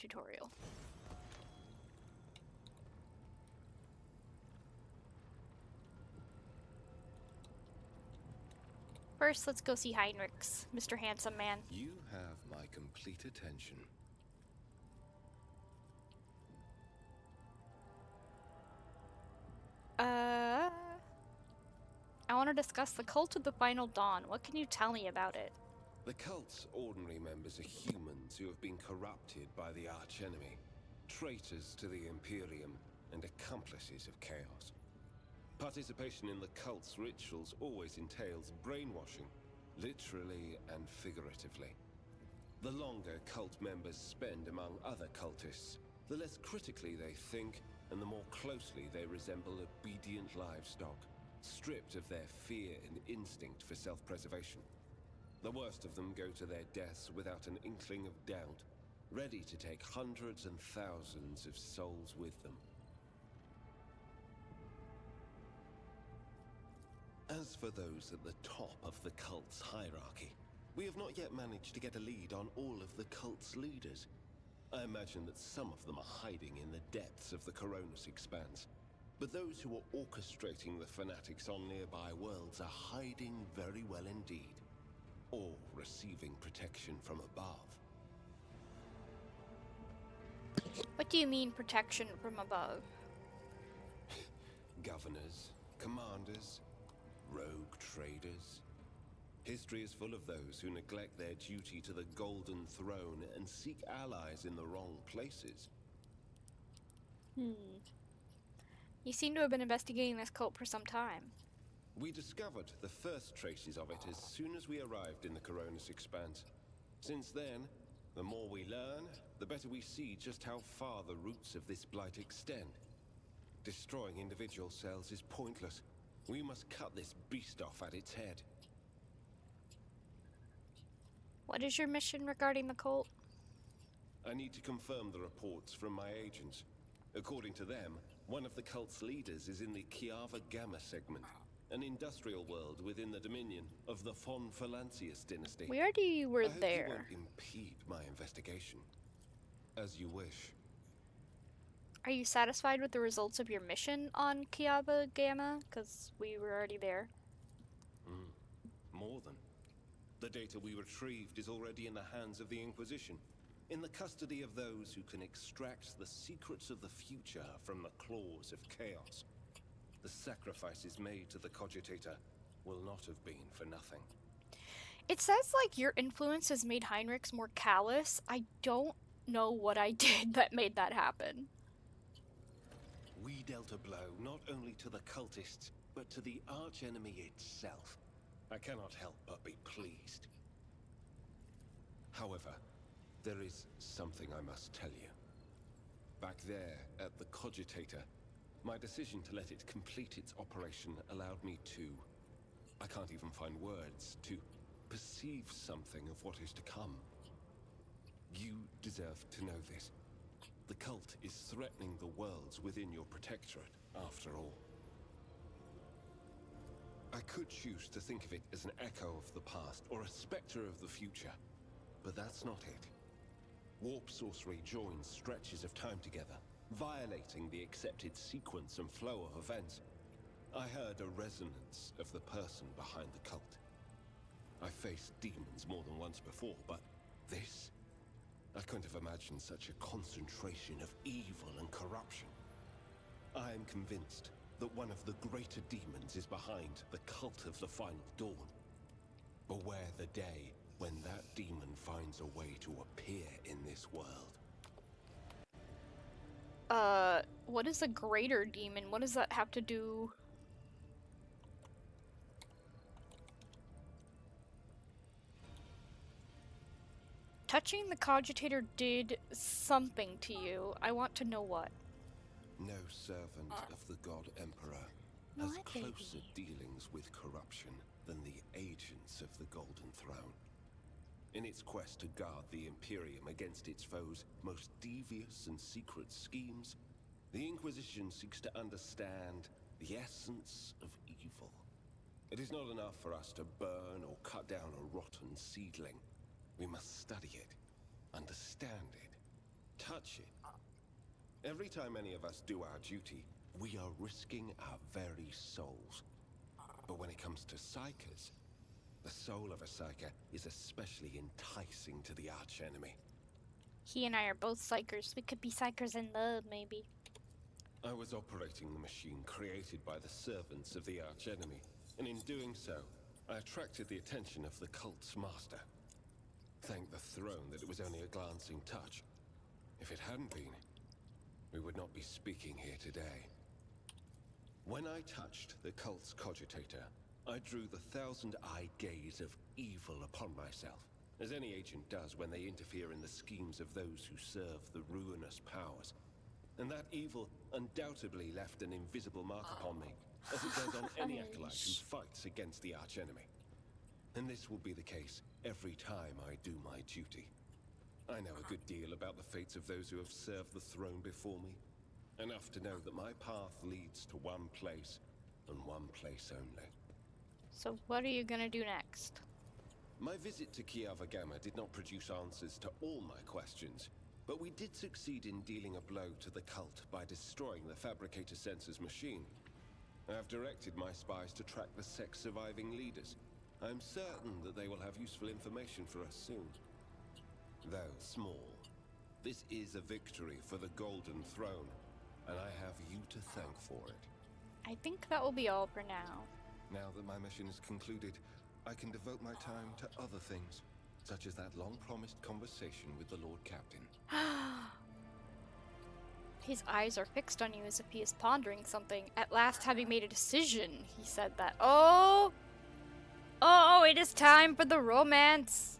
tutorial. First, let's go see Heinrichs, Mr. Handsome Man. You have my complete attention. I want to discuss the Cult of the Final Dawn. What can you tell me about it? The cult's ordinary members are humans who have been corrupted by the archenemy, traitors to the Imperium, and accomplices of chaos. Participation in the cult's rituals always entails brainwashing, literally and figuratively. The longer cult members spend among other cultists, the less critically they think, and the more closely they resemble obedient livestock, stripped of their fear and instinct for self-preservation. The worst of them go to their deaths without an inkling of doubt, ready to take hundreds and thousands of souls with them. As for those at the top of the cult's hierarchy, we have not yet managed to get a lead on all of the cult's leaders. I imagine that some of them are hiding in the depths of the Coronis Expanse, but those who are orchestrating the fanatics on nearby worlds are hiding very well indeed, or receiving protection from above. What do you mean, protection from above? Governors, commanders, rogue traders. History is full of those who neglect their duty to the Golden Throne and seek allies in the wrong places. You seem to have been investigating this cult for some time. We discovered the first traces of it as soon as we arrived in the Coronis Expanse. Since then, the more we learn, the better we see just how far the roots of this blight extend. Destroying individual cells is pointless. We must cut this beast off at its head. What is your mission regarding the cult? I need to confirm the reports from my agents. According to them, one of the cult's leaders is in the Kiava Gamma segment, an industrial world within the dominion of the Von Valancius dynasty. We already were I hope there. you won't impede my investigation. As you wish. Are you satisfied with the results of your mission on Kiava Gamma? Because we were already there. More than. The data we retrieved is already in the hands of the Inquisition, in the custody of those who can extract the secrets of the future from the claws of chaos. The sacrifices made to the Cogitator will not have been for nothing. It says like your influence has made Heinrichs more callous. I don't know what I did that made that happen. We dealt a blow not only to the cultists, but to the archenemy itself. I cannot help but be pleased. However, there is something I must tell you. Back there at the Cogitator, my decision to let it complete its operation allowed me to... I can't even find words, to perceive something of what is to come. You deserve to know this. The cult is threatening the worlds within your protectorate, after all. I could choose to think of it as an echo of the past, or a specter of the future. But that's not it. Warp sorcery joins stretches of time together, violating the accepted sequence and flow of events. I heard a resonance of the person behind the cult. I faced demons more than once before, but this... I couldn't have imagined such a concentration of evil and corruption. I am convinced that one of the greater demons is behind the cult of the Final Dawn. Beware the day when that demon finds a way to appear in this world. What is a greater demon? What does that have to do? Touching the Cogitator did something to you. I want to know what. No servant of the God Emperor has closer dealings with corruption than the agents of the Golden Throne. In its quest to guard the Imperium against its foes' most devious and secret schemes, the Inquisition seeks to understand the essence of evil. It is not enough for us to burn or cut down a rotten seedling. We must study it, understand it, touch it. Every time any of us do our duty, we are risking our very souls. But when it comes to psychers, the soul of a psyker is especially enticing to the archenemy. He and I are both psychers. We could be psychers in love, maybe. I was operating the machine created by the servants of the archenemy, and in doing so, I attracted the attention of the cult's master. Thank the throne that it was only a glancing touch. If it hadn't been, we would not be speaking here today. When I touched the cult's cogitator, I drew the thousand-eyed gaze of evil upon myself, as any agent does when they interfere in the schemes of those who serve the ruinous powers. And that evil undoubtedly left an invisible mark upon me, as it does on any acolyte who fights against the archenemy. And this will be the case every time I do my duty. I know a good deal about the fates of those who have served the throne before me. Enough to know that my path leads to one place, and one place only. So what are you gonna do next? My visit to Kiavagama did not produce answers to all my questions, but we did succeed in dealing a blow to the cult by destroying the Fabricator Sensor's machine. I have directed my spies to track the sect's surviving leaders. I am certain that they will have useful information for us soon. Though small, this is a victory for the Golden Throne, and I have you to thank for it. I think that will be all for now. Now that my mission is concluded, I can devote my time to other things, such as that long-promised conversation with the Lord Captain. His eyes are fixed on you as if he is pondering something. At last, having made a decision, he said that. Oh! Oh, it is time for the romance!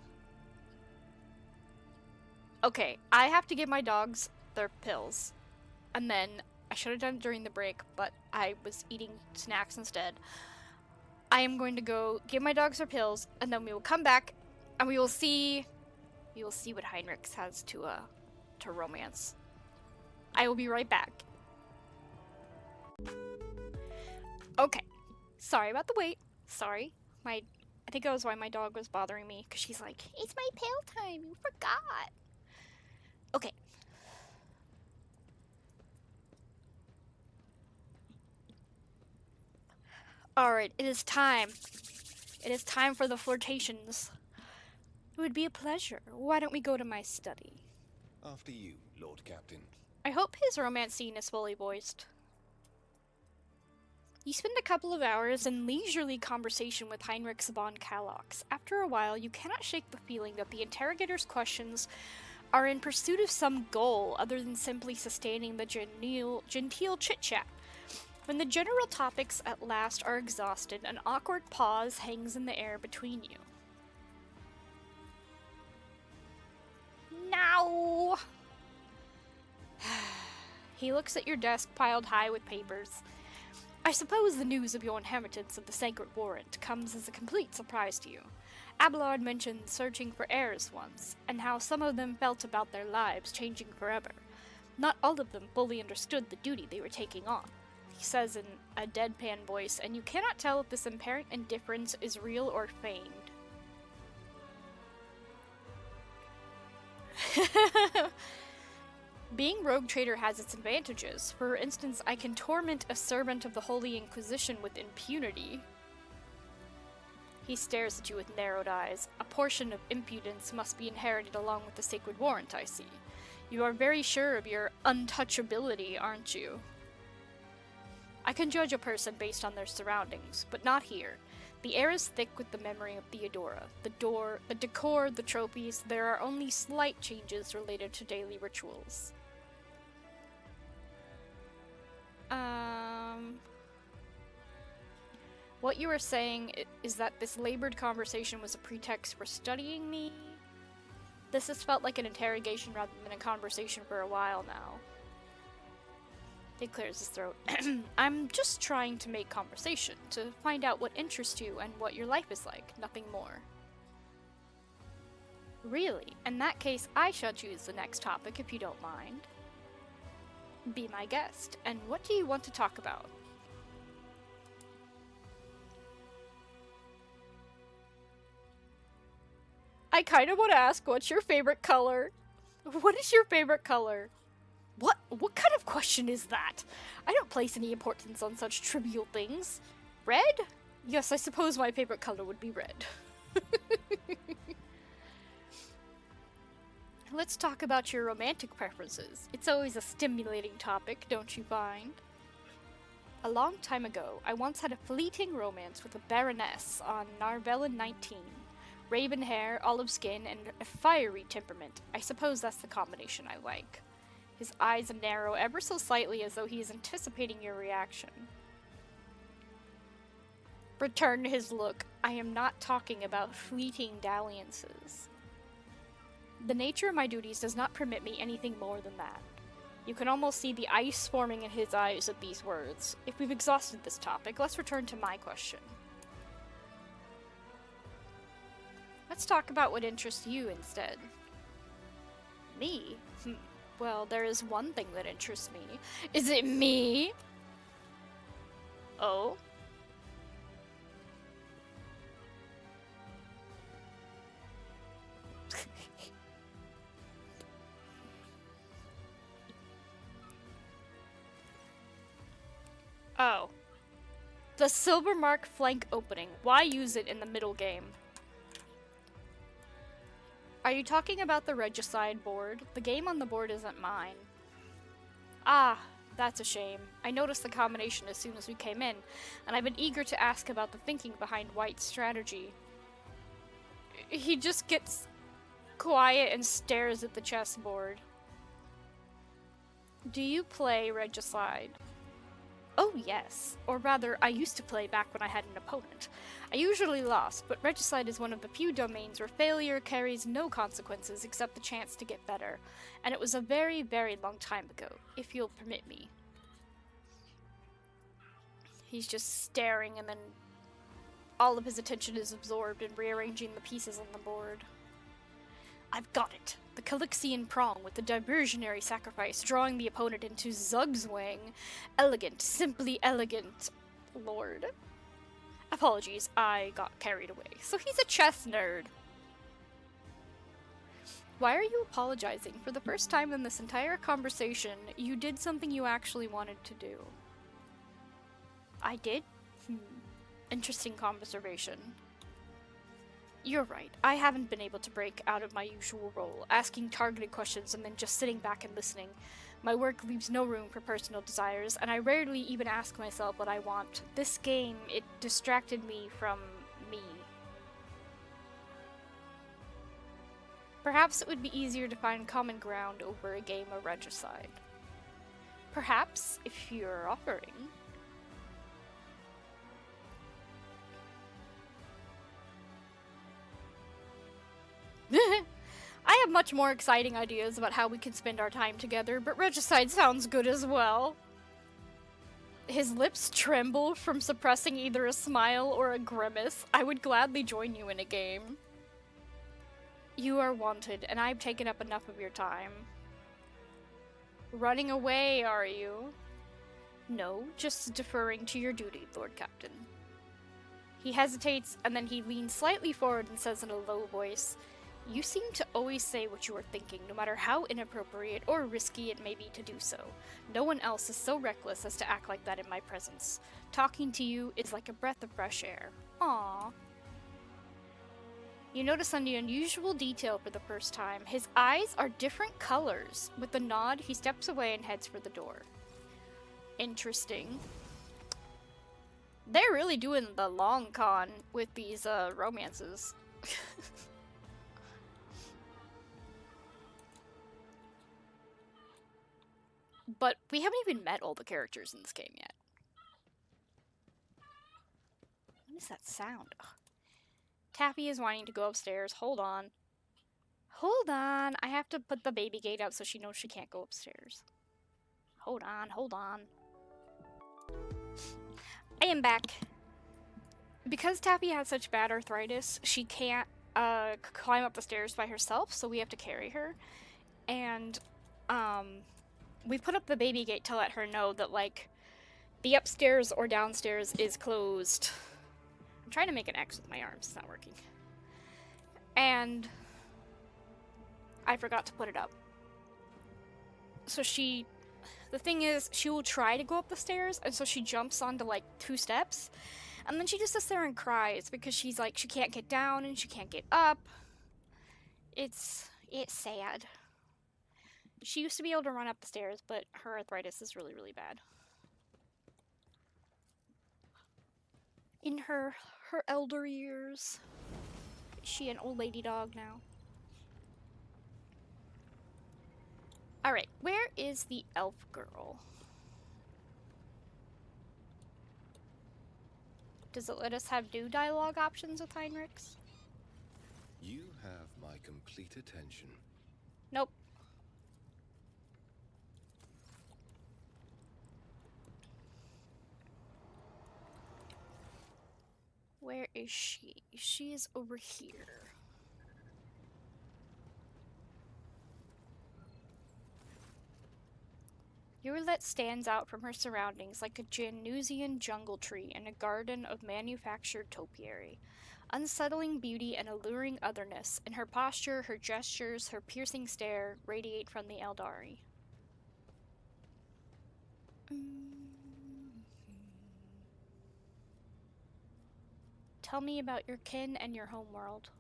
Okay, I have to give my dogs their pills. And then, I should have done it during the break, but I was eating snacks instead. I am going to go give my dogs their pills, and then we will come back, and we will see what Heinrich has to romance. I will be right back. Okay. Sorry about the wait. Sorry. I think that was why my dog was bothering me, because she's like, it's my pill time, you forgot. Okay. Alright, it is time. It is time for the flirtations. It would be a pleasure. Why don't we go to my study? After you, Lord Captain. I hope his romance scene is fully voiced. You spend a couple of hours in leisurely conversation with Heinrich von Kalox. After a while, you cannot shake the feeling that the interrogator's questions are in pursuit of some goal other than simply sustaining the genteel chit-chat. When the general topics at last are exhausted, an awkward pause hangs in the air between you. Now! He looks at your desk piled high with papers. I suppose the news of your inheritance of the Sacred Warrant comes as a complete surprise to you. Abelard mentioned searching for heirs once, and how some of them felt about their lives changing forever. Not all of them fully understood the duty they were taking on, he says in a deadpan voice, and you cannot tell if this apparent indifference is real or feigned. Being Rogue Trader has its advantages. For instance, I can torment a servant of the Holy Inquisition with impunity. He stares at you with narrowed eyes. A portion of impudence must be inherited along with the Sacred Warrant, I see. You are very sure of your untouchability, aren't you? I can judge a person based on their surroundings, but not here. The air is thick with the memory of Theodora. The decor, the trophies, there are only slight changes related to daily rituals. What you were saying is that this labored conversation was a pretext for studying me? This has felt like an interrogation rather than a conversation for a while now. He clears his throat. I'm just trying to make conversation, to find out what interests you and what your life is like, nothing more. Really? In that case, I shall choose the next topic if you don't mind. Be my guest, and what do you want to talk about? I kind of want to ask, what's your favorite color? What is your favorite color? What kind of question is that? I don't place any importance on such trivial things. Red? Yes, I suppose my favorite color would be red. Let's talk about your romantic preferences. It's always a stimulating topic, don't you find? A long time ago, I once had a fleeting romance with a baroness on Narvellin 19. Raven hair, olive skin, and a fiery temperament. I suppose that's the combination I like. His eyes narrow ever so slightly as though he is anticipating your reaction. Return his look. I am not talking about fleeting dalliances. The nature of my duties does not permit me anything more than that. You can almost see the ice forming in his eyes at these words. If we've exhausted this topic, let's return to my question. Let's talk about what interests you instead. Me? Well, there is one thing that interests me. Is it me? Oh? Oh. The silver mark flank opening. Why use it in the middle game? Are you talking about the Regicide board? The game on the board isn't mine. Ah, that's a shame. I noticed the combination as soon as we came in, and I've been eager to ask about the thinking behind White's strategy. He just gets quiet and stares at the chessboard. Do you play Regicide? Oh yes, or rather, I used to play back when I had an opponent. I usually lost, but Regicide is one of the few domains where failure carries no consequences except the chance to get better, and it was a very, very long time ago, if you'll permit me. He's just staring, and then all of his attention is absorbed in rearranging the pieces on the board. I've got it! The Calixian prong with the diversionary sacrifice, drawing the opponent into Zugzwang. Elegant, simply elegant, Lord. Apologies, I got carried away. So he's a chess nerd. Why are you apologizing? For the first time in this entire conversation, you did something you actually wanted to do. I did? Interesting observation. You're right. I haven't been able to break out of my usual role, asking targeted questions and then just sitting back and listening. My work leaves no room for personal desires, and I rarely even ask myself what I want. This game, it distracted me from me. Perhaps it would be easier to find common ground over a game of Regicide. Perhaps, if you're offering. I have much more exciting ideas about how we can spend our time together, but Regicide sounds good as well. His lips tremble from suppressing either a smile or a grimace. I would gladly join you in a game. You are wanted, and I've taken up enough of your time. Running away, are you? No, just deferring to your duty, Lord Captain. He hesitates, and then he leans slightly forward and says in a low voice, You seem to always say what you are thinking, no matter how inappropriate or risky it may be to do so. No one else is so reckless as to act like that in my presence. Talking to you is like a breath of fresh air. Aww. You notice an unusual detail for the first time. His eyes are different colors. With a nod, he steps away and heads for the door. Interesting. They're really doing the long con with these romances. But we haven't even met all the characters in this game yet. What is that sound? Ugh. Taffy is wanting to go upstairs. Hold on. Hold on. I have to put the baby gate up so she knows she can't go upstairs. Hold on, hold on. I am back. Because Taffy has such bad arthritis, she can't climb up the stairs by herself, so we have to carry her. And, we put up the baby gate to let her know that, like, the upstairs or downstairs is closed. I'm trying to make an X with my arms. It's not working. And I forgot to put it up. So the thing is, she will try to go up the stairs, and so she jumps onto like 2 steps, and then she just sits there and cries because she's like, she can't get down and she can't get up. It's sad. She used to be able to run up the stairs, but her arthritis is really, really bad. In her elder years. Is she an old lady dog now? Alright, where is the elf girl? Does it let us have new dialogue options with Heinrichs? You have my complete attention. Nope. Where is she? She is over here. Yrilet stands out from her surroundings like a Janusian jungle tree in a garden of manufactured topiary. Unsettling beauty and alluring otherness, in her posture, her gestures, her piercing stare, radiate from the Eldari. Tell me about your kin and your homeworld.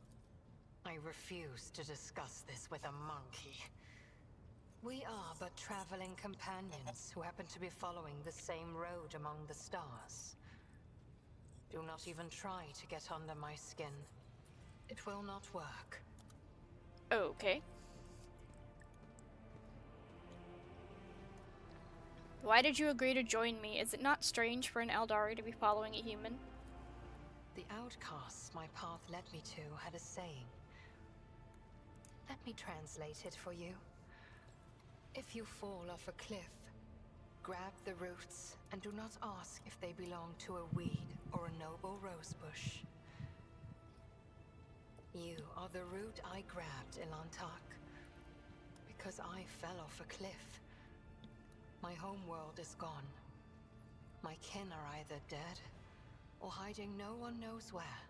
I refuse to discuss this with a monkey. We are but traveling companions who happen to be following the same road among the stars. Do not even try to get under my skin. It will not work. Okay. Why did you agree to join me? Is it not strange for an Eldari to be following a human? The outcasts my path led me to had a saying. Let me translate it for you. If you fall off a cliff, grab the roots and do not ask if they belong to a weed or a noble rosebush. You are the root I grabbed, Ilantak, because I fell off a cliff. My homeworld is gone. My kin are either dead or hiding no one knows where.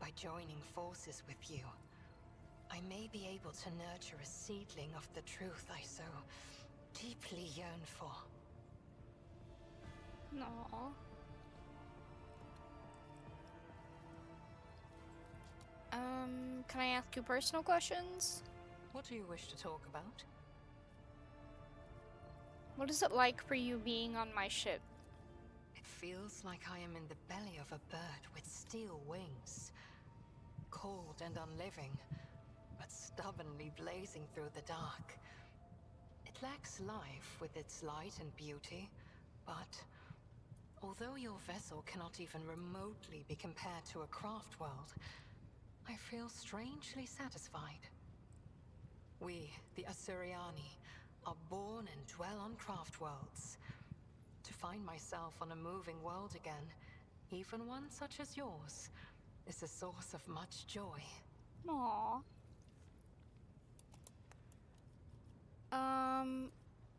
By joining forces with you, I may be able to nurture a seedling of the truth I so deeply yearn for. Aww. Can I ask you personal questions? What do you wish to talk about? What is it like for you being on my ship? It feels like I am in the belly of a bird with steel wings. Cold and unliving, but stubbornly blazing through the dark. It lacks life with its light and beauty, but although your vessel cannot even remotely be compared to a craft world, I feel strangely satisfied. We, the Asuriani, are born and dwell on craft worlds. To find myself on a moving world again, even one such as yours, is a source of much joy. Aww.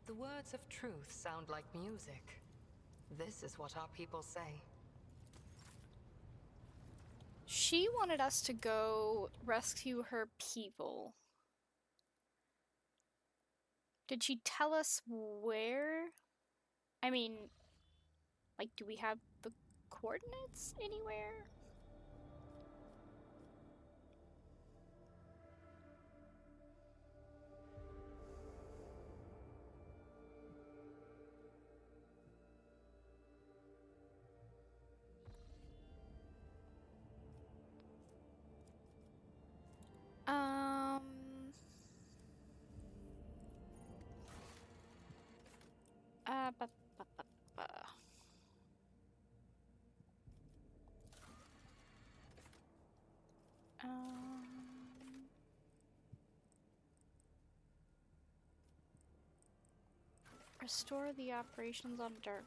The words of truth sound like music. This is what our people say. She wanted us to go rescue her people. Did she tell us where? I mean, like, do we have the coordinates anywhere? Ba, ba, ba, ba. Restore the operations on Darkonis.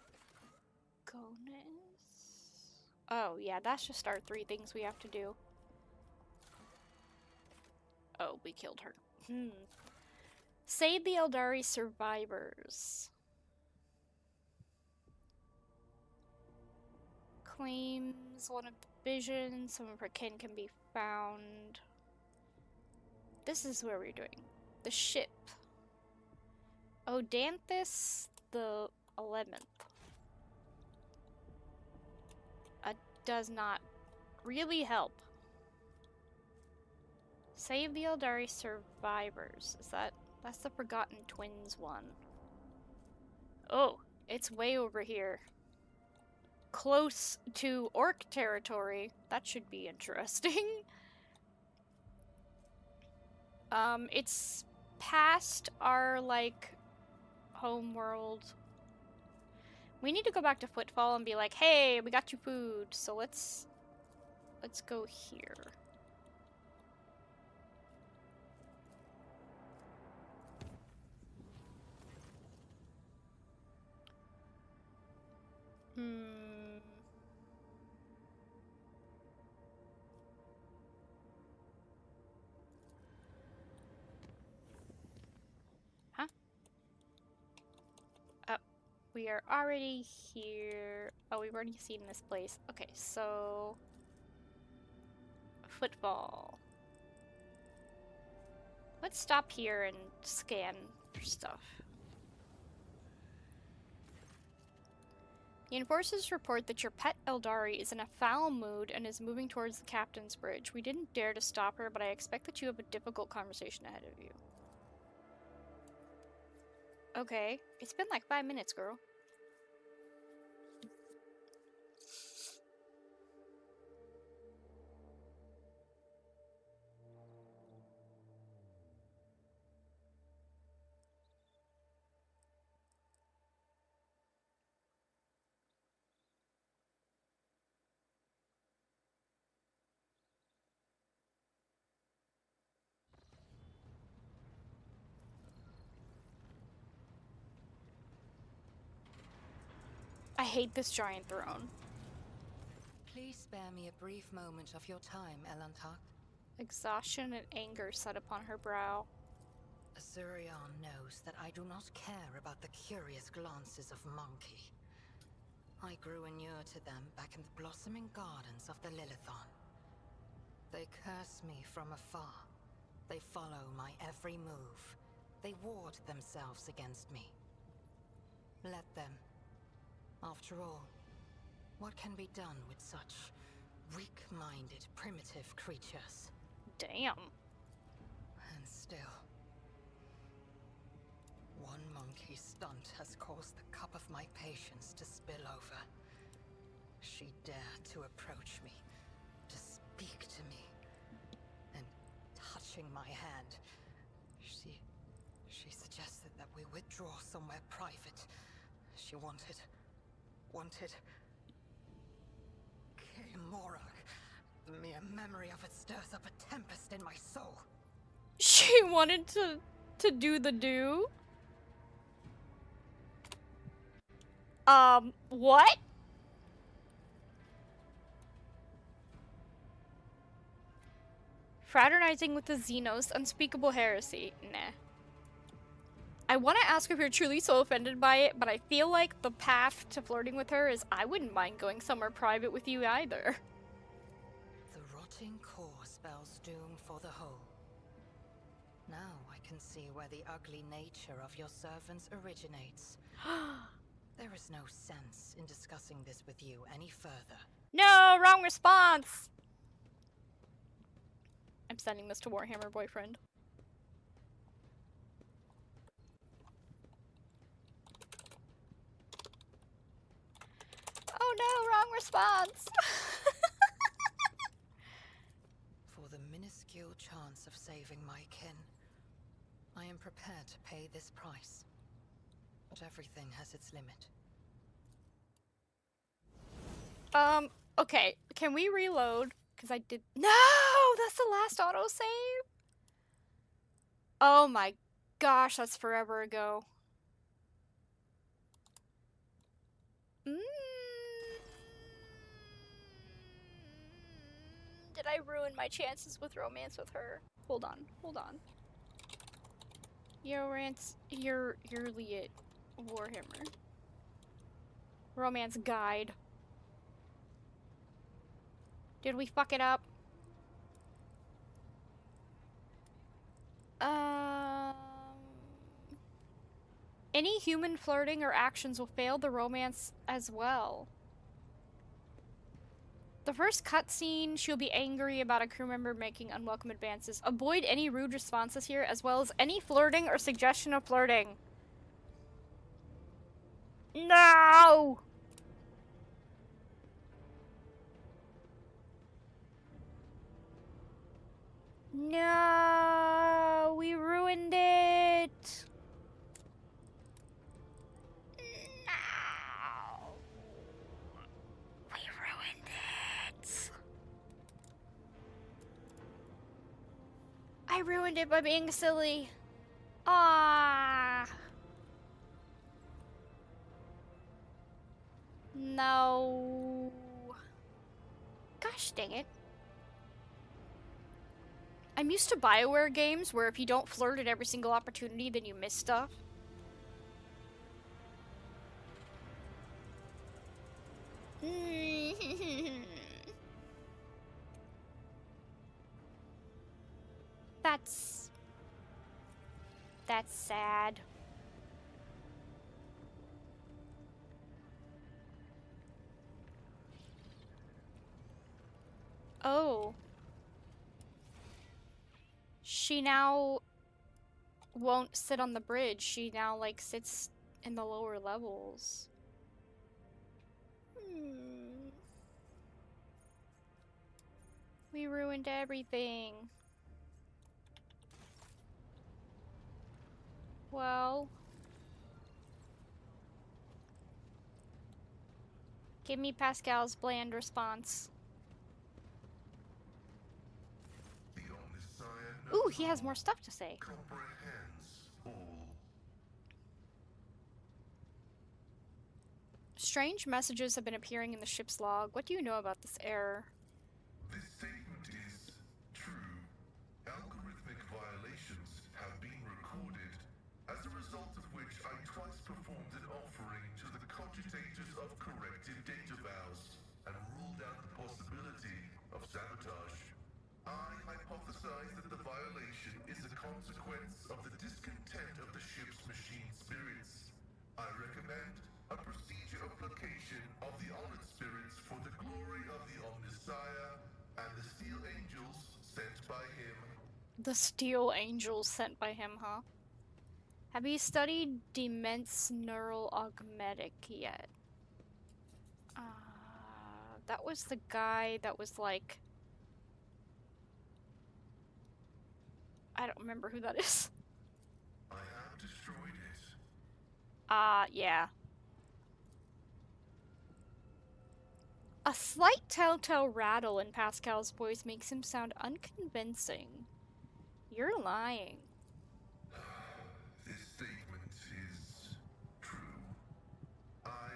Oh, yeah, that's just our 3 things we have to do. Oh, we killed her. Save the Eldari survivors. Claims one of the visions. Some of her kin can be found. This is where we're doing. The ship. Odanthus the 11th. Does not really help. Save the Eldari survivors. That's the Forgotten Twins one. Oh, it's way over here. Close to orc territory. That should be interesting. It's past our, like, home world. We need to go back to Footfall and be like, hey, we got you food. So let's go here. Huh? Oh, we are already here. Oh, we've already seen this place. Okay, so Footfall. Let's stop here and scan for stuff. The enforcers report that your pet Eldari is in a foul mood and is moving towards the captain's bridge. We didn't dare to stop her, but I expect that you have a difficult conversation ahead of you. Okay. It's been like 5 minutes, girl. I hate this giant throne. Please spare me a brief moment of your time, Elantak. Exhaustion and anger set upon her brow. Azurion knows that I do not care about the curious glances of Monkey. I grew inured to them back in the blossoming gardens of the Lilithon. They curse me from afar. They follow my every move. They ward themselves against me. Let them. After all, what can be done with such weak-minded, primitive creatures? Damn. And still, one monkey stunt has caused the cup of my patience to spill over. She dared to approach me, to speak to me, and touching my hand, she suggested that we withdraw somewhere private. She wanted Morag. The mere memory of it stirs up a tempest in my soul. She wanted to do the do? What? Fraternizing with the Xenos, unspeakable heresy. Nah. I want to ask if you're truly so offended by it, but I feel like the path to flirting with her is I wouldn't mind going somewhere private with you either. The rotting core spells doom for the whole. Now I can see where the ugly nature of your servants originates. There is no sense in discussing this with you any further. No, wrong response! I'm sending this to Warhammer boyfriend. Oh no, wrong response! For the minuscule chance of saving my kin, I am prepared to pay this price. But everything has its limit. Okay, can we reload? Because I did- No! That's the last autosave? Oh my gosh, that's forever ago. Did I ruin my chances with romance with her? Hold on, hold on. Yrilet Warhammer. Romance guide. Did we fuck it up? Any human flirting or actions will fail the romance as well. The first cutscene, she'll be angry about a crew member making unwelcome advances. Avoid any rude responses here, as well as any flirting or suggestion of flirting. No! No! We ruined it! No! We ruined it! I ruined it by being silly. Ah. No. Gosh dang it. I'm used to BioWare games where if you don't flirt at every single opportunity, then you miss stuff. That's sad. Oh. She now won't sit on the bridge. She now, like, sits in the lower levels. We ruined everything. Well. Give me Pascal's bland response. Ooh, he has more stuff to say. Strange messages have been appearing in the ship's log. What do you know about this error? This statement is true. Algorithmic violations have been recorded, as a result of which I twice performed an offering to the cogitators of corrective data vows and ruled out the possibility of sabotage. I hypothesize that the violation is a consequence of the discontent of the ship's machine spirits. I recommend a procedure of placation of the honored spirits for the glory of the Omnissiah and the steel angels sent by him. The steel angels sent by him, huh? Have you studied Demence Neural Augmetic yet? That was the guy that was like... I don't remember who that is. I have destroyed it. Yeah. A slight telltale rattle in Pascal's voice makes him sound unconvincing. You're lying. This statement is true. I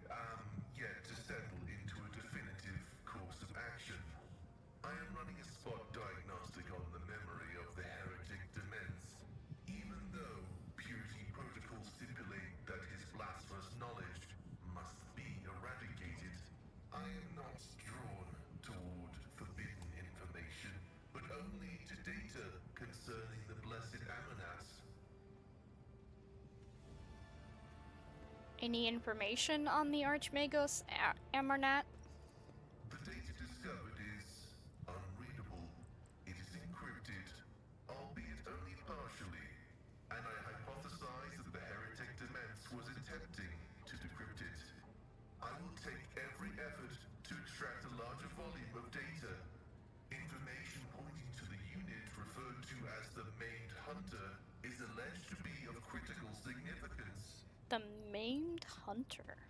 am yet to settle into a definitive course of action. I am running a spot diagnostic on the memory of the heretic Demence. Even though purity protocols stipulate that his blasphemous knowledge must be eradicated, I am not drawn toward forbidden information, but only to data concerning the blessed Amonats. Any information on the Archmagos Amarnat? The data discovered is unreadable. It is encrypted, albeit only partially, and I hypothesize that the heretic Demence was attempting to decrypt it. I will take every effort to extract a larger volume of data. Information pointing to the unit referred to as the Maimed Hunter is alleged to be of critical significance. The Maimed Hunter.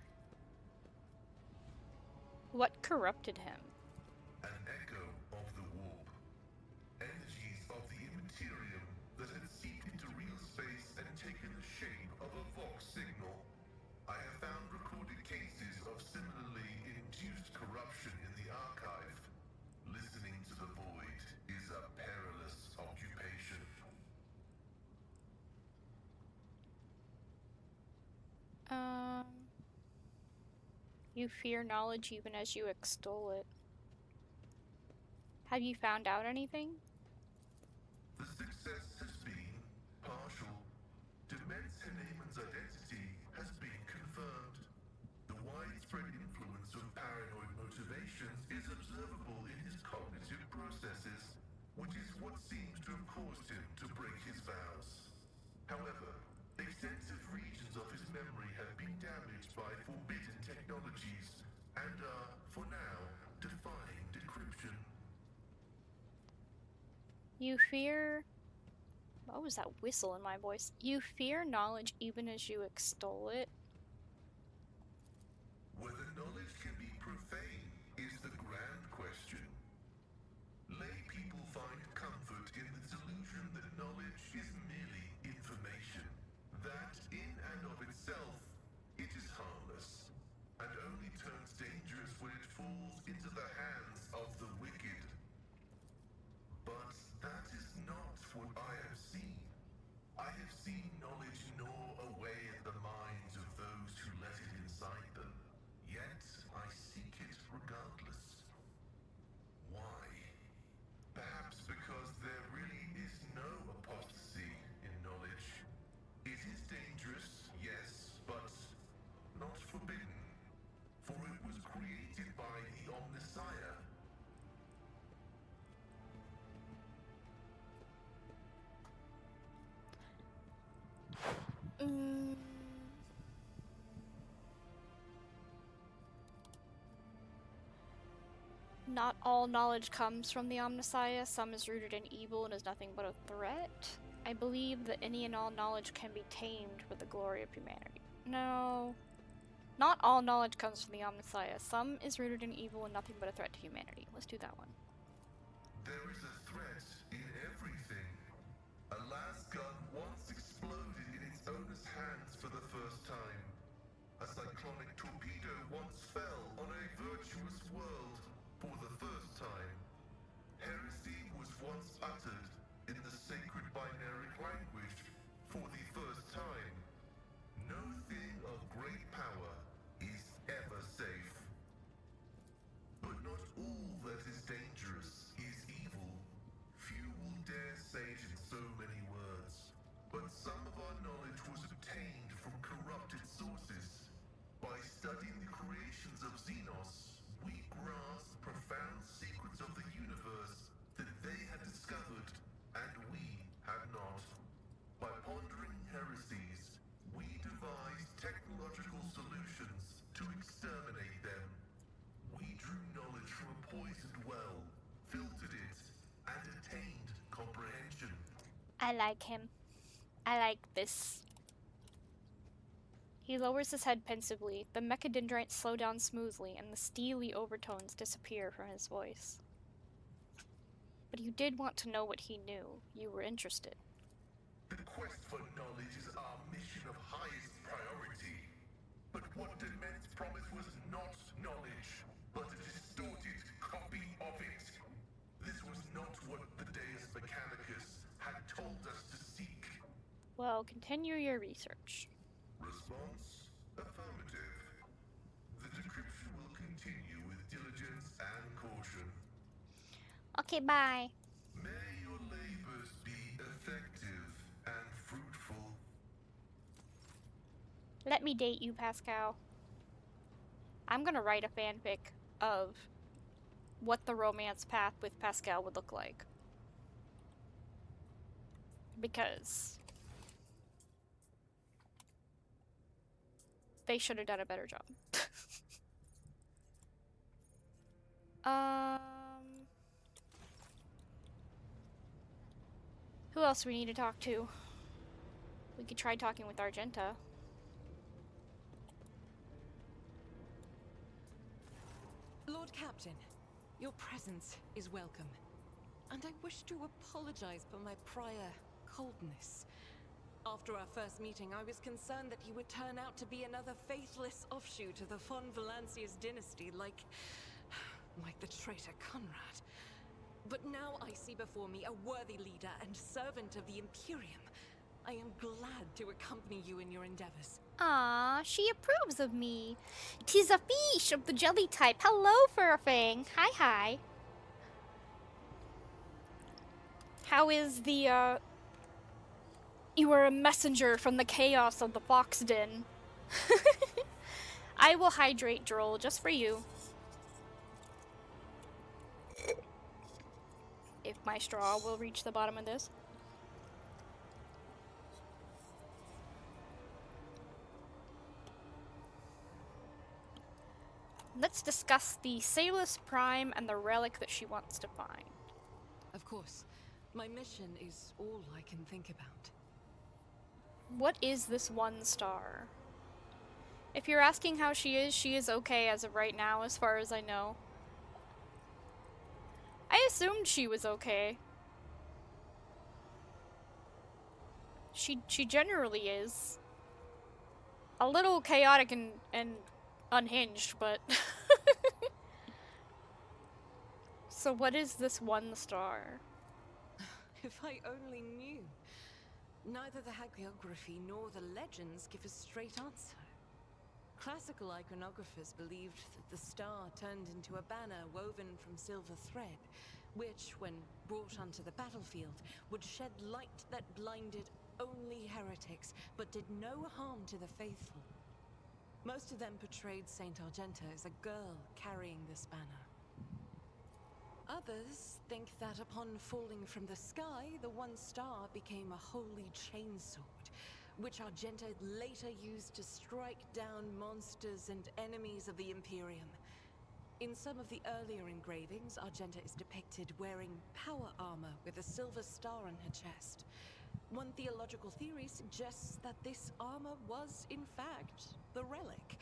What corrupted him? An echo of the warp. Energies of the immaterium that had seeped into real space and taken the shape of a Vox signal. I have found recorded cases of similarly induced corruption in the archive. Listening to the void is a perilous occupation. You fear knowledge even as you extol it. Have you found out anything? The success has been partial. Demence Haneman's identity motivations is observable in his cognitive processes, which is what seems to have caused him to break his vows. However, extensive regions of his memory have been damaged by forbidden technologies and are, for now, defying decryption. You fear... What was that whistle in my voice? You fear knowledge even as you extol it? Whether knowledge can be profane is the grand question. Lay people find comfort in the delusion that knowledge is merely information. That, in and of itself, it is harmless, and only turns dangerous when it falls into the hands of the wicked. But that is not what I have seen. I have seen knowledge gnaw away at the minds of those who let it inside them. Yet I seek it regardless. Why? Perhaps because there really is no apostasy in knowledge. It is dangerous, yes, but not forbidden. For it was created by the Omnissiah. Not all knowledge comes from the Omnissiah. Some is rooted in evil and is nothing but a threat. I believe that any and all knowledge can be tamed for the glory of humanity. No. Not all knowledge comes from the Omnissiah. Some is rooted in evil and nothing but a threat to humanity. Let's do that one. There is a threat in everything. A lasgun once exploded in its owner's hands for the first time. A cyclonic torpedo once fell on a virtuous world for the first time. Heresy was once uttered in the sacred binary language for the first time. No thing of great power is ever safe. But not all that is dangerous is evil. Few will dare say it in so many words. But some of our knowledge was obtained from corrupted sources. By studying the creations of Xenos, we grasp profound secrets of the universe that they had discovered and we had not. By pondering heresies, we devised technological solutions to exterminate them. We drew knowledge from a poisoned well, filtered it, and attained comprehension. I like him. I like this. He lowers his head pensively. The mechadendrites slow down smoothly, and the steely overtones disappear from his voice. But you did want to know what he knew. You were interested. The quest for knowledge is our mission of highest priority. But what Dement's promise was not knowledge, but a distorted copy of it. This was not what the Deus Mechanicus had told us to seek. Well, continue your research. Response: affirmative. The decryption will continue with diligence and caution. Okay, bye. May your labors be effective and fruitful. Let me date you, Pascal. I'm gonna write a fanfic of what the romance path with Pascal would look like. Because they should have done a better job. Who else do we need to talk to? We could try talking with Argenta. Lord Captain, your presence is welcome. And I wish to apologize for my prior coldness. After our first meeting, I was concerned that you would turn out to be another faithless offshoot of the von Valancius dynasty, like the traitor Conrad. But now I see before me a worthy leader and servant of the Imperium. I am glad to accompany you in your endeavors. Ah, she approves of me. 'Tis a fish of the jelly type. Hello, Furfang. Hi, hi. How is the, You are a messenger from the chaos of the Fox Den. I will hydrate Droll just for you. If my straw will reach the bottom of this. Let's discuss the Salus Prime and the relic that she wants to find. Of course. My mission is all I can think about. What is this one star? If you're asking how she is okay as of right now, as far as I know. I assumed she was okay. She generally is. A little chaotic and unhinged, but... So what is this one star? If I only knew. Neither the hagiography nor the legends give a straight answer. Classical iconographers believed that the star turned into a banner woven from silver thread, which, when brought onto the battlefield, would shed light that blinded only heretics, but did no harm to the faithful. Most of them portrayed Saint Argenta as a girl carrying this banner. Others think that upon falling from the sky, the one star became a holy chainsword, which Argenta later used to strike down monsters and enemies of the Imperium. In some of the earlier engravings, Argenta is depicted wearing power armor with a silver star on her chest. One theological theory suggests that this armor was, in fact, the relic.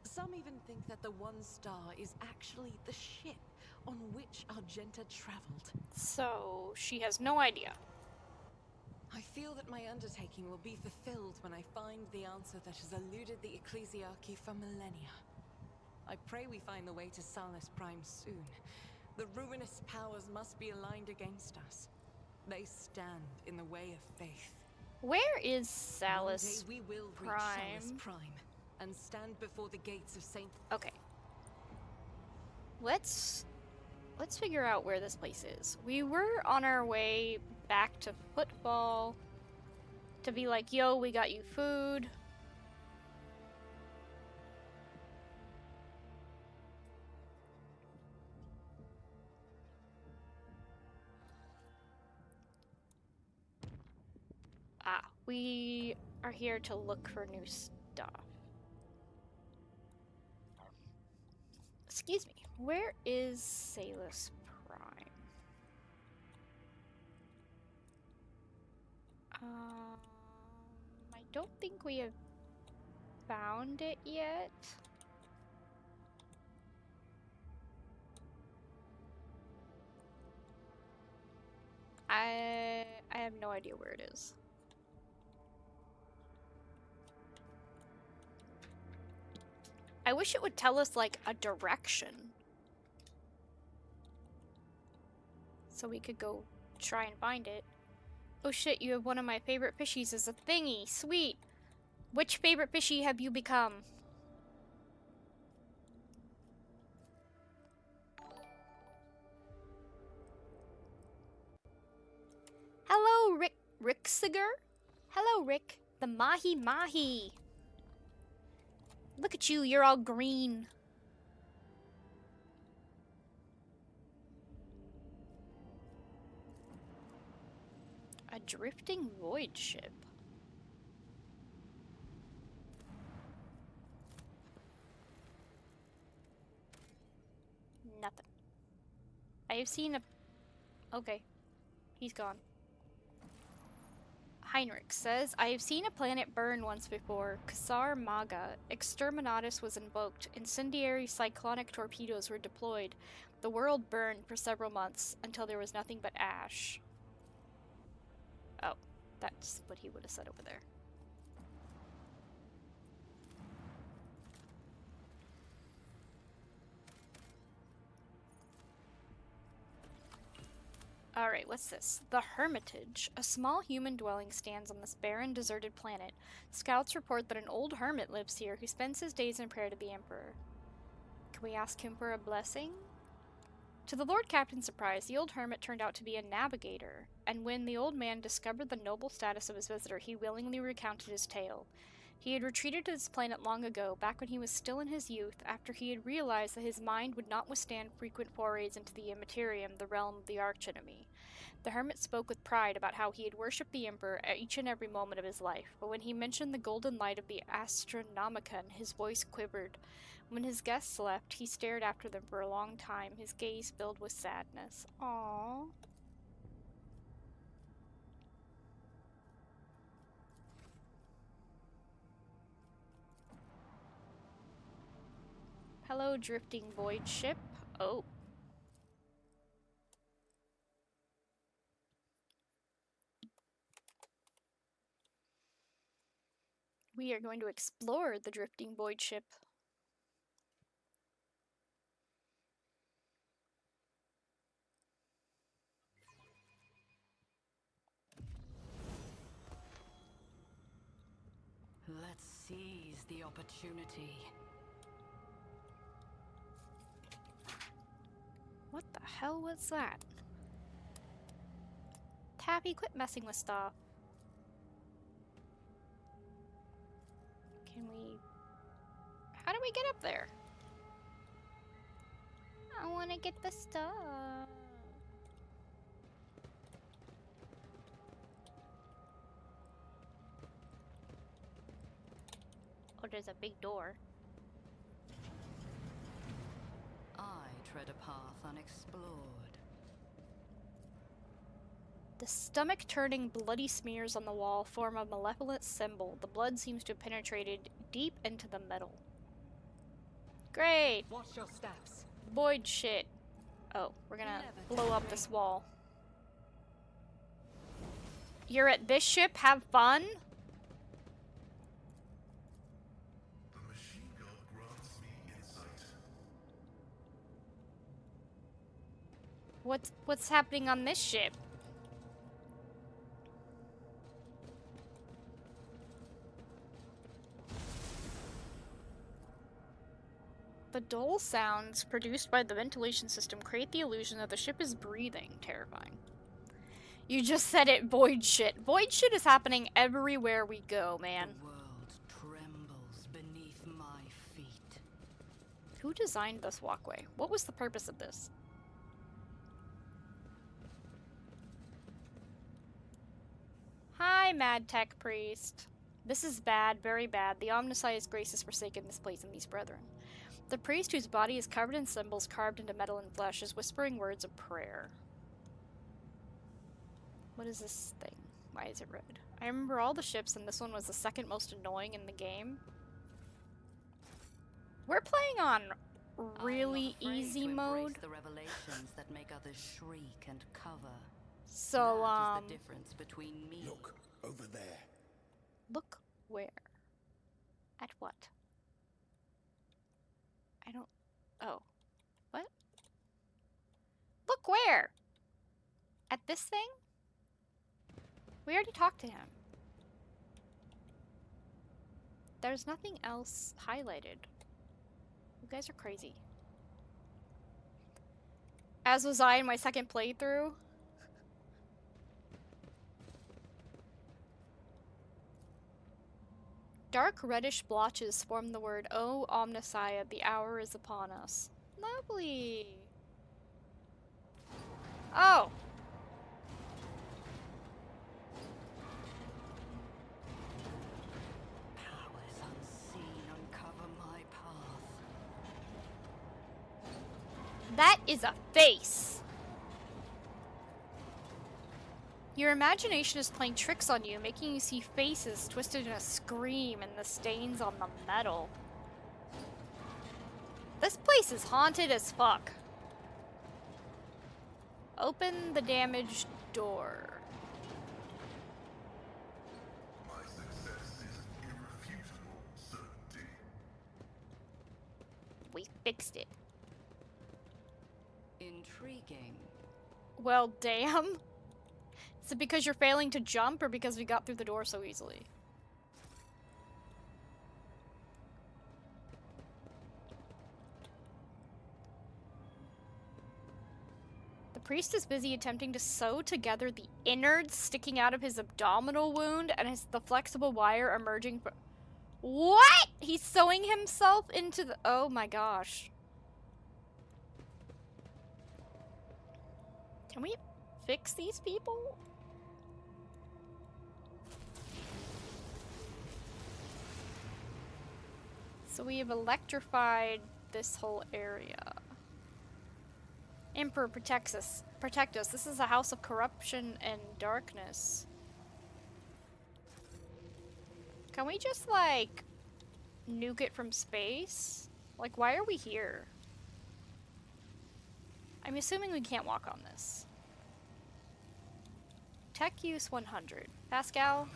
Some even think that the one star is actually the ship on which Argenta traveled. So, she has no idea. I feel that my undertaking will be fulfilled when I find the answer that has eluded the Ecclesiarchy for millennia. I pray we find the way to Salus Prime soon. The ruinous powers must be aligned against us. They stand in the way of faith. Where is Salus One day we will reach Prime? Salus Prime and stand before the gates of Saint... Okay. Let's figure out where this place is. We were on our way back to football to be like, yo, we got you food. We are here to look for new stuff. Excuse me, where is Salus Prime? I don't think we have found it yet. I have no idea where it is. I wish it would tell us, like, a direction. So we could go try and find it. Oh shit, you have one of my favorite fishies as a thingy. Sweet. Which favorite fishy have you become? Hello, Rixiger? Hello, Rick. The Mahi Mahi. Look at you, you're all green. A drifting void ship. Nothing. I have seen a... Okay. He's gone. Heinrich says, I have seen a planet burn once before. Kasar Maga. Exterminatus was invoked. Incendiary cyclonic torpedoes were deployed. The world burned for several months until there was nothing but ash. Oh, that's what he would have said over there. Alright, what's this? The Hermitage. A small human dwelling stands on this barren, deserted planet. Scouts report that an old hermit lives here who spends his days in prayer to the Emperor. Can we ask him for a blessing? To the Lord Captain's surprise, the old hermit turned out to be a navigator, and when the old man discovered the noble status of his visitor, he willingly recounted his tale. He had retreated to this planet long ago, back when he was still in his youth, after he had realized that his mind would not withstand frequent forays into the Immaterium, the realm of the archenemy. The hermit spoke with pride about how he had worshipped the Emperor at each and every moment of his life, but when he mentioned the golden light of the Astronomicon, his voice quivered. When his guests left, he stared after them for a long time, his gaze filled with sadness. Aww. Hello, drifting void ship. Oh. We are going to explore the drifting void ship. Let's seize the opportunity. What the hell was that? Taffy, quit messing with stuff. Can we... How do we get up there? I want to get the stuff. Oh, there's a big door. I tread a path unexplored. The stomach-turning bloody smears on the wall form a malevolent symbol. The blood seems to have penetrated deep into the metal. Great! Watch your steps. Void shit. Oh, we're gonna blow up this wall. You're at this ship? Have fun? The machine god grants me insight. What's happening on this ship? The dull sounds produced by the ventilation system create the illusion that the ship is breathing. Terrifying. You just said it, void shit. Void shit is happening everywhere we go, man. The world trembles beneath my feet. Who designed this walkway? What was the purpose of this? Hi, Mad Tech Priest. This is bad, very bad. The Omniscience grace has forsaken this place and these brethren. The priest, whose body is covered in symbols carved into metal and flesh, is whispering words of prayer. What is this thing? Why is it red? I remember all the ships, and this one was the second most annoying in the game. We're playing on really easy mode. The revelations that make others shriek and cover. So, That is the difference between me. Look, over there. Look where? At what? I don't... Oh. What? Look where? At this thing? We already talked to him. There's nothing else highlighted. You guys are crazy. As was I in my second playthrough. Dark reddish blotches form the word, "O Omnissiah, the hour is upon us." Lovely. Oh. Powers unseen uncover my path. That is a face. Your imagination is playing tricks on you, making you see faces twisted in a scream and the stains on the metal. This place is haunted as fuck. Open the damaged door. My success is an irrefutable certainty. We fixed it. Intriguing. Well, damn. Is it because you're failing to jump or because we got through the door so easily? The priest is busy attempting to sew together the innards sticking out of his abdominal wound and the flexible wire emerging from... What? He's sewing himself into the... Oh my gosh. Can we fix these people? So we have electrified this whole area. Emperor protects us. Protect us. This is a house of corruption and darkness. Can we just, like, nuke it from space? Like, why are we here? I'm assuming we can't walk on this. Tech use 100. Pascal?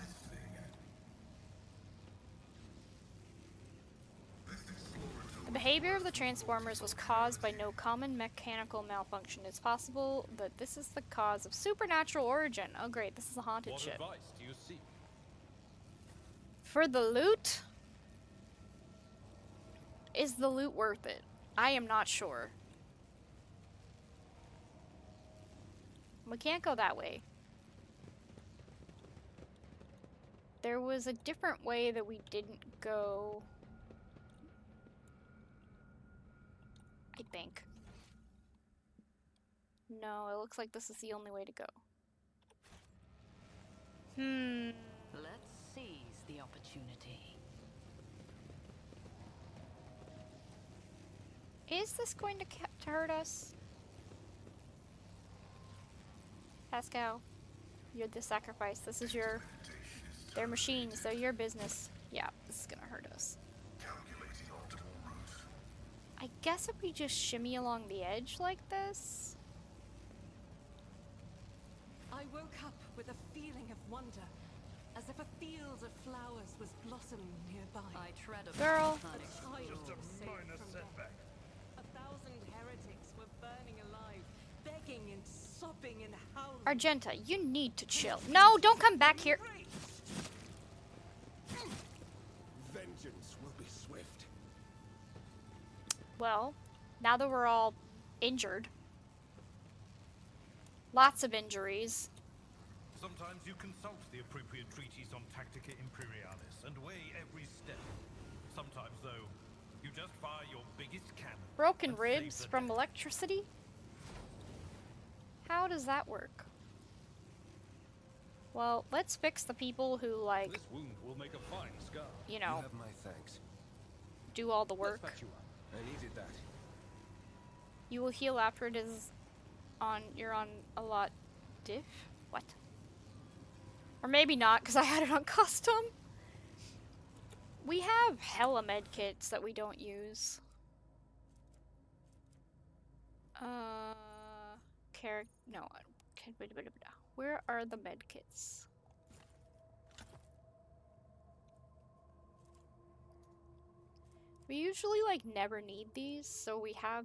The behavior of the Transformers was caused by no common mechanical malfunction. It's possible that this is the cause of supernatural origin. Oh great, this is a haunted ship. What advice do you seek? For the loot? Is the loot worth it? I am not sure. We can't go that way. There was a different way that we didn't go. I think. No, it looks like this is the only way to go. Let's seize the opportunity. Is this going to hurt us? Pascal, you're the sacrifice. This is your... They're machines. They're your business. Yeah, this is gonna hurt us. Calculating optimal route. I guess if we just shimmy along the edge like this... I woke up with a feeling of wonder, as if a field of flowers was blossoming nearby. I tread a Girl. A child Just a saved minor from setback. death. 1,000 heretics were burning alive, begging and sobbing and howling. Argenta, you need to chill. No, don't come back here. Vengeance will be swift. Well, now that we're all injured. Lots of injuries. Sometimes you consult the appropriate treatise on Tactica Imperialis and weigh every step. Sometimes, though, you just fire your biggest cannon. Broken and save ribs the from day. electricity? How does that work? Well, let's fix the people who, like, This wound will make a fine scar. you You know, have my thanks. do all the Let's work. patch you up. I needed that. You will heal after it is on, you're on a lot diff? What? Or maybe not, because I had it on custom. We have hella medkits that we don't use. No. Where are the medkits? We usually, like, never need these, so we have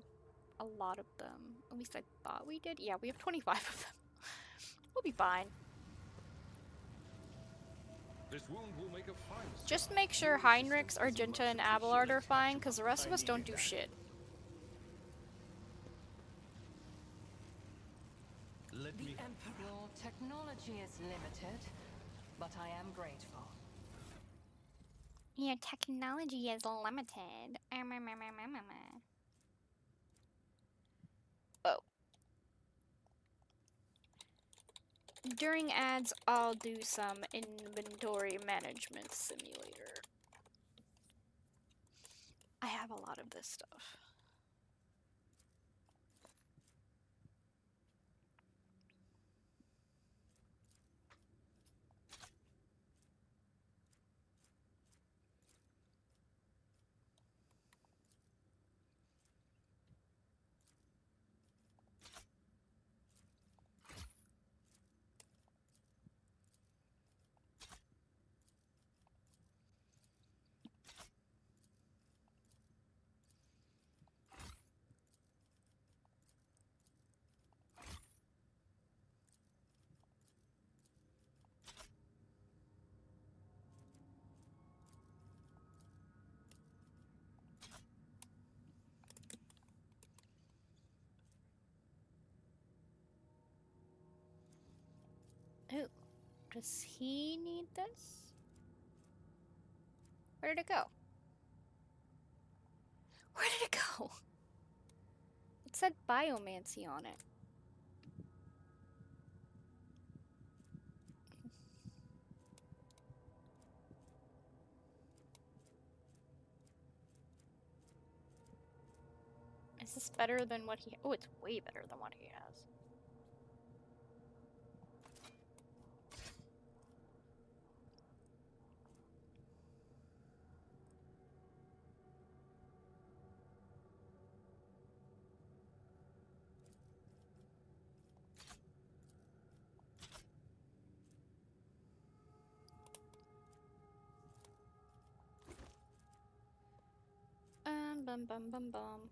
a lot of them. At least I thought we did. Yeah, we have 25 of them. We'll be fine. This wound will make a fine scar. Just make sure Heinrichs, Argenta, and Abelard are fine, because the rest of us don't do shit. Let The me. Emperor. Your technology is limited, but I am grateful. Your technology is limited. Oh. During ads, I'll do some inventory management simulator. I have a lot of this stuff. Oh, does he need this? Where did it go? Where did it go? It said biomancy on it. Is this better than what he... Oh, it's way better than what he has. Bum bum bum bum.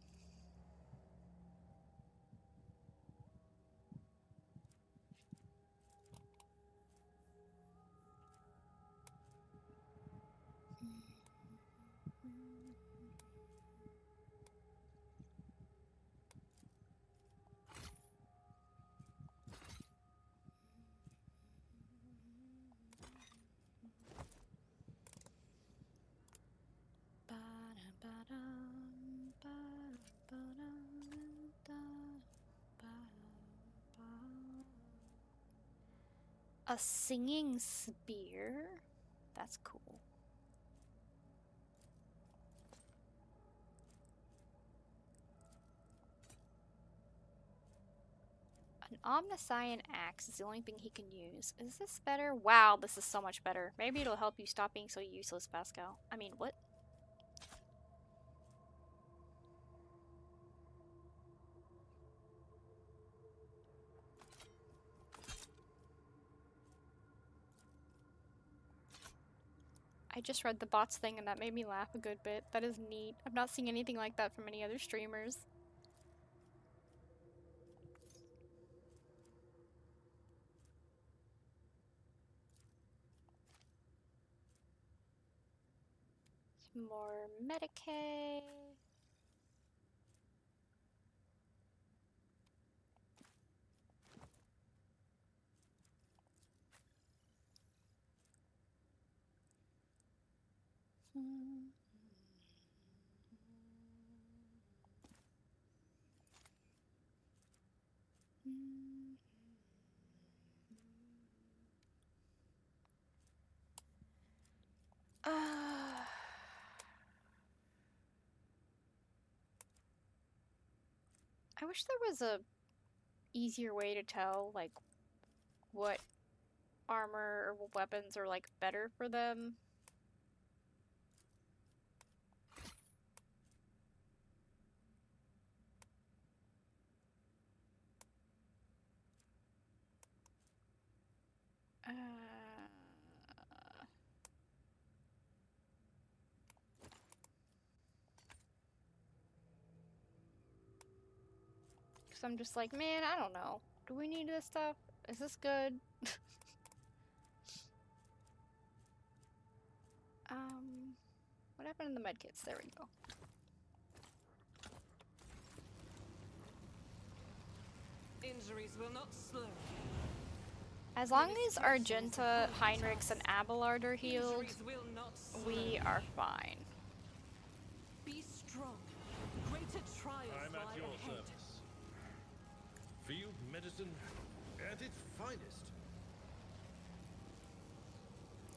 A singing spear? That's cool. An Omniscient axe is the only thing he can use. Is this better? Wow, this is so much better. Maybe it'll help you stop being so useless, Pascal. I mean, what? I just read the bots thing and that made me laugh a good bit. That is neat. I've not seen anything like that from any other streamers. Some more Medicaid. I wish there was a easier way to tell, like, what armor or weapons are, like, better for them. Because I'm just like, man, I don't know. Do we need this stuff? Is this good? What happened in the medkits? There we go. Injuries will not slow. As long as Argenta, Heinrichs, and Abelard are healed, we are fine. Be strong. Greater trials I'm lie at your ahead. service. Field medicine at its finest.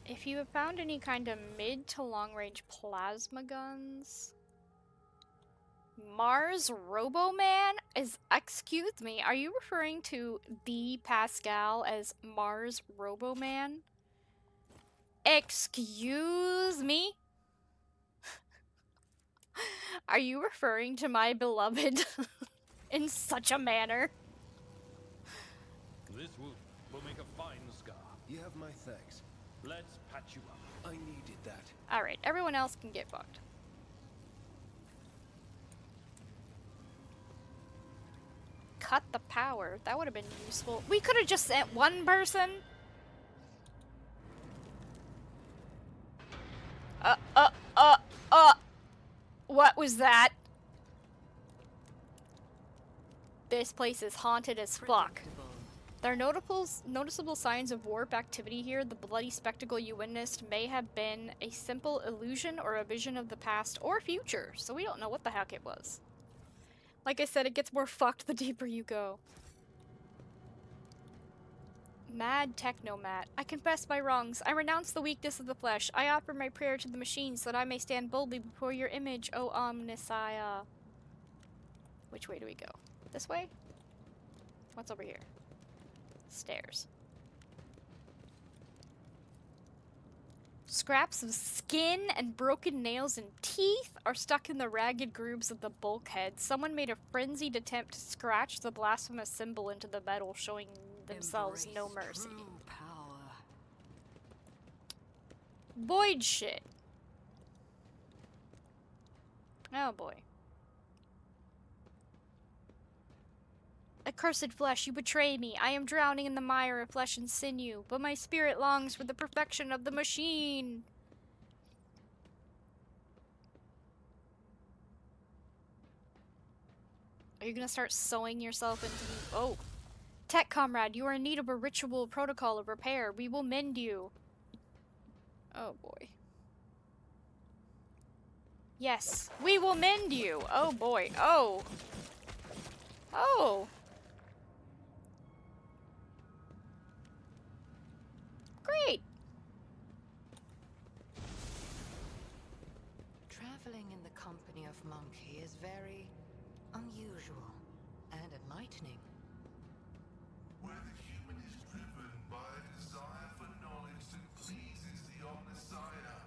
If you have found any kind of mid to long range plasma guns... Mars Roboman is... Excuse me, are you referring to the Pascal as Mars Roboman? Excuse me? Are you referring to my beloved in such a manner? This wound will make a fine scar. You have my thanks. Let's patch you up. I needed that. Alright, everyone else can get fucked. Cut the power. That would have been useful. We could have just sent one person. What was that? This place is haunted as fuck. There are noticeable signs of warp activity here. The bloody spectacle you witnessed may have been a simple illusion or a vision of the past or future, so we don't know what the heck it was. Like I said, it gets more fucked the deeper you go. Mad Technomat. I confess my wrongs. I renounce the weakness of the flesh. I offer my prayer to the machines so that I may stand boldly before your image, O Omnissiah. Which way do we go? This way? What's over here? Stairs. Scraps of skin and broken nails and teeth are stuck in the ragged grooves of the bulkhead. Someone made a frenzied attempt to scratch the blasphemous symbol into the metal, showing themselves no mercy. True power. Void shit. Oh boy. Accursed flesh, you betray me. I am drowning in the mire of flesh and sinew, but my spirit longs for the perfection of the machine. Are you gonna start sewing yourself into the— oh. Tech comrade, you are in need of a ritual protocol of repair. We will mend you. Oh boy. Yes, we will mend you. Oh boy. Oh. Oh. Great. Traveling in the company of Monkey is very unusual and enlightening. Where the human is driven by a desire for knowledge that pleases the Omnissiah,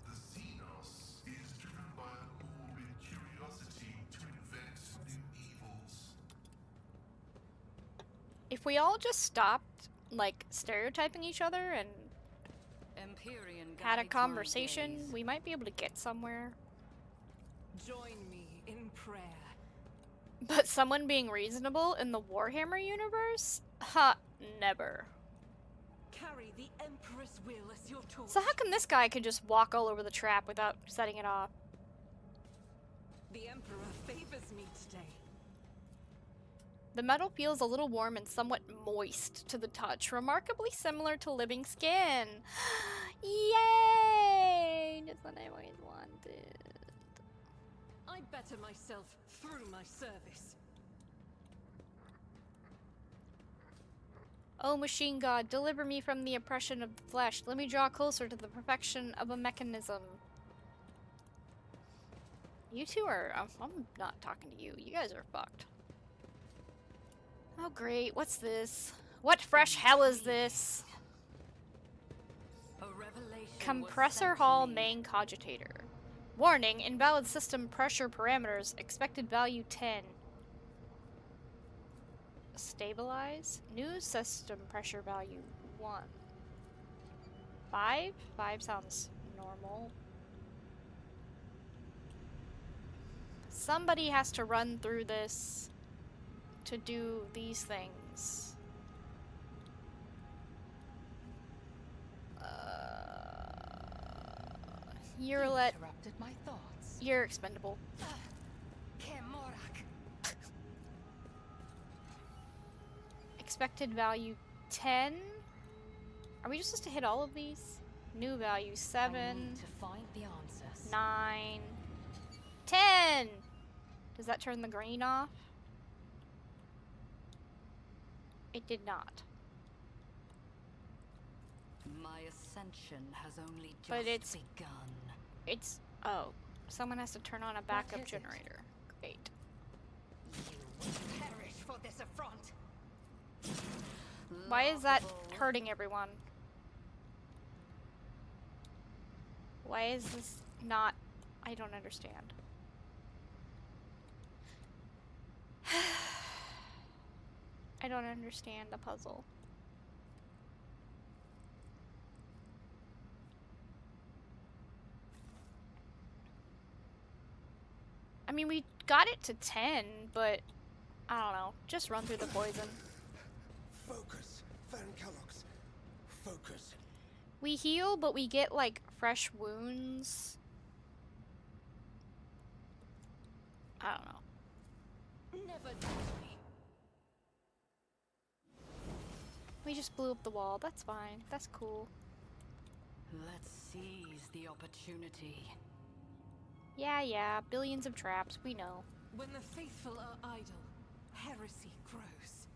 the Xenos is driven by a morbid curiosity to invent new evils. If we all just stopped, like, stereotyping each other and Empyrean had a guides my conversation, gaze. we might be able to get somewhere. Join me in prayer. But someone being reasonable in the Warhammer universe? Ha, never. Carry the Emperor's will as your torch. So how come this guy can just walk all over the trap without setting it off? The Emperor favors me today. The metal feels a little warm and somewhat moist to the touch, remarkably similar to living skin. Yay! Just what I always wanted. I better myself through my service. Oh, machine god, deliver me from the oppression of the flesh. Let me draw closer to the perfection of a mechanism. You two are— I'm not talking to you. You guys are fucked. Oh great, what's this? What fresh hell is this? A revelation Compressor was sent to Hall me. main cogitator. Warning, invalid system pressure parameters. Expected value 10. Stabilize. New system pressure value 1. 5? 5 sounds normal. Somebody has to run through this to do these things. Yrilet, Interrupted my thoughts. you're expendable. Kemorak. Expected value 10. Are we just supposed to hit all of these? New value I 7, need to find the answers. 9, 10! Does that turn the green off? It did not. My ascension has only just But it's- begun. It's— oh. Someone has to turn on a backup is it? generator. Great. You will perish for this affront. Why is that Laughable. hurting everyone? Why is this not— I don't understand. I don't understand the puzzle. I mean, we got it to 10, but I don't know. Just run through the poison. Focus, Van Kellogg's. Focus. We heal, but we get, like, fresh wounds. I don't know. Never doubt me. We just blew up the wall. That's fine. That's cool. Let's seize the opportunity. Yeah, billions of traps, we know. When the faithful are idle, heresy grows.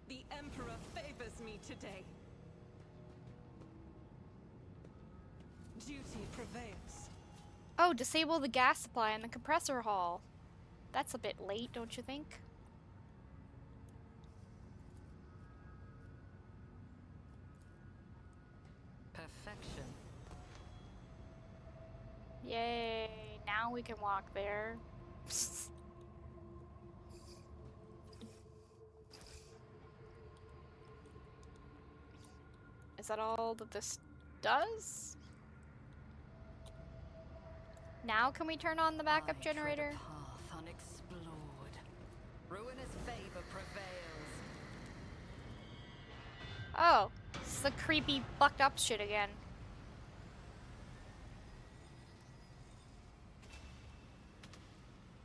The Emperor favors me today. Duty prevails. Oh, disable the gas supply in the compressor hall. That's a bit late, don't you think? Perfection. Yay, now we can walk there. Is that all that this does? Now can we turn on the backup I generator? tread a path unexplored. Ruinous favor prevails. Oh, it's the creepy fucked up shit again.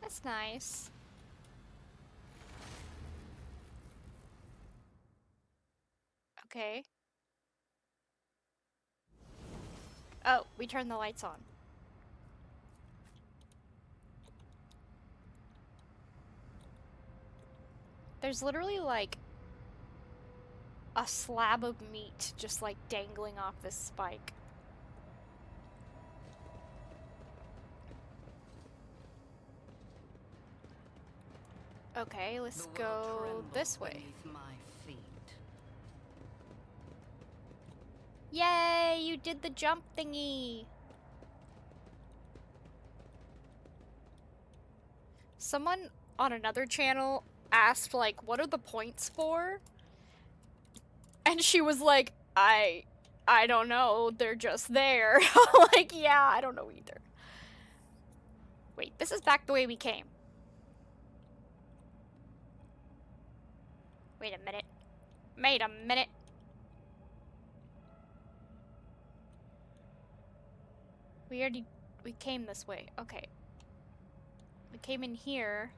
That's nice. Okay. Oh, we turned the lights on. There's literally like a slab of meat just like dangling off this spike. Okay, let's The world go trembles this way. beneath my feet. Yay, you did the jump thingy! Someone on another channel asked, like, what are the points for? And she was like, I don't know, they're just there. Like, yeah, I don't know either. Wait, this is back the way we came. Wait a minute. Wait a minute. We came this way. Okay. We came in here.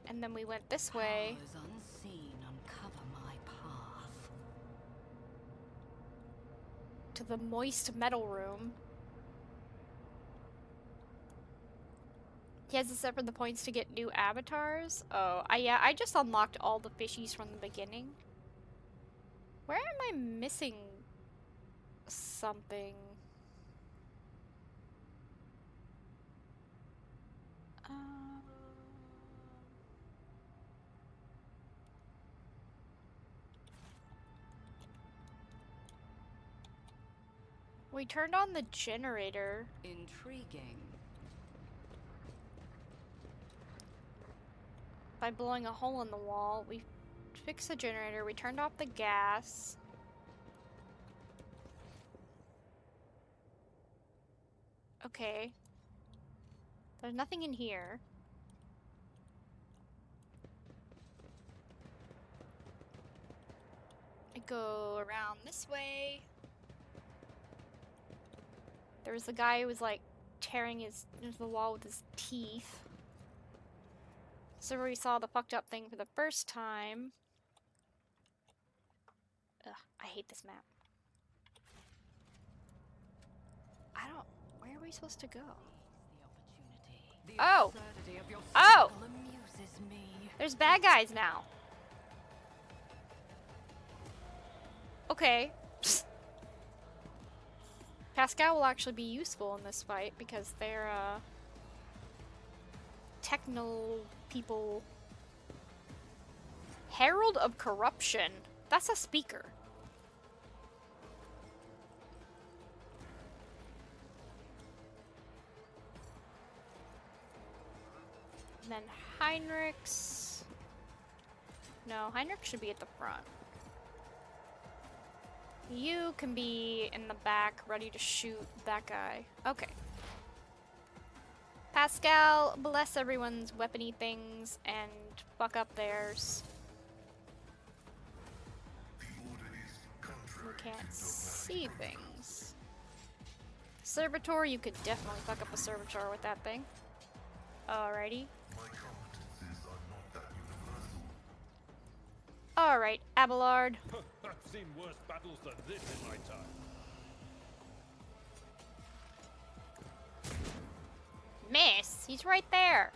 And then we went this way. Powers unseen uncover my path. To the moist metal room. He has to separate the points to get new avatars. Oh, yeah, I just unlocked all the fishies from the beginning. Where am I missing something? We turned on the generator. Intriguing. By blowing a hole in the wall. We fixed the generator. We turned off the gas. Okay. There's nothing in here. I go around this way. There was a guy who was like tearing into the wall with his teeth. So we saw the fucked up thing for the first time. Ugh, I hate this map. Where are we supposed to go? The Oh! absurdity of your Oh! circle amuses me. There's bad guys now. Okay. Pascal will actually be useful in this fight because they're, techno people. Herald of Corruption. That's a speaker. And then Heinrich's. No, Heinrich should be at the front. You can be in the back, ready to shoot that guy. Okay. Pascal, bless everyone's weapony things and fuck up theirs. The order is We contrary can't to see things. Servitor, you could definitely fuck up a servitor with that thing. Alrighty. my competences Alright, Abelard. I've seen worse battles than this in my time. Miss! He's right there.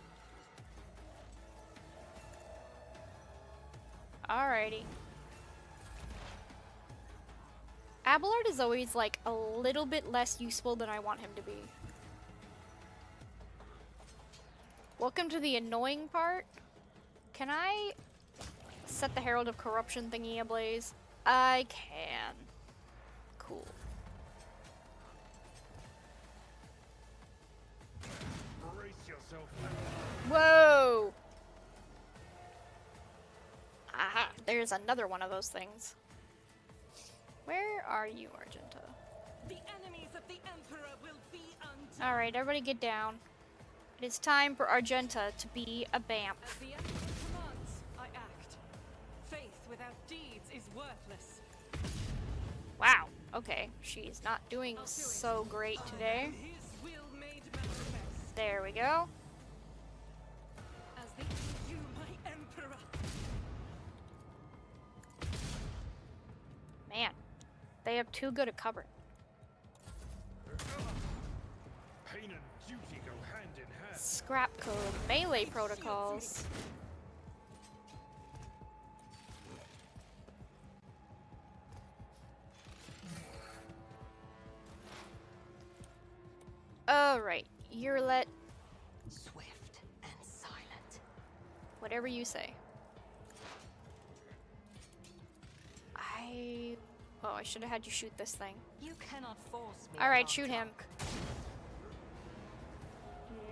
Alrighty. Abelard is always like a little bit less useful than I want him to be. Welcome to the annoying part. Can I set the Herald of Corruption thingy ablaze? I can. Cool. Brace yourself. Whoa! Aha, there's another one of those things. Where are you, Argenta? The enemies of the Emperor will be undone. Alright, everybody get down. It is time for Argenta to be a BAMF. As the Emperor commands, I act. Faith without deeds is worthless. Wow, okay. She's not doing I'll do it. so great today. His will made manifest. There we go. As the you, my Emperor. Man, they have too good a cover. Pain and duty go hand in hand. Scrap code, melee protocols. Alright, Yrilet, Swift and silent. whatever you say. Oh, I should have had you shoot this thing. You cannot force me. Alright, along, shoot him. Doc.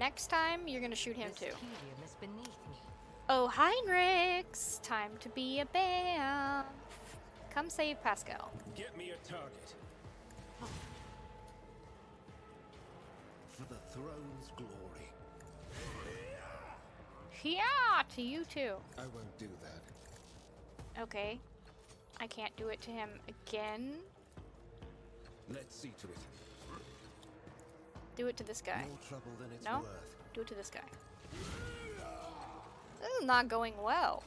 Next time, you're gonna shoot him This too. helium is beneath me. Oh, Heinrichs! Time to be a BAMF. Come save Pascal. Get me a target. For the throne's glory. Yeah, to you too. I won't do that. Okay. I can't do it to him again. Let's see to it. Do it to this guy. More trouble than it's No? worth. Do it to this guy. This is not going well.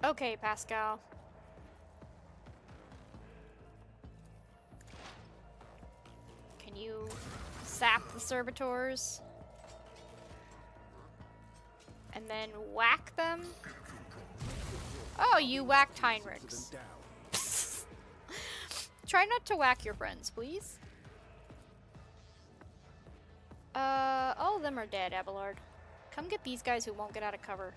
Okay, Pascal. Can you zap the servitors? And then whack them? Oh, you whacked Heinrichs. Them down. Try not to whack your friends, please. All of them are dead, Abelard. Come get these guys who won't get out of cover.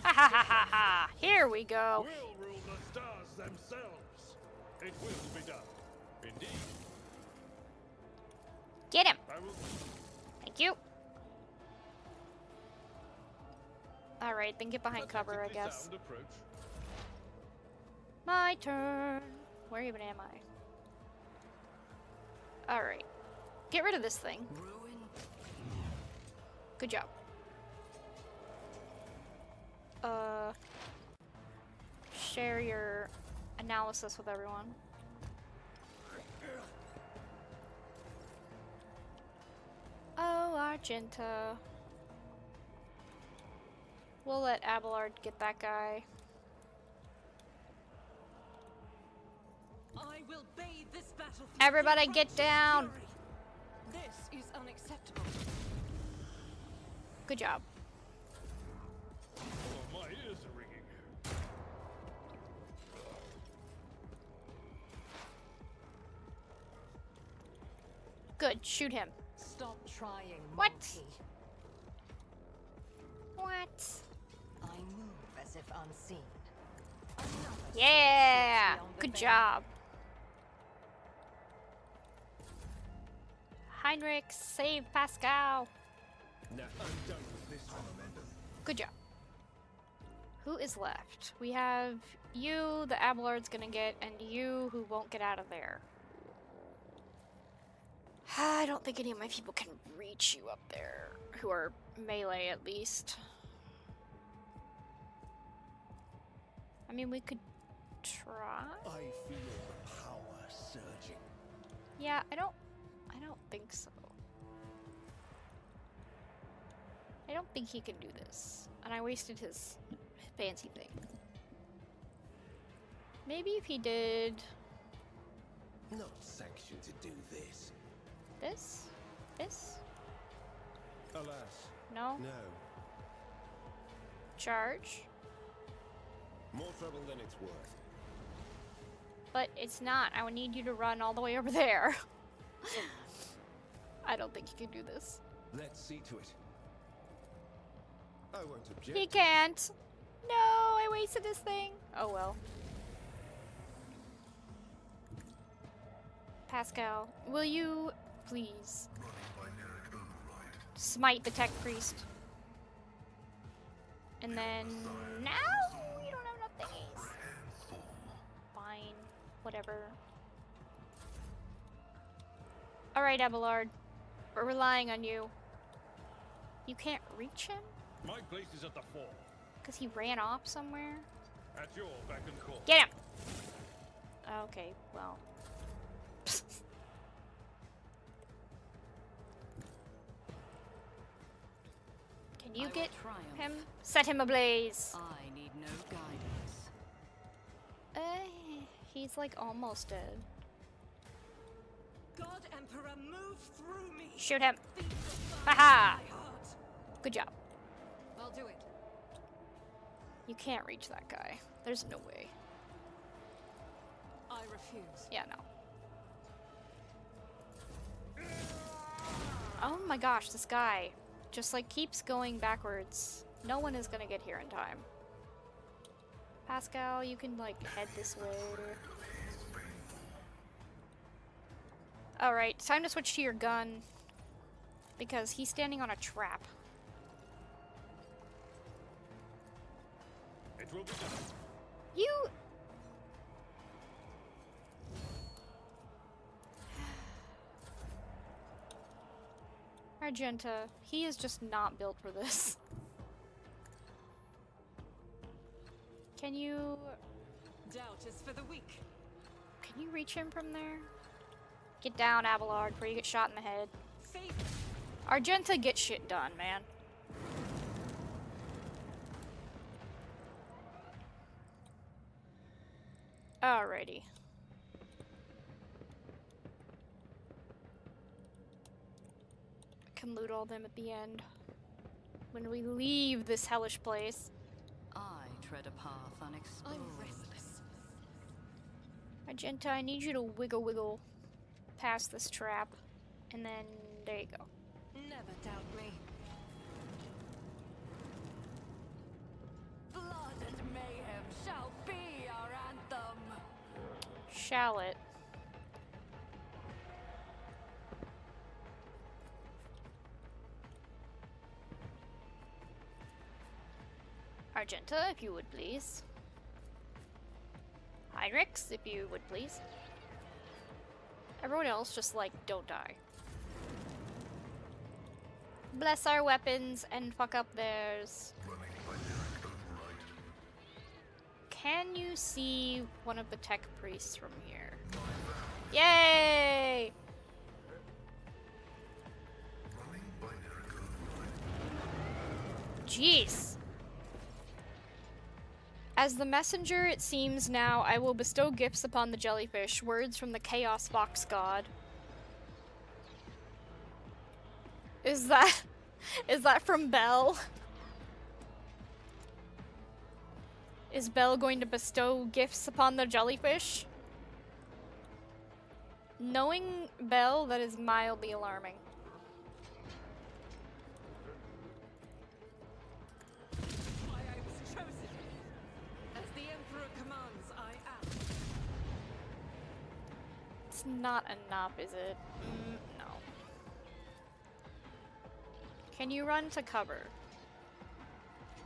Ha ha ha ha ha! Here we go. Will rule the stars themselves. It will be done. Indeed. Get him. I will. Thank you. Alright, then get behind cover, I Tactically guess. sound approach. My turn. Where even am I? Alright. Get rid of this thing. Ruin. Good job. Share your analysis with everyone. Oh, Argenta. We'll let Abelard get that guy. I will bathe this battlefield. Everybody in get righteous down. fury. This is unacceptable. Good job. Oh, my ears are ringing. Good, shoot him. Stop trying, What? monkey. What? I move as if unseen. Another sword Yeah! sits beyond the Good veil. job. Heinrich, save Pascal. Now I'm done with this one, Amanda. Good job. Who is left? We have you, the Abelard's gonna get, and you, who won't get out of there. I don't think any of my people can reach you up there, who are melee at least. I mean, we could try. I feel the power surging. Yeah, I don't think so. I don't think he can do this. And I wasted his fancy thing. Maybe if he did Not sanctioned to do this. this? This? Alas, No? no. Charge? More trouble than it's worth. But it's not. I would need you to run all the way over there. I don't think you can do this. Let's see to it. I won't object. He can't. No, I wasted his thing. Oh well. Pascal, will you please smite the tech priest? And then now you don't have enough thingies. Fine, whatever. All right, Abelard, we're relying on you. You can't reach him My place is at the fore. because he ran off somewhere. At your beck and call. Get him. Okay, well. Can you I will get triumph. him? Set him ablaze. I need no guidance. He's like almost dead. God Emperor, move through me. Shoot him. Feed the fire Haha. in my heart. Good job. I'll do it. You can't reach that guy. There's no way. I refuse. Yeah, no. Oh my gosh, this guy just like keeps going backwards. No one is gonna get here in time. Pascal, you can like head this way. Alright, time to switch to your gun. Because he's standing on a trap. It will be done. You... Argenta, he is just not built for this. Can you... Doubt is for the weak. Can you reach him from there? Get down, Abelard, before you get shot in the head. Favor. Argenta, get shit done, man. Alrighty. Can loot all them at the end. When we leave this hellish place. I tread a path unexplored. I'm restless. Argenta, I need you to wiggle past this trap. And then, there you go. Never doubt me. Blood and mayhem shall be our anthem. Shall it? Argenta, if you would please. Heinrichs, if you would please. Everyone else just like, don't die. Bless our weapons and fuck up theirs. Can you see one of the tech priests from here? Yay! Jeez. As the messenger, it seems now, I will bestow gifts upon the jellyfish, words from the Chaos Fox God. Is that from Belle? Is Belle going to bestow gifts upon the jellyfish? Knowing Belle, that is mildly alarming. Why I was chosen. As the Emperor commands, I am. It's not enough, is it? No. Can you run to cover?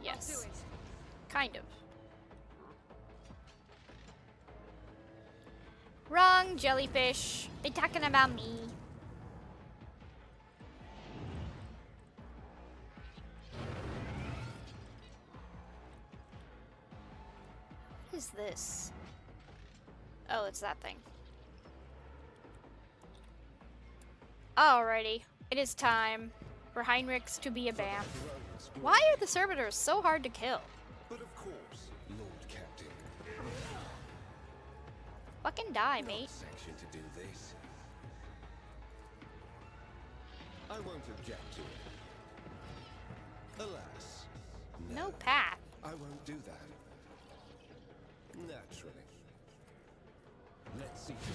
Yes. I'll do it. Kind of. Wrong, jellyfish. They talking about me. What is this? Oh, it's that thing. Alrighty. It is time for Heinrichs to be a BAM. exploit. Why are the servitors so hard to kill? But of course, Lord Captain. Fucking die, Not mate. sanctioned to do this. I won't object to it. Alas, No path. I won't do that. Naturally. Let's see to it.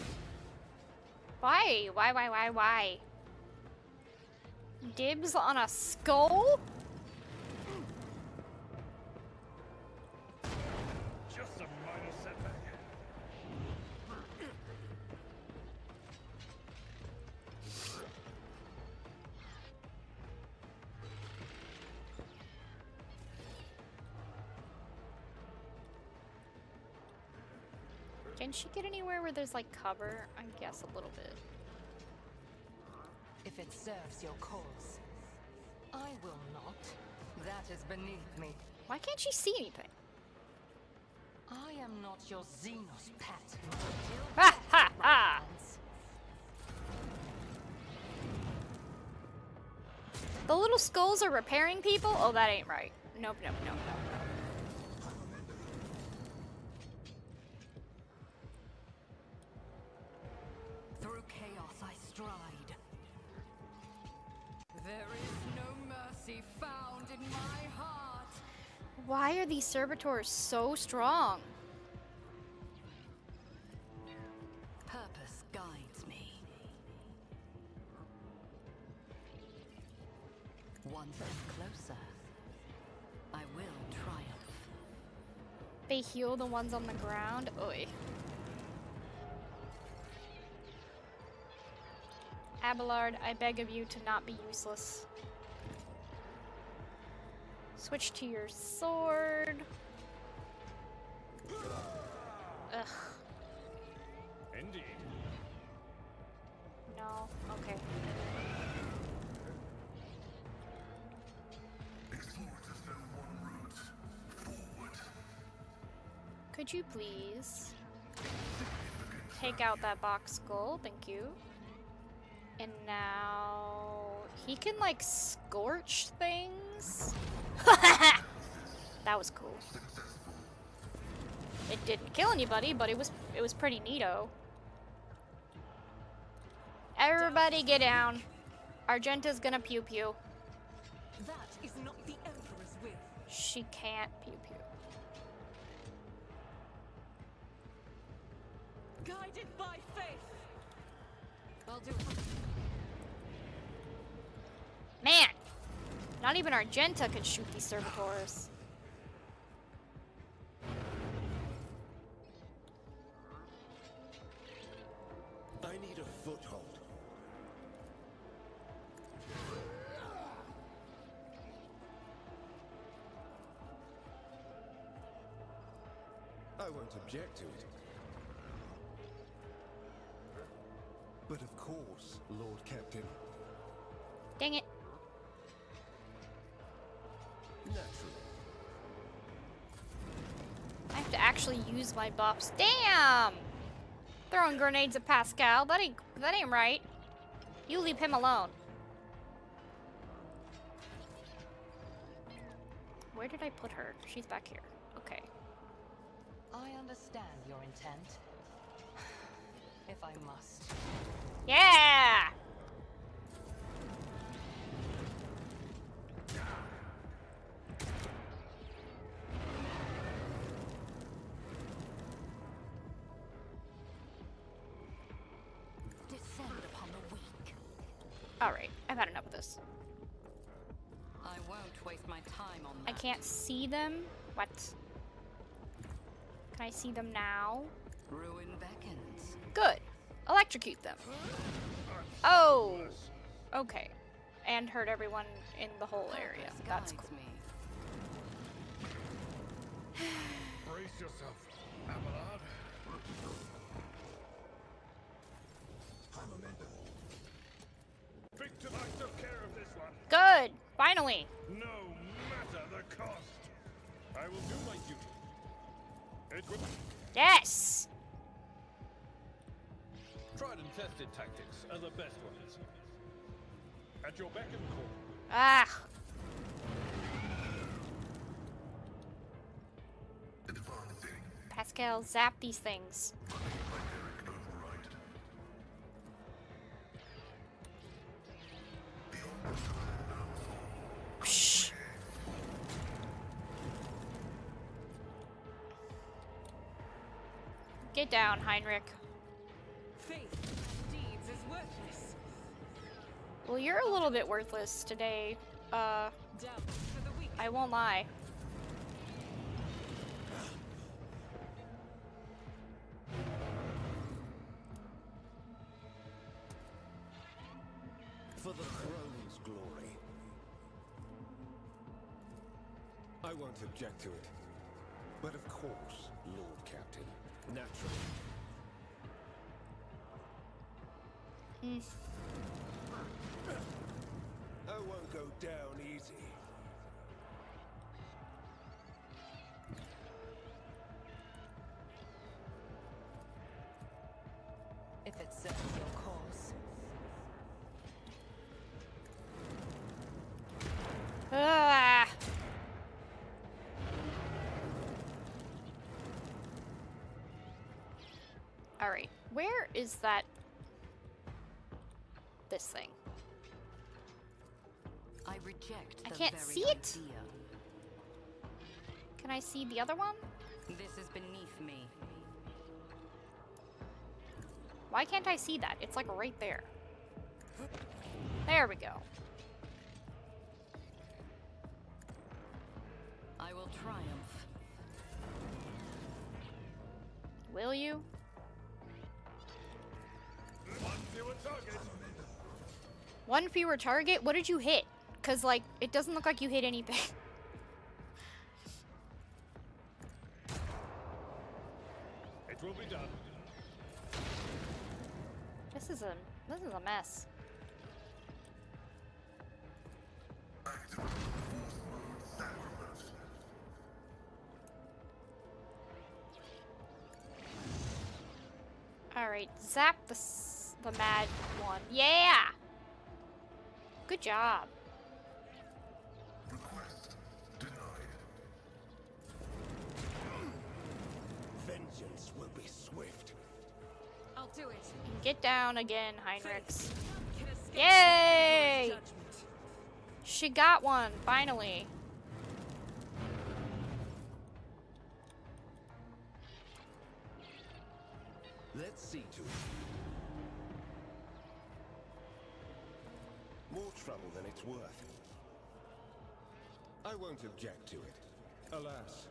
Why? Why? Dibs on a skull? Just a minor setback. Can she get anywhere where there's like cover? I guess a little bit. If it serves your cause, I will not. That is beneath me. Why can't she see anything? I am not your Xenos pet. Ha ha ha! The little skulls are repairing people? Oh, that ain't right. Nope. Through chaos I stride. There is no mercy found in my heart. Why are these servitors so strong? Purpose guides me. One step closer. I will triumph. They heal the ones on the ground? Oi. Abelard, I beg of you to not be useless. Switch to your sword. Ugh. Indeed. No. Okay. Explorers know one route. Forward. Could you please take out that box skull? Thank you. And now he can like scorch things. That was cool. It didn't kill anybody, but it was pretty neato. Everybody get down. Argenta's gonna pew pew. That is not the Emperor's will. She can't pew pew. Guided by faith. I'll do it. Man! Not even Argenta can shoot these servitors. I need a foothold. I won't object to it. But of course, Lord Captain. Dang it. Naturally. I have to actually use my buffs. Damn! Throwing grenades at Pascal. That ain't right. You leave him alone. Where did I put her? She's back here. Okay. I understand your intent. If I must. Yeah! Descend upon the weak. Alright, I've had enough of this. I won't waste my time on I that. can't see them. What? Can I see them now? Ruin beckons. Good. Electrocute them. Oh! Okay. And hurt everyone in the whole area. Purpose That's guides cool. me. Brace yourself, Abelard. Victorite took care of this one. Good! Finally! No matter the cost. I will do my duty. It will... Yes! Tried and tested tactics are the best ones. At your beck and call. Ah! Pascal, zap these things. Psh. Get down, Heinrich. Faith in deeds is worthless. Well, you're a little bit worthless today. Doubt for the weak. I won't lie. For the throne's glory. I won't object to it. But of course, Lord Captain. Naturally. I won't go down easy. If it serves your cause. Ah. Alright, where is that? This thing. I reject I the can't very see it. idea. Can I see the other one? This is beneath me. Why can't I see that? It's like right there. There we go. I will triumph. Will you? One fewer target? What did you hit? Cause like, it doesn't look like you hit anything. It will be done. This is a mess. Alright, zap the mad one. Yeah! Good job. Request denied. Vengeance will be swift. I'll do it. Get down again, Heinrichs. Can escape Yay! judgment. She got one, finally. Let's see to it. More trouble than it's worth. I won't object to it. Alas,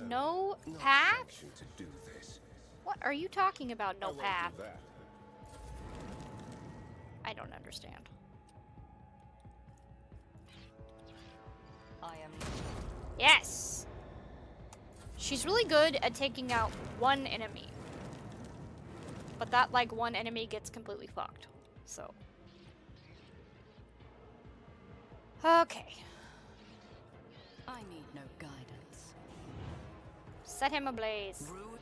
No not path? sanctioned to do this. What are you talking about, I no won't path? do that. I don't understand. I am Yes! She's really good at taking out one enemy. But that, like, one enemy gets completely fucked. So. Okay. I need no guidance. Set him ablaze. Rude.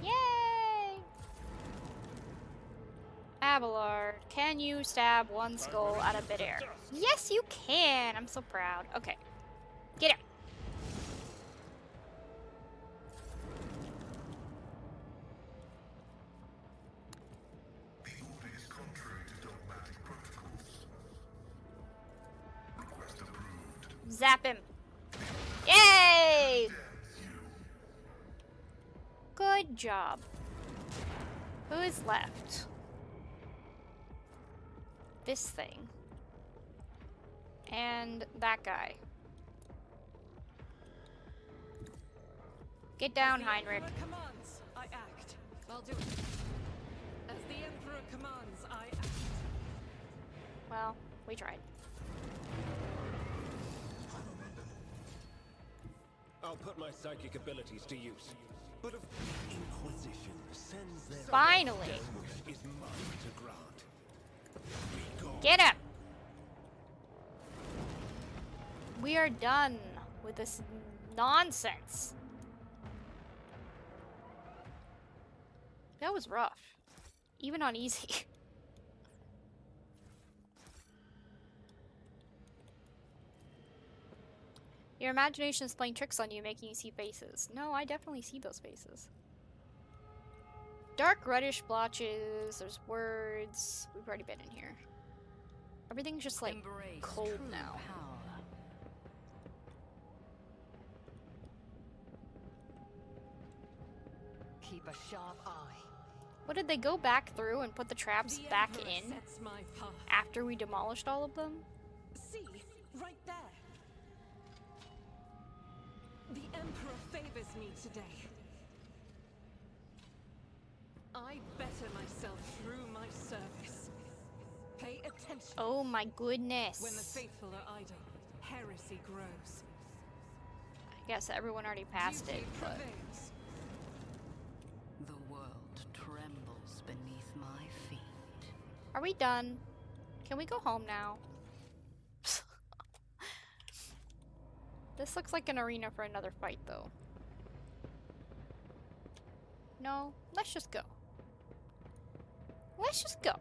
Yay! Abelard, can you stab one skull out of midair? Yes, you can! I'm so proud. Okay. Get him! The order is contrary to dogmatic protocols. Request approved. Zap him! Yay! Good job. Who is left? This thing. And that guy. Get down, The Heinrich. Emperor commands, I act. I'll do it. As the Emperor commands, I act. Well, we tried. I'll put my psychic abilities to use. But if Inquisition sends their Finally! wish is mine to grant. Be gone. Get him! We are done with this nonsense. That was rough. Even on easy. Your imagination is playing tricks on you, making you see faces. No, I definitely see those faces. Dark reddish blotches, there's words. We've already been in here. Everything's just like Embrace cold true now. Power. Keep a sharp eye. What, did they go back through and put the traps The back Emperor in sets my path. after we demolished all of them? See, right there. The Emperor favors me today. I better myself through my service. Pay attention. Oh my goodness. When the faithful are idle, heresy grows. I guess everyone already passed Duty it, but... prevails. The world trembles beneath my feet. Are we done? Can we go home now? This looks like an arena for another fight, though. No, let's just go. Let's just go.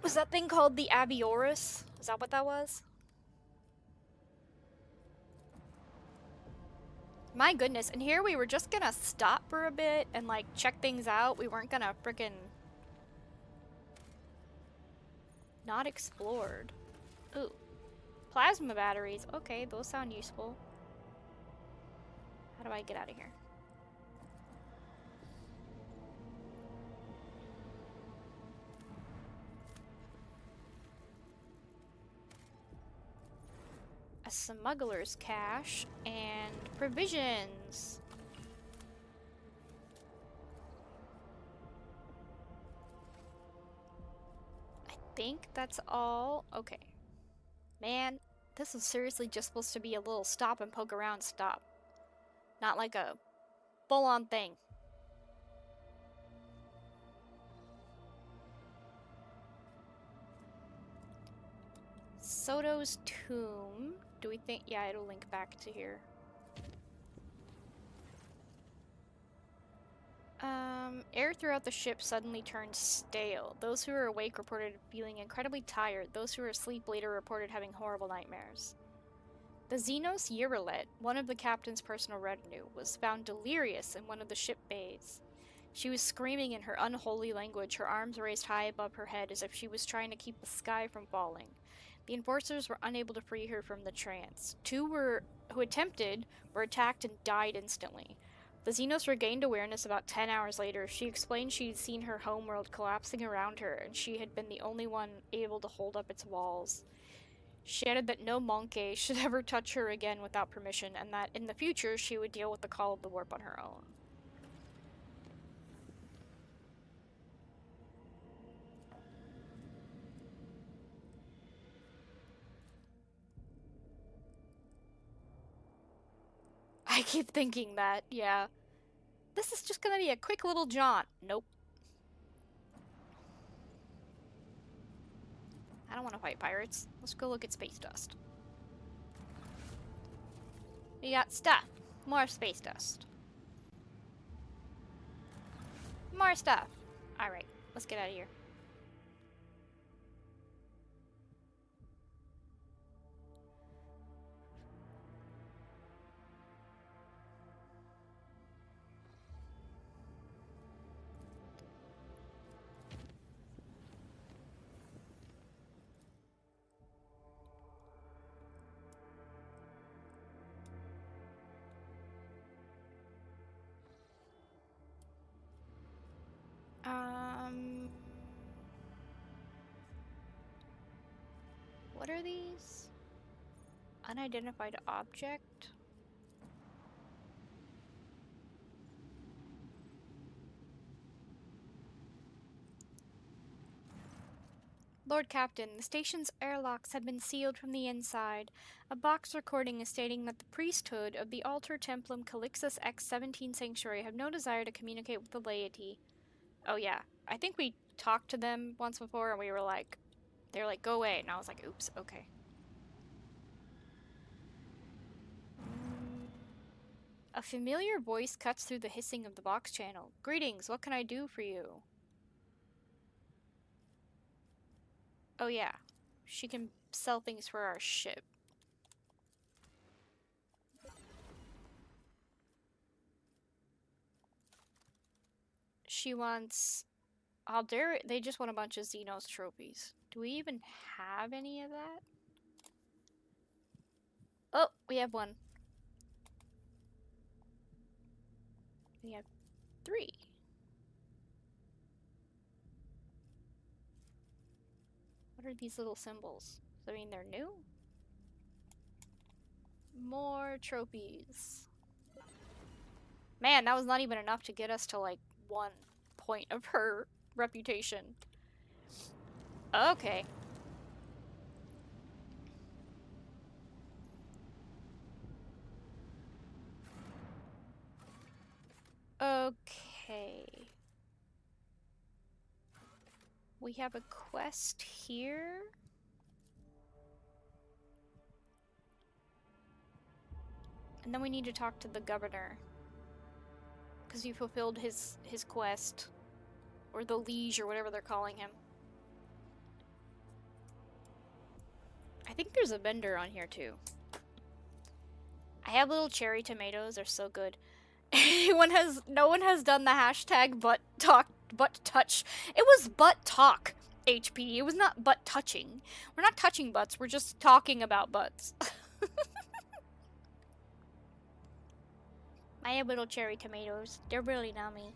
Was that thing called the Abioris? Is that what that was? My goodness, and here we were just gonna stop for a bit and like check things out. We weren't gonna frickin' not explored. Ooh. Plasma batteries. Okay, those sound useful. How do I get out of here? A smuggler's cache and provisions. I think that's all. Okay. Man, this is seriously just supposed to be a little stop and poke around stop. Not like a full-on thing. Soto's tomb. Do we think? Yeah, it'll link back to here. Air throughout the ship suddenly turned stale. Those who were awake reported feeling incredibly tired. Those who were asleep later reported having horrible nightmares. The Xenos Yrilet, one of the captain's personal retinue, was found delirious in one of the ship bays. She was screaming in her unholy language, her arms raised high above her head as if she was trying to keep the sky from falling. The enforcers were unable to free her from the trance. Two who attempted were attacked and died instantly. The Xenos regained awareness about 10 hours later. She explained she'd seen her homeworld collapsing around her, and she had been the only one able to hold up its walls. She added that no monkey should ever touch her again without permission, and that in the future she would deal with the call of the warp on her own. I keep thinking that, yeah. This is just gonna be a quick little jaunt. Nope. I don't want to fight pirates. Let's go look at space dust. We got stuff. More space dust. More stuff. Alright, let's get out of here. What are these? Unidentified object? Lord Captain, the station's airlocks have been sealed from the inside. A box recording is stating that the priesthood of the Alter Templum Calixus X-17 Sanctuary have no desire to communicate with the laity. Oh yeah, I think we talked to them once before and we were like, they're like, go away, and I was like, oops, okay. A A familiar voice cuts through the hissing of the box channel. Greetings, what can I do for you? Oh yeah, she can sell things for our ship. She wants... Oh, they just want a bunch of Xenos trophies. Do we even have any of that? Oh, we have one. We have 3. What are these little symbols? Does that mean they're new? More trophies. Man, that was not even enough to get us to like 1 point of her reputation. Okay. Okay. We have a quest here. And then we need to talk to the governor. Because he fulfilled his quest. Or the liege, or whatever they're calling him. I think there's a vendor on here too. I have little cherry tomatoes, they're so good. No one has done the hashtag butt touch. It was butt talk, HP. It was not butt touching. We're not touching butts, we're just talking about butts. I have little cherry tomatoes. They're really nummy.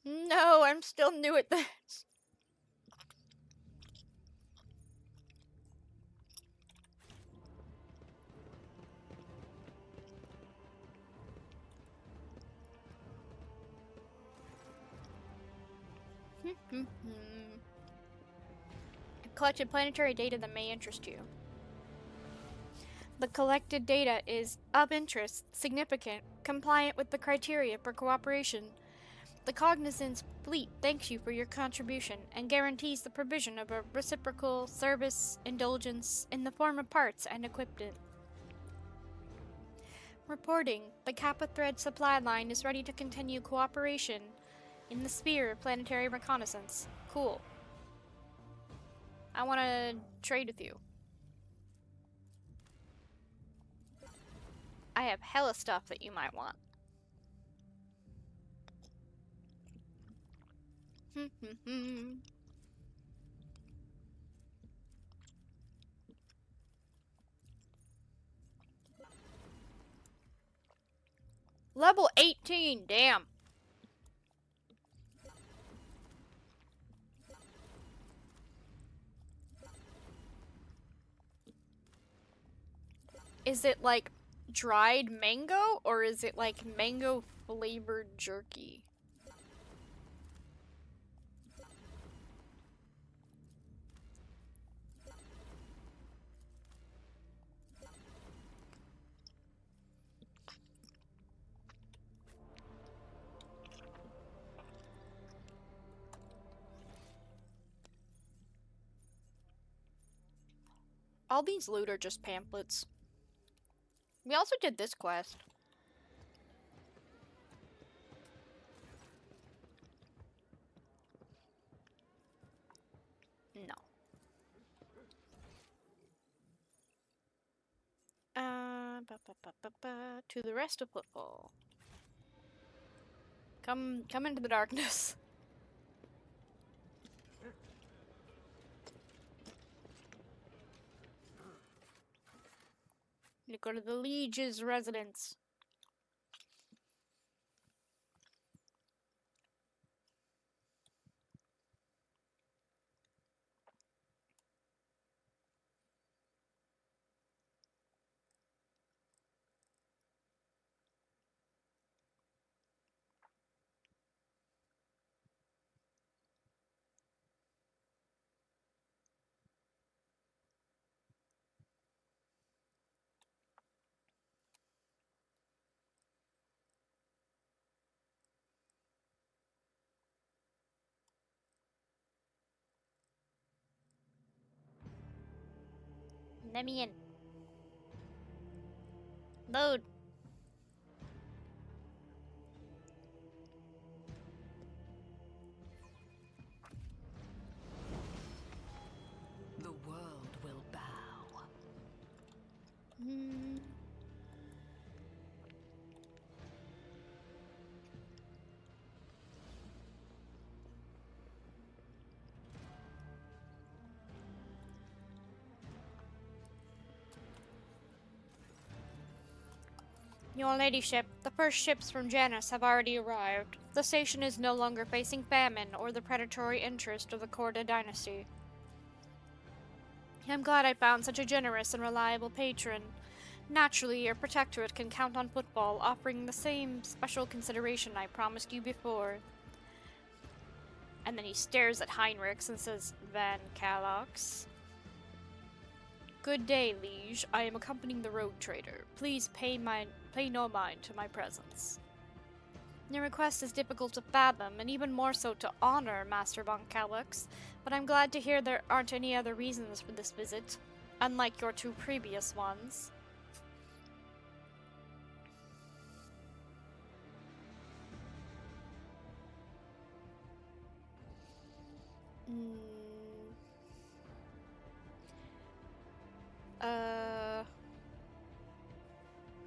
No, I'm still new at this. I've collected planetary data that may interest you. The collected data is of interest, significant, compliant with the criteria for cooperation. The Cognizance Fleet thanks you for your contribution and guarantees the provision of a reciprocal service indulgence in the form of parts and equipment. Reporting, the Kappa Thread supply line is ready to continue cooperation in the sphere of planetary reconnaissance. Cool. I want to trade with you. I have hella stuff that you might want. Level 18, damn. Is it like dried mango or is it like mango flavored jerky? All these loot are just pamphlets. We also did this quest. No. To the rest of football. Come into the darkness. You go to the Liege's residence. Let me in. Load. The world will bow. Hmm. Your ladyship, the first ships from Janus have already arrived. The station is no longer facing famine or the predatory interest of the Korda dynasty. I'm glad I found such a generous and reliable patron. Naturally, your protectorate can count on football, offering the same special consideration I promised you before. And then he stares at Heinrichs and says, Van Calox. Good day, liege. I am accompanying the rogue trader. Please pay no mind to my presence. Your request is difficult to fathom, and even more so to honor, Master Von Calox, but I'm glad to hear there aren't any other reasons for this visit, unlike your two previous ones.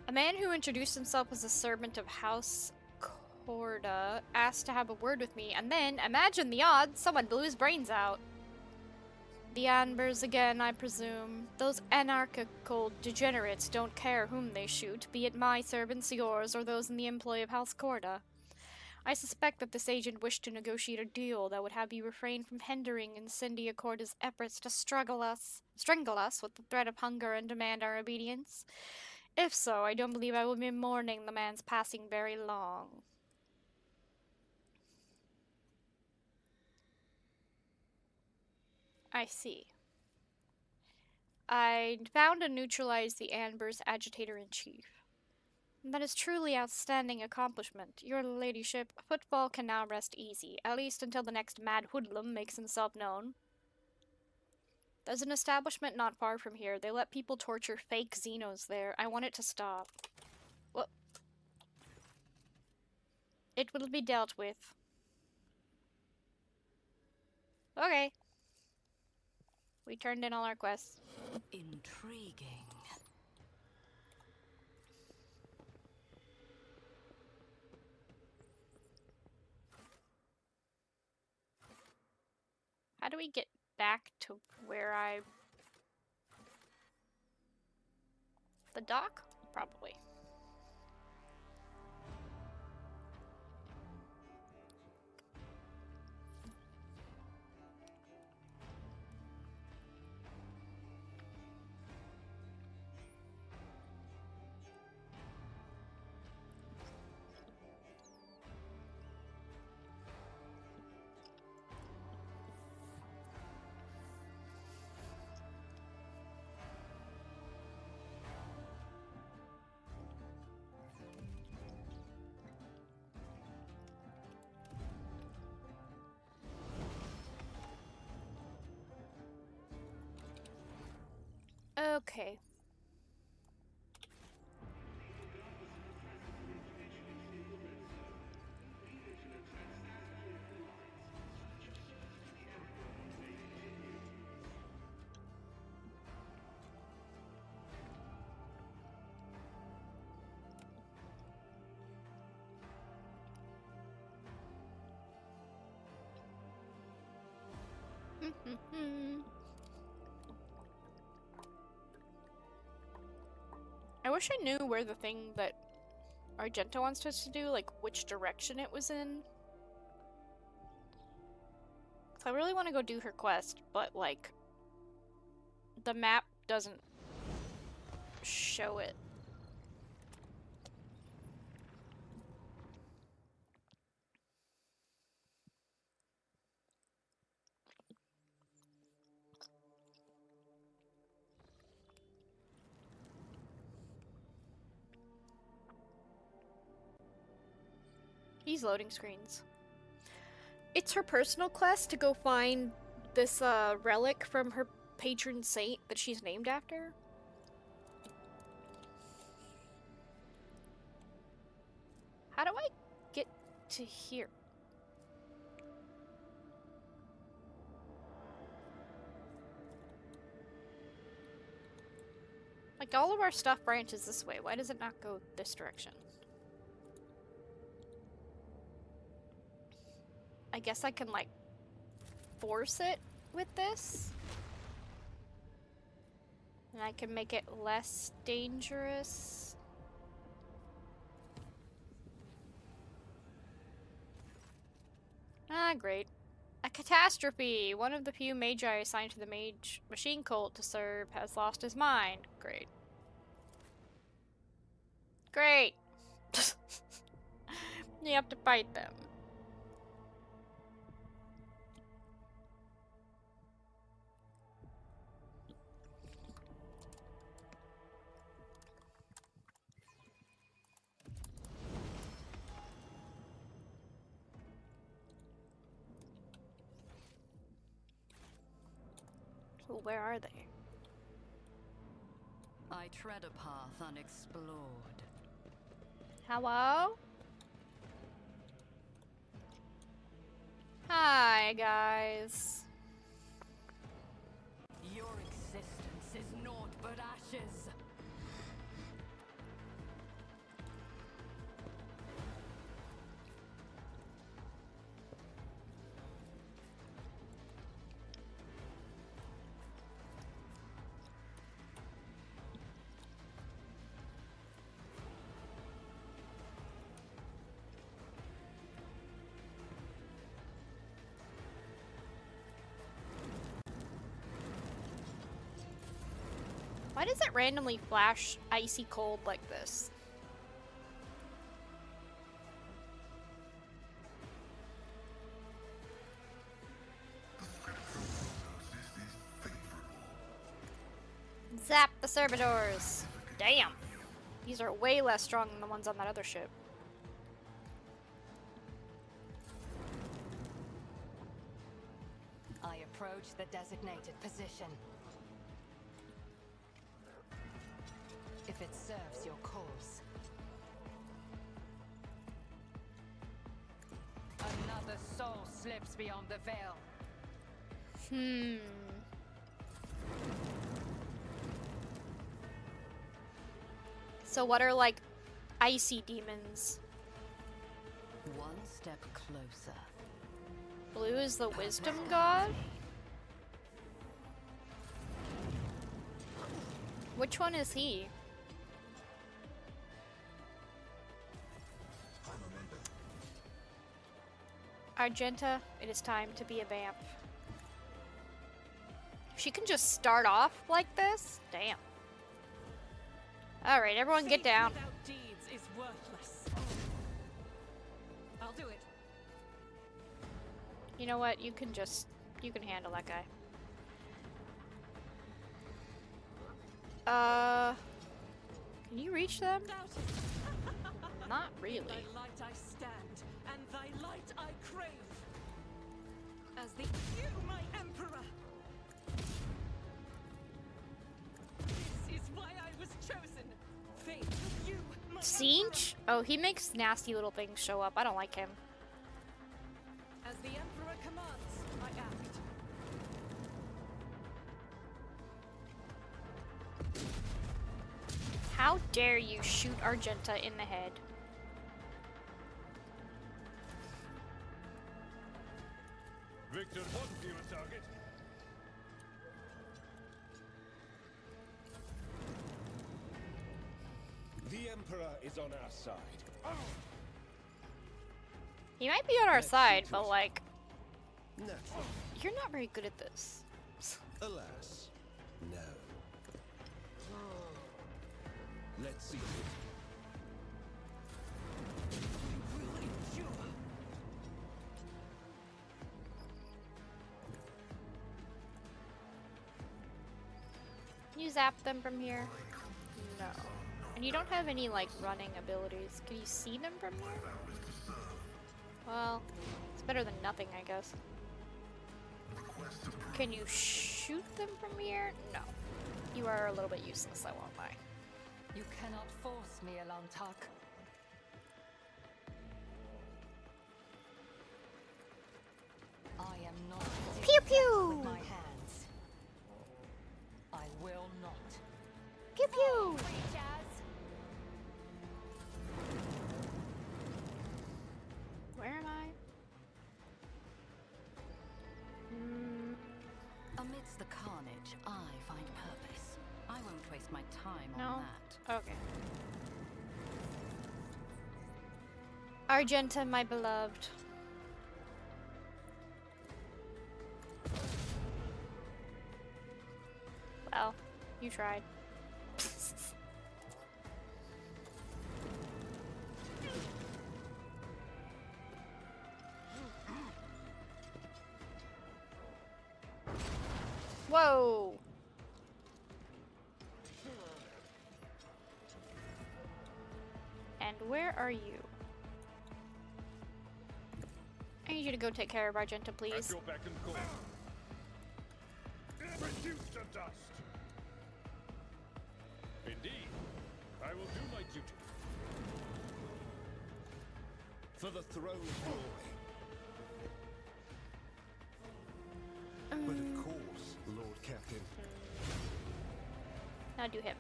A man who introduced himself as a servant of House Korda asked to have a word with me, and then, imagine the odds, someone blew his brains out. The Anbers again, I presume. Those anarchical degenerates don't care whom they shoot, be it my servants, yours, or those in the employ of House Korda. I suspect that this agent wished to negotiate a deal that would have you refrain from hindering Incendia Korda's efforts to strangle us with the threat of hunger and demand our obedience. If so, I don't believe I will be mourning the man's passing very long. I see. I found and neutralized the Anber's agitator-in-chief. That is truly outstanding accomplishment. Your ladyship, football can now rest easy, at least until the next mad hoodlum makes himself known. There's an establishment not far from here. They let people torture fake Xenos there. I want it to stop. Well, it will be dealt with. Okay. We turned in all our quests. Intriguing. How do we get back to where I... The dock? Probably. Okay. I wish I knew where the thing that Argenta wants us to do, like, which direction it was in. 'Cause I really want to go do her quest, but, like, the map doesn't show it. These loading screens. It's her personal quest to go find this relic from her patron saint that she's named after? How do I get to here? Like, all of our stuff branches this way. Why does it not go this direction? I guess I can, like, force it with this? And I can make it less dangerous? Ah, great. A catastrophe! One of the few magi assigned to the mage machine cult to serve has lost his mind. Great. Great! You have to fight them. So where are they? I tread a path unexplored. Hello? Hi, guys. Your existence is naught but ashes. Why does it randomly flash icy cold like this? Zap the servitors! Damn! These are way less strong than the ones on that other ship. I approach the designated position. If it serves your cause. Another soul slips beyond the veil. So what are, like, icy demons? One step closer. Blue is the wisdom god? Which one is he? Argenta, it is time to be a vamp. She can just start off like this? Damn. Alright, everyone get down. Faith without deeds is worthless. I'll do it. You know what? You can handle that guy. Can you reach them? Doubt it. Not really. In thy light I stand, and thy light I crave. As the you, my emperor. This is why I was chosen. Faith, you, my Siege? Oh, he makes nasty little things show up. I don't like him. emperor. As the emperor commands, I act. How dare you shoot Argenta in the head? Victor 1 for your target. The Emperor is on our side. He might be on our Let's side, see to but it. like, Natural. you're not very good at this. Alas, no. Let's see to it. Will endure. Can you zap them from here? No. And you don't have any, like, running abilities. Can you see them from here? Well, it's better than nothing, I guess. Can you shoot shoot them from here? No. You are a little bit useless, I won't lie. You cannot force me, Elantak. I am not Pew dealing pew! with my hands. I will not. Pew pew! Where am I? Amidst the carnage, I find purpose. I won't waste my time No? on that. Okay. Argenta, my beloved. Well, you tried. Whoa! And where are you? I need you to go take care of Argenta, please. At your beck and call. Reduced to dust. Indeed, I will do my duty. For the throne of glory. But of course, Lord Captain. Now do him.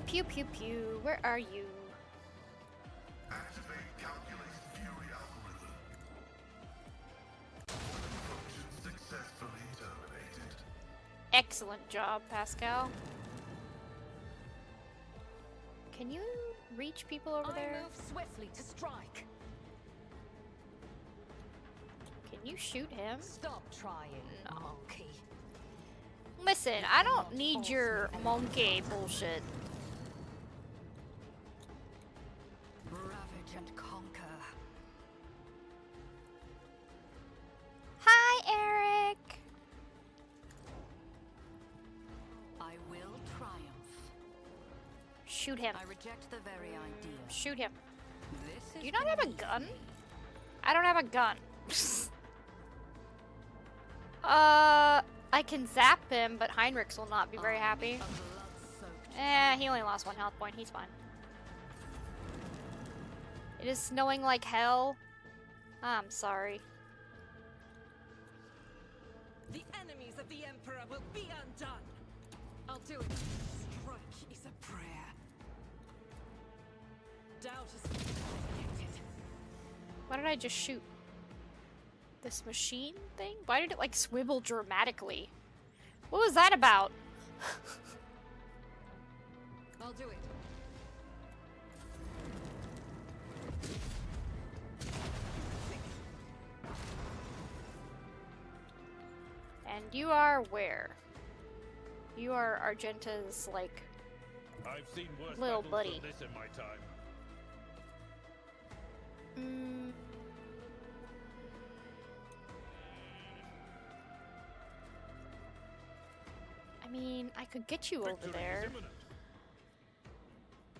Pew pew pew. Where are you? Activate calculated fury algorithm. Function successfully terminated. Excellent job, Pascal. Can you reach people over there? I move swiftly to strike. Can you shoot him? Stop trying, monkey. Listen, I don't need your monkey bullshit. Ravage and conquer. Hi, Eric. I will triumph. Shoot him. I reject the very idea. Shoot him. This is Do you not have a beneath gun? me. I don't have a gun. I can zap him, but Heinrichs will not be very happy. A blood-soaked He only lost 1 health point. He's fine. It is snowing like hell. I'm sorry. The enemies of the Emperor will be undone. I'll do it. Strike is a prayer. Doubt is rejected. Why did I just shoot? This machine thing? Why did it like swivel dramatically? What was that about? I'll do it. And you are where? You are Argenta's like I've seen worse Little battles buddy. than this in my time. I mean, I could get you over Victory is there. imminent.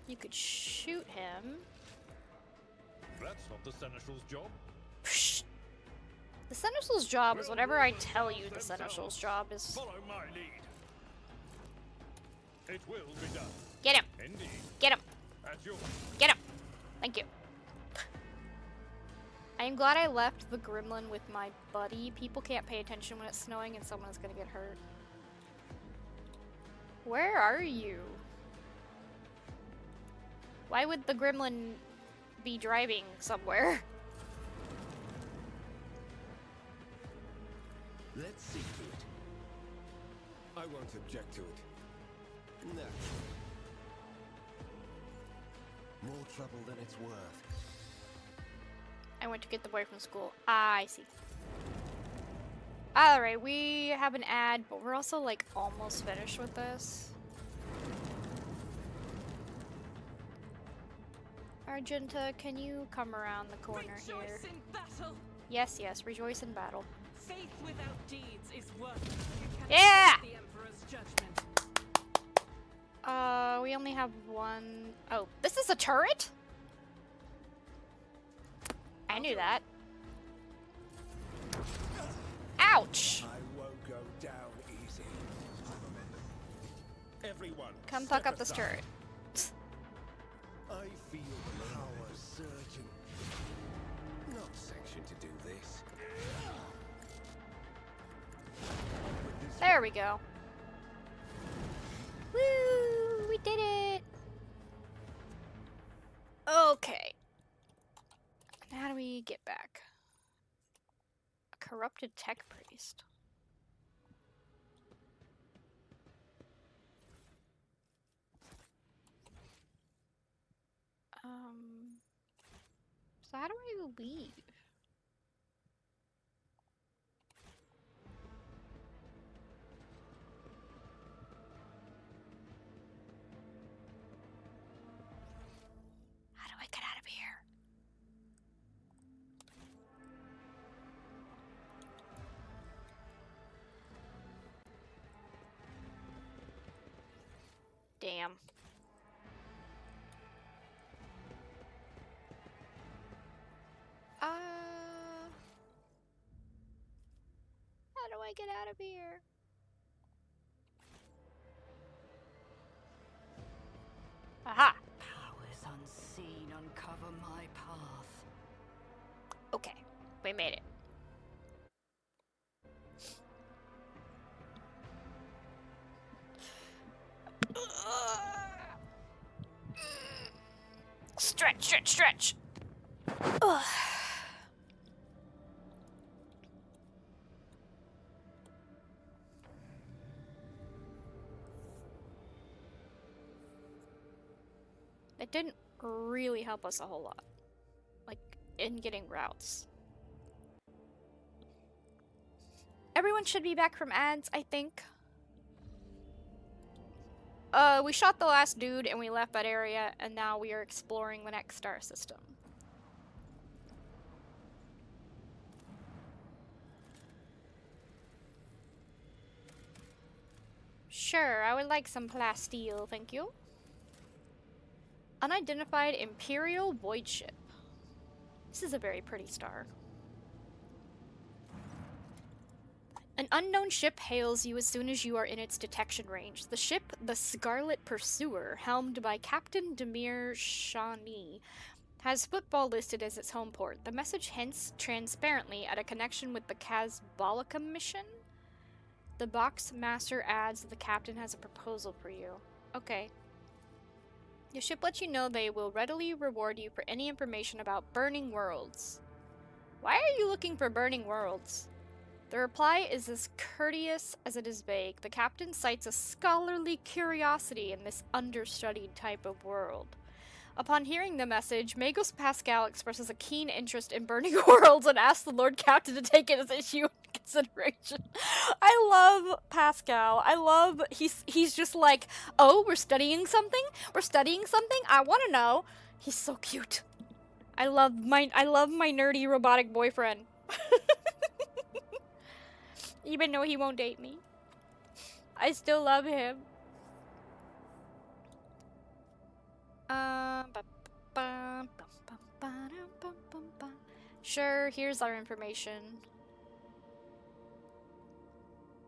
You could shoot him. That's not the Seneschal's job. Psh. The Seneschal's job is whatever I tell you the Seneschal's job is. Follow my lead. It will be done. Get him! Indeed. Get him! At your Get him! Thank you. I am glad I left the gremlin with my buddy. People can't pay attention when it's snowing and someone is gonna get hurt. Where are you? Why would the gremlin be driving somewhere? Let's see to it. I won't object to it. Naturally. More trouble than it's worth. I went to get the boy from school. Ah, I see. Alright, we have an ad, but we're also like almost finished with this. Argenta, can you come around the corner here? Rejoice in battle. Yes, yes, rejoice in battle. Faith without deeds is worthless. You cannot Yeah! escape the Emperor's judgment. We only have one. Oh, this is a turret? I I knew that. Ouch! I won't go down easy. Everyone, Come step fuck up this aside. turret. I feel the power surging. Not sanctioned to do this. There we go. Woo! We did it! Okay. And how do we get back? A corrupted tech priest. So how do I leave? How do I get out of here? Damn. How do I get out of here? Aha! Powers unseen uncover my path. Okay, we made it. Stretch, stretch, stretch. Ugh. It didn't really help us a whole lot, like in getting routes. Everyone should be back from ads, I think. We shot the last dude and we left that area, and now we are exploring the next star system. Sure, I would like some plasteel, thank you. Unidentified Imperial Void Ship. This is a very pretty star. An unknown ship hails you as soon as you are in its detection range. The ship, the Scarlet Pursuer, helmed by Captain Demir Shawnee, has football listed as its home port. The message hints transparently at a connection with the Kazbalika mission. The box master adds that the captain has a proposal for you. Okay. Your ship lets you know they will readily reward you for any information about burning worlds. Why are you looking for burning worlds? The reply is as courteous as it is vague. The captain cites a scholarly curiosity in this understudied type of world. Upon hearing the message, Magos Pascal expresses a keen interest in burning worlds and asks the Lord Captain to take it as issue into consideration. I love Pascal. I love he's just like, oh, we're studying something? We're studying something? I want to know. He's so cute. I love my nerdy robotic boyfriend. Even though he won't date me. I still love him. Sure, here's our information.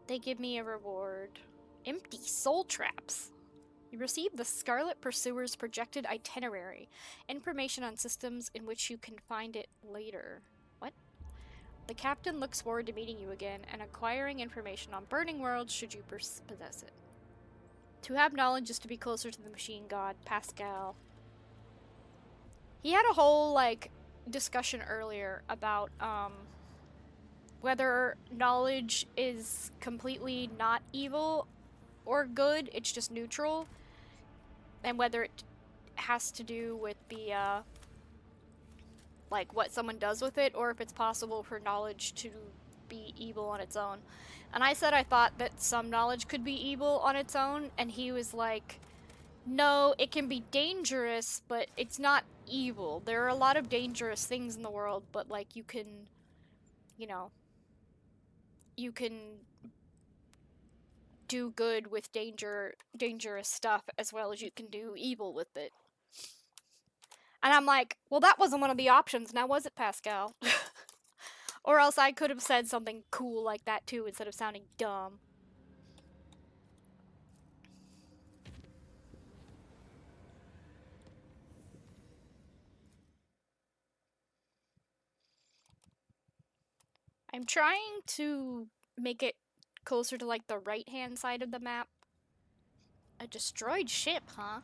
They give me a reward. Empty soul traps. You receive the Scarlet Pursuer's projected itinerary. Information on systems in which you can find it later. What? The captain looks forward to meeting you again and acquiring information on burning worlds should you possess it. To have knowledge is to be closer to the machine god, Pascal. He had a whole, like, discussion earlier about, whether knowledge is completely not evil or good, it's just neutral, and whether it has to do with the, like, what someone does with it, or if it's possible for knowledge to be evil on its own. And I said I thought that some knowledge could be evil on its own, and he was like, no, it can be dangerous, but it's not evil. There are a lot of dangerous things in the world, but, like, you can, you know, you can do good with dangerous stuff as well as you can do evil with it. And I'm like, well, that wasn't one of the options, now was it, Pascal? Or else I could have said something cool like that too instead of sounding dumb. I'm trying to make it closer to like the right-hand side of the map. A destroyed ship, huh?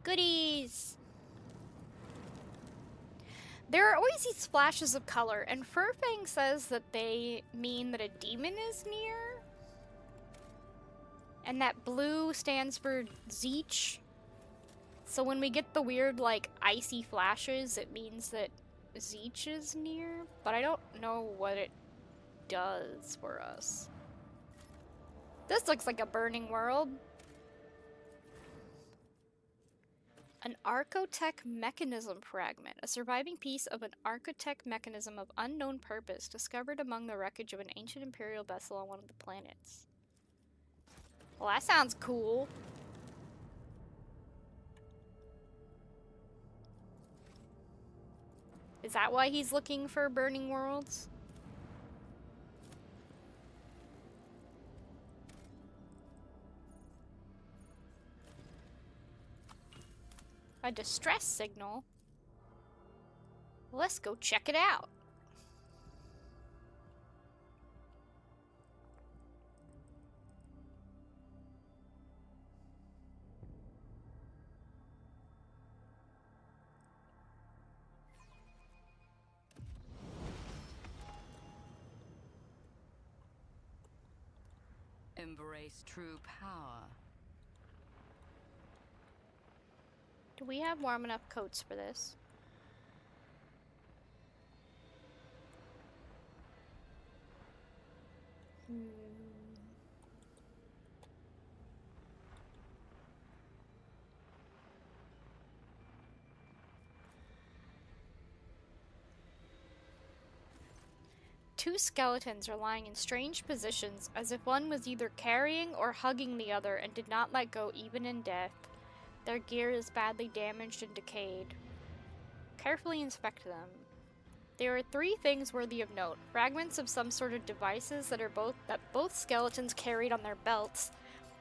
Goodies! There are always these flashes of color, and Furfang says that they mean that a demon is near. And that blue stands for Zeech. So when we get the weird, like, icy flashes, it means that Zeech is near. But I don't know what it does for us. This looks like a burning world. An Archotech mechanism fragment. A surviving piece of an Archotech mechanism of unknown purpose discovered among the wreckage of an ancient Imperial vessel on one of the planets. Well, that sounds cool. Is that why he's looking for burning worlds? A distress signal? Let's go check it out. Embrace true power. Do we have warm enough coats for this? Two skeletons are lying in strange positions, as if one was either carrying or hugging the other and did not let go even in death. Their gear is badly damaged and decayed. Carefully inspect them. There are three things worthy of note. Fragments of some sort of devices that both skeletons carried on their belts,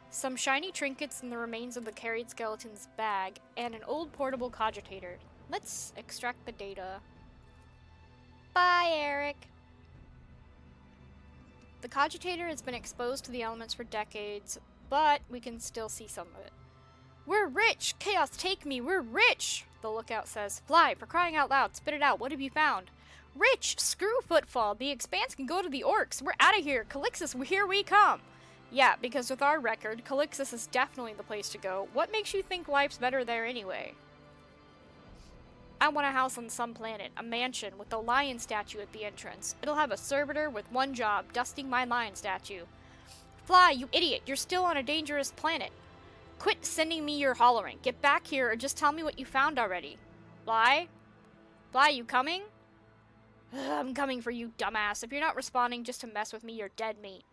some shiny trinkets in the remains of the carried skeleton's bag, and an old portable cogitator. Let's extract the data. Bye, Eric. The cogitator has been exposed to the elements for decades, but we can still see some of it. We're rich! Chaos, take me! We're rich! The lookout says. Fly, for crying out loud, spit it out. What have you found? Rich! Screw Footfall. The Expanse can go to the orcs. We're out of here. Calixis, here we come. Yeah, because with our record, Calixis is definitely the place to go. What makes you think life's better there anyway? I want a house on some planet, a mansion with a lion statue at the entrance. It'll have a servitor with one job, dusting my lion statue. Fly, you idiot, you're still on a dangerous planet. Quit sending me your hollering. Get back here or just tell me what you found already. Fly? Fly, you coming? Ugh, I'm coming for you, dumbass. If you're not responding just to mess with me, you're dead meat.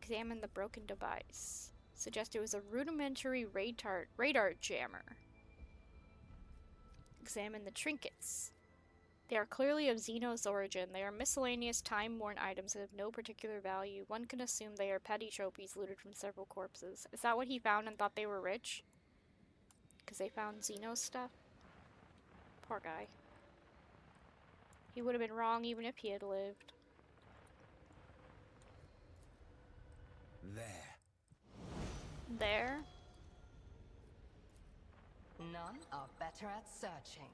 Examine the broken device. Suggest it was a rudimentary radar jammer. Examine the trinkets. They are clearly of Xenos origin. They are miscellaneous, time-worn items that have no particular value. One can assume they are petty trophies looted from several corpses. Is that what he found and thought they were rich? Because they found Xenos stuff? Poor guy. He would have been wrong even if he had lived. There? None are better at searching.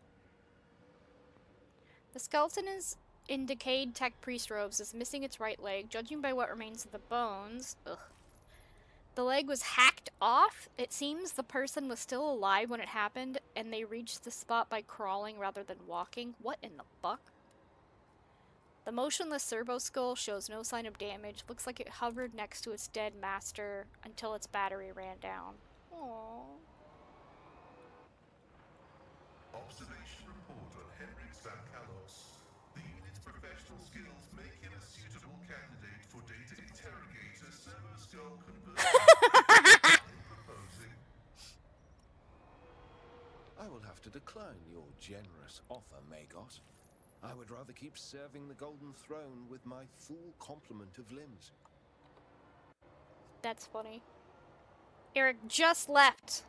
The skeleton is in decayed tech priest robes, is missing its right leg. Judging by what remains of the bones, the leg was hacked off. It seems the person was still alive when it happened, and they reached the spot by crawling rather than walking. What in the fuck? The motionless servo skull shows no sign of damage. Looks like it hovered next to its dead master until its battery ran down. Aww. Observation report on Henrik Van Kalos. The unit's professional skills make him a suitable candidate for data interrogator servo skull conversion. I'm proposing to decline your generous offer, Magos. I would rather keep serving the Golden Throne with my full complement of limbs. That's funny. Eric just left.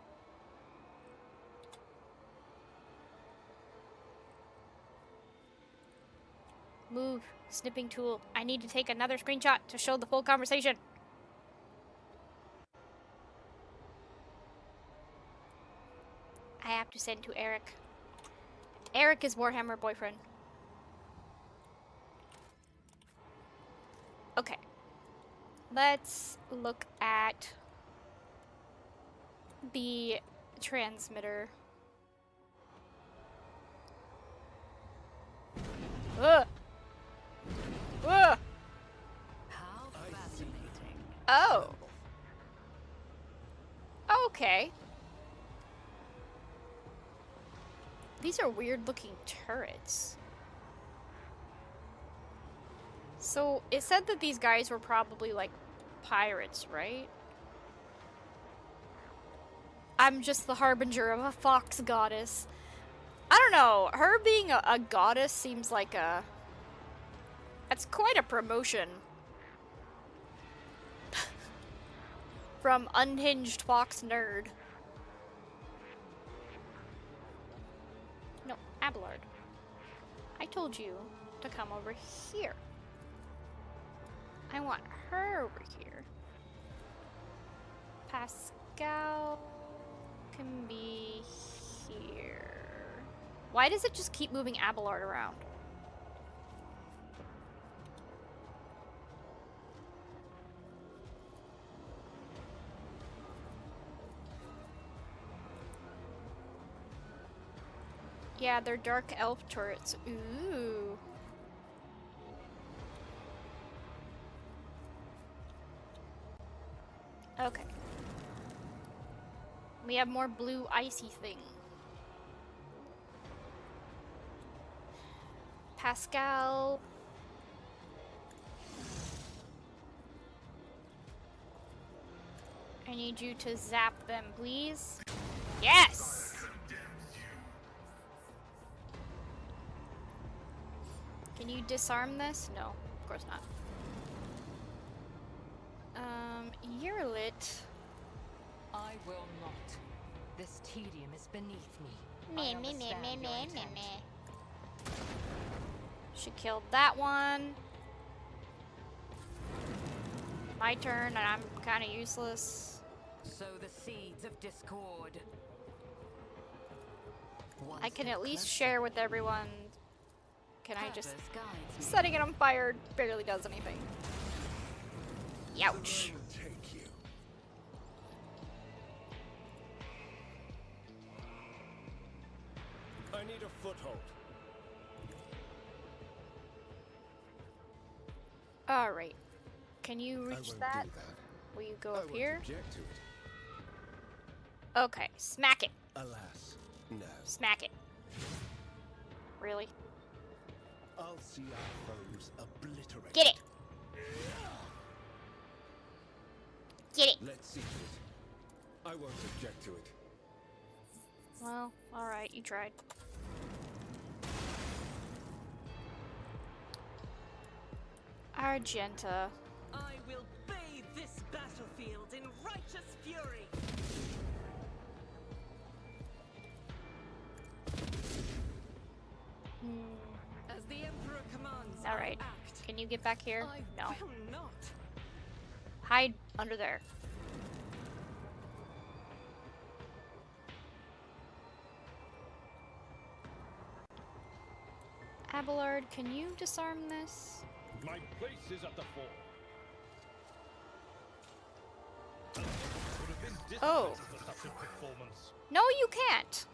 Move. Snipping tool. I need to take another screenshot to show the full conversation. I have to send to Eric. Eric is Warhammer boyfriend. Okay. Let's look at the transmitter. Ugh. Ugh. How fascinating. Oh. Okay. These are weird looking turrets. So, it said that these guys were probably like pirates, right? I'm just the harbinger of a fox goddess. I don't know. Her being a goddess seems like a... That's quite a promotion. From unhinged fox nerd. No, Abelard. I told you to come over here. I want her over here. Pascal can be here. Why does it just keep moving Abelard around? Yeah, they're dark elf turrets. Ooh. Okay. We have more blue icy thing. Pascal. I need you to zap them, please. Yes! Can you disarm this? No, of course not. Yrilet. I will not. This tedium is beneath me. Meh, I meh, meh, understand meh, your meh, meh, intent. meh. She killed that one. My turn, and I'm kind of useless. Sow the seeds of discord. I can at least share with everyone. Can I just... Purpose guides me. Setting it on fire barely does anything. Youch. Take you. I need a foothold. Alright. Can you I reach won't that? do that. Will you go I up won't here? object to it. Okay, smack it. Alas, no. Smack it. Really? I'll see our foes obliterated. Get it! Get it! Let's see to it. I won't object to it. Well, alright, you tried. Argenta. I will bathe this battlefield in righteous fury. As the Emperor commands, Alright. I act. Can you get back here? I No. will not. Hide under there. Abelard, can you disarm this? My place is at the fore. Would have been disappointed Oh. for such a performance. No, you can't.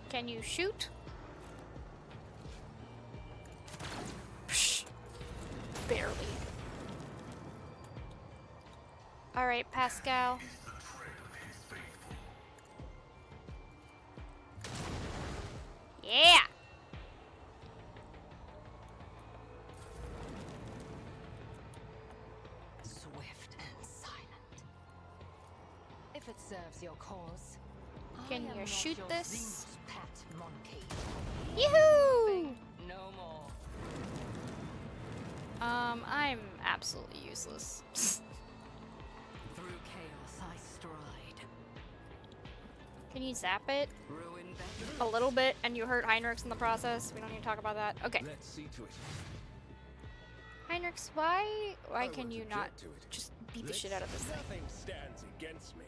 Can you shoot? Psh, barely. Alright, Pascal. Yeah! Swear serves your cause. Can I am you not shoot your this? Zeus pet monkey. Yoo-hoo! No more. I'm absolutely useless. Through chaos I stride. Can you zap it Ruin a little bit and you hurt Heinrichs in the process? We don't need to talk about that. Okay. Let's see to it. Heinrichs, why I can won't you not object to it. just beat the shit out of this thing? Nothing stands against me.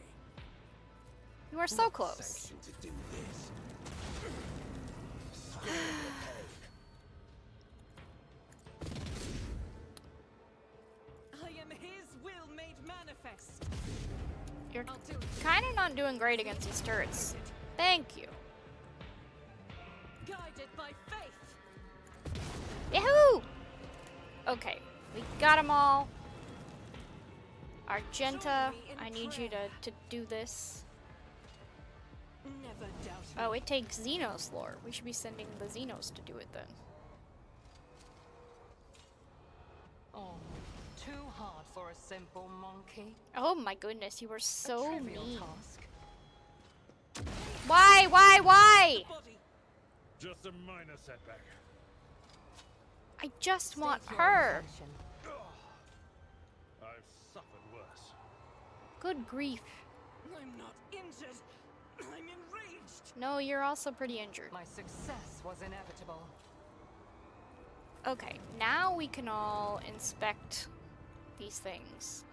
You are so Not close. sanctioned to do this. Square the peg. I am his will made manifest. You're I'll do it. kind of not doing great against these turrets. Thank you. Guided by faith. Yahoo! Okay, we got them all. Argenta, I need you to do this. Never doubt me. Oh, it takes Xenos lore. We should be sending the Xenos to do it then. Oh, too hard for a simple monkey. Oh my goodness, you were so a trivial mean. task. Why? Body. Just a minor setback. I just want State your her. intention. I've suffered worse. Good grief. I'm not injured. I'm enraged. No, you're also pretty injured. My success was inevitable. Okay, now we can all inspect these things.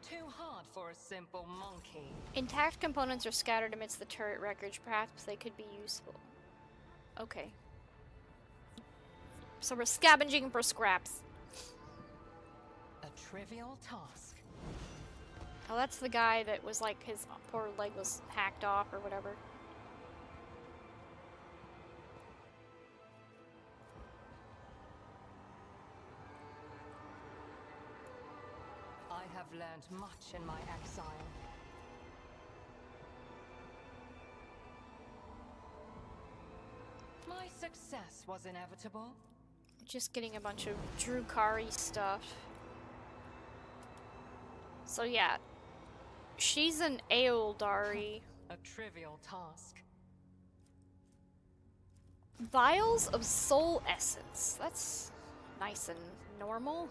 Too hard for a simple monkey. Intact components are scattered amidst the turret wreckage. Perhaps they could be useful. Okay. So we're scavenging for scraps. A trivial task. Oh, that's the guy that was like, his poor leg was hacked off or whatever. I have learned much in my exile. My success was inevitable. Just getting a bunch of Drukari stuff. So yeah. She's an Aeldari. A trivial task. Vials of soul essence. That's nice and normal.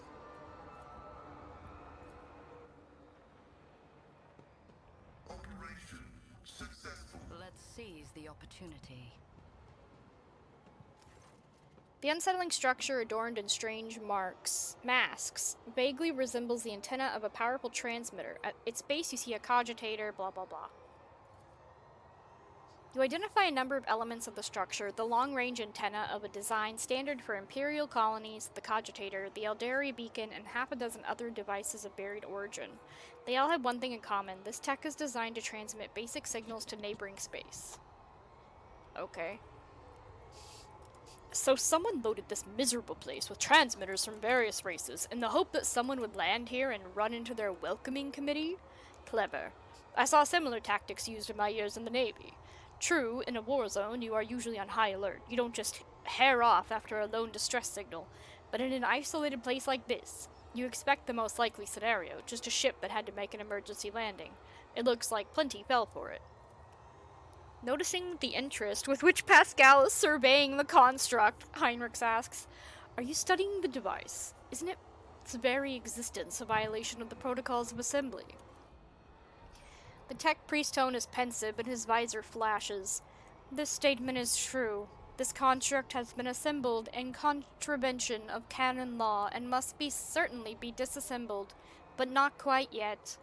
Operation successful. Let's seize the opportunity. The unsettling structure, adorned in strange masks, vaguely resembles the antenna of a powerful transmitter. At its base, you see a cogitator, blah blah blah. You identify a number of elements of the structure: the long-range antenna of a design standard for Imperial colonies, the cogitator, the Eldari beacon, and half a dozen other devices of varied origin. They all have one thing in common: this tech is designed to transmit basic signals to neighboring space. Okay. So someone loaded this miserable place with transmitters from various races in the hope that someone would land here and run into their welcoming committee? Clever. I saw similar tactics used in my years in the Navy. True, in a war zone, you are usually on high alert. You don't just hair off after a lone distress signal. But in an isolated place like this, you expect the most likely scenario, just a ship that had to make an emergency landing. It looks like plenty fell for it. Noticing the interest with which Pascal is surveying the construct, Heinrichs asks, "Are you studying the device? Isn't its very existence a violation of the protocols of assembly?" The tech priest tone is pensive and his visor flashes. "This statement is true. This construct has been assembled in contravention of canon law and must certainly be disassembled, but not quite yet."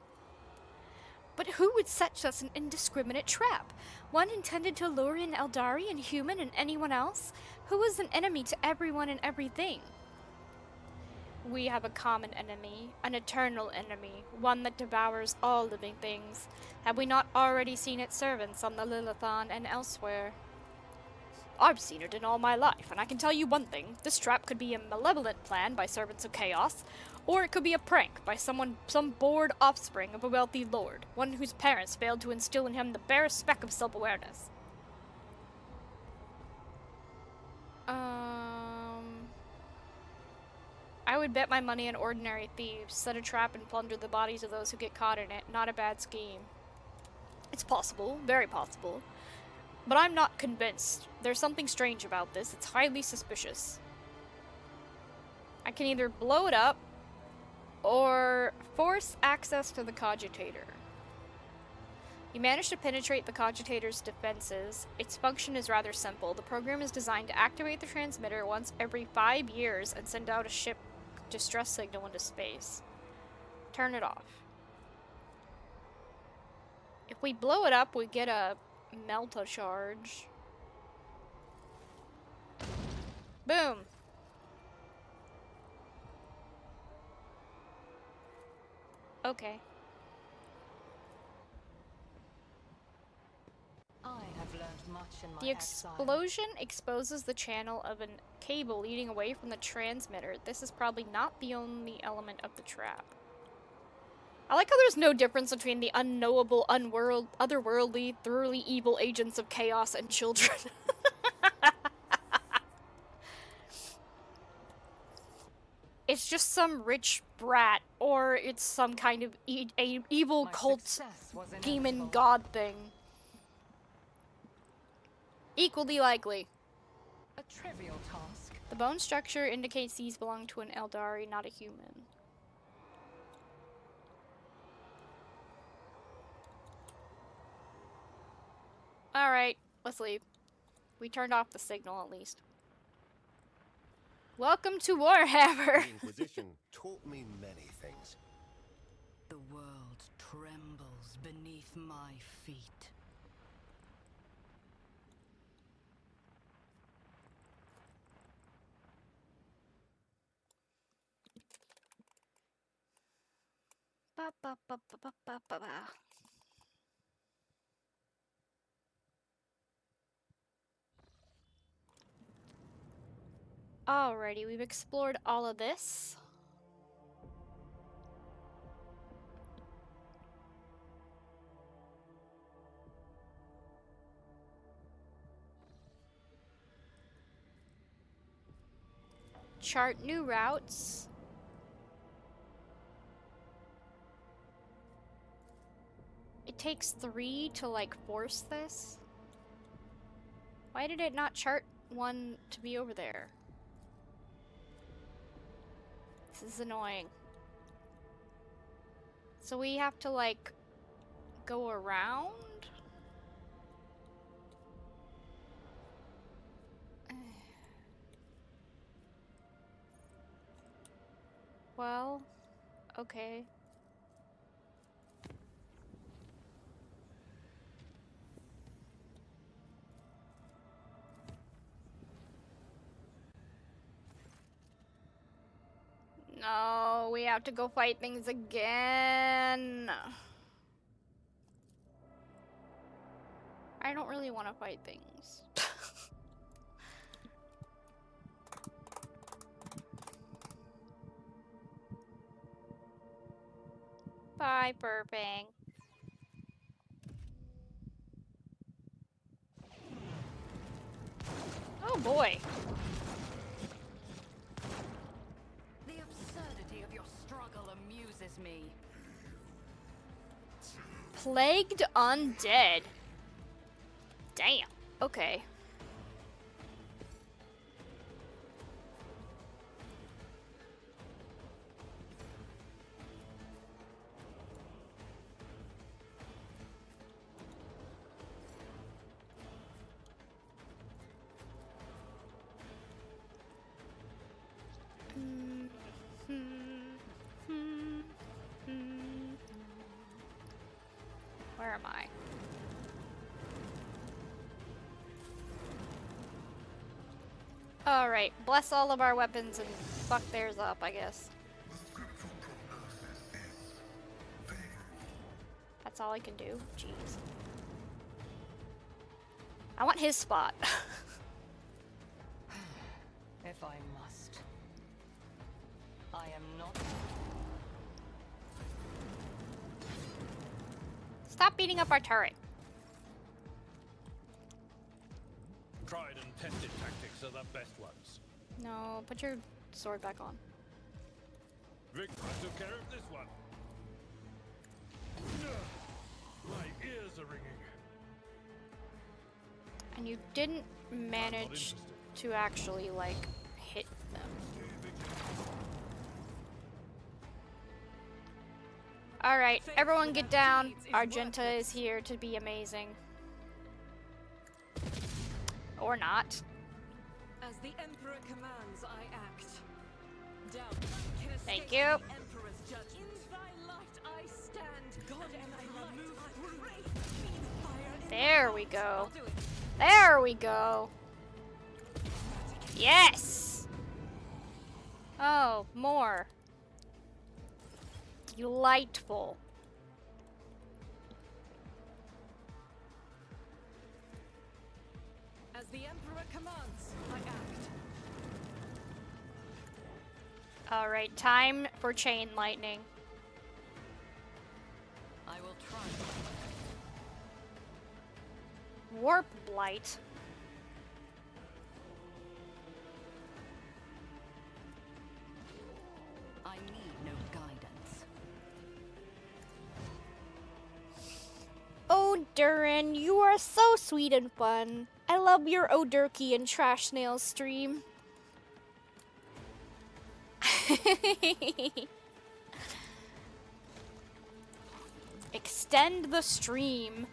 But who would set such an indiscriminate trap? One intended to lure in Eldari and human and anyone else? Who is an enemy to everyone and everything? We have a common enemy, an eternal enemy, one that devours all living things. Have we not already seen its servants on the Lilithon and elsewhere? I've seen it in all my life, and I can tell you one thing. This trap could be a malevolent plan by servants of chaos, or it could be a prank by some bored offspring of a wealthy lord, one whose parents failed to instill in him the barest speck of self-awareness. I would bet my money on ordinary thieves. Set a trap and plunder the bodies of those who get caught in it. Not a bad scheme. It's possible. Very possible. But I'm not convinced. There's something strange about this. It's highly suspicious. I can either blow it up or force access to the cogitator. You manage to penetrate the cogitator's defenses. Its function is rather simple. The program is designed to activate the transmitter once every 5 years and send out a ship distress signal into space. Turn it off. If we blow it up, we get a Melta charge. Boom. Okay. I have learned much in my The exile. explosion exposes the channel of a cable leading away from the transmitter. This is probably not the only element of the trap. I like how there's no difference between the unknowable, otherworldly, thoroughly evil agents of chaos and children. It's just some rich brat, or it's some kind of evil My cult success was demon inevitable. god thing. Equally likely. A trivial task. The bone structure indicates these belong to an Eldari, not a human. Alright, let's leave. We turned off the signal at least. Welcome to Warhammer! The Inquisition taught me many things. The world trembles beneath my feet. Ba, ba, ba, ba, ba, ba, ba, ba. Alrighty, we've explored all of this. Chart new routes. It takes 3 to, like, force this. Why did it not chart one to be over there? This is annoying. So we have to, like, go around? Well, okay. No, we have to go fight things again. I don't really want to fight things. Bye, burping. Oh boy. The absurdity of your struggle amuses me. Plagued undead. Damn. Okay. Where am I? Alright, bless all of our weapons and fuck theirs up, I guess. The scriptural prognosis is favorable. That's all I can do? Jeez. I want his spot. If I must. I am not. Stop beating up our turret. Tried and tested tactics are the best ones. No, put your sword back on. Vic, I took care of this one. My ears are ringing. And you didn't manage to actually, like, hit them. Alright, everyone get down. Argenta is here to be amazing. Or not. As the Emperor commands, I act. Doubt can escape Thank you. the Emperor's judgment. In thy light I stand. God and I remove great fiend fire in There my we heart. go. I'll do it. There we go. Yes! Oh, more. Delightful. As the Emperor commands, I act. Alright, time for chain lightning. I will try. Warp blight. I need no guidance. Oh, Durin, you are so sweet and fun. I love your Odurkey and Trash Nails stream. Extend the stream.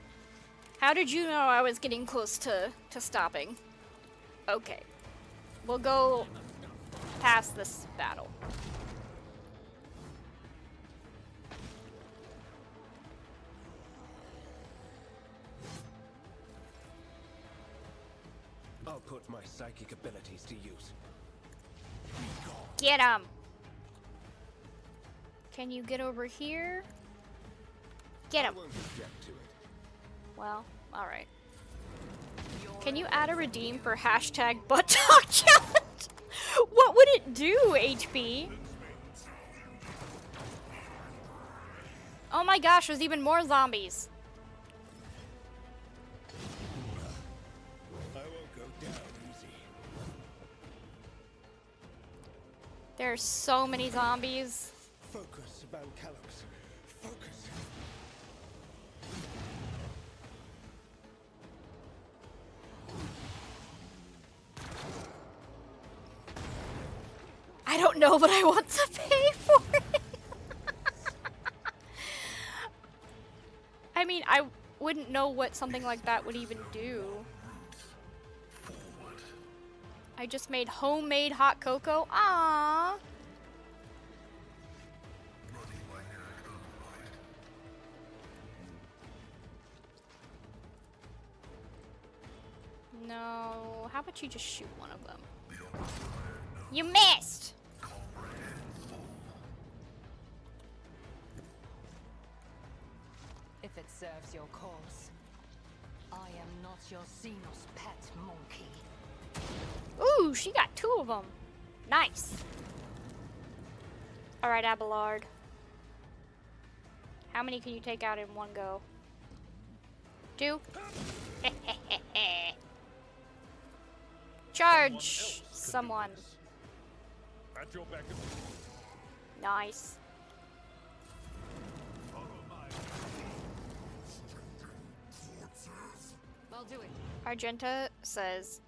How did you know I was getting close to stopping? Okay. We'll go past this battle. I'll put my psychic abilities to use. Get him! Can you get over here? Get I him! won't object to it. Well, alright. Can you add a redeem for hashtag butt talk challenge? What would it do, HP? Oh my gosh, there's even more zombies. I won't go down easy. There's so many zombies. Focus, Van Calops. Focus. I don't know, but I want to pay for it. I mean, I wouldn't know what something like that would even do. I just made homemade hot cocoa. Aww. Running my Yrilet override. No, how about you just shoot one of them? The Occupier knows You missed! comprehensible. If it serves your cause. I am not your Xenos pet monkey. Ooh, she got 2 of them. Nice. Alright, Abelard. How many can you take out in one go? 2? Charge! Someone. At your beck and Nice. I'll do it. Argenta says,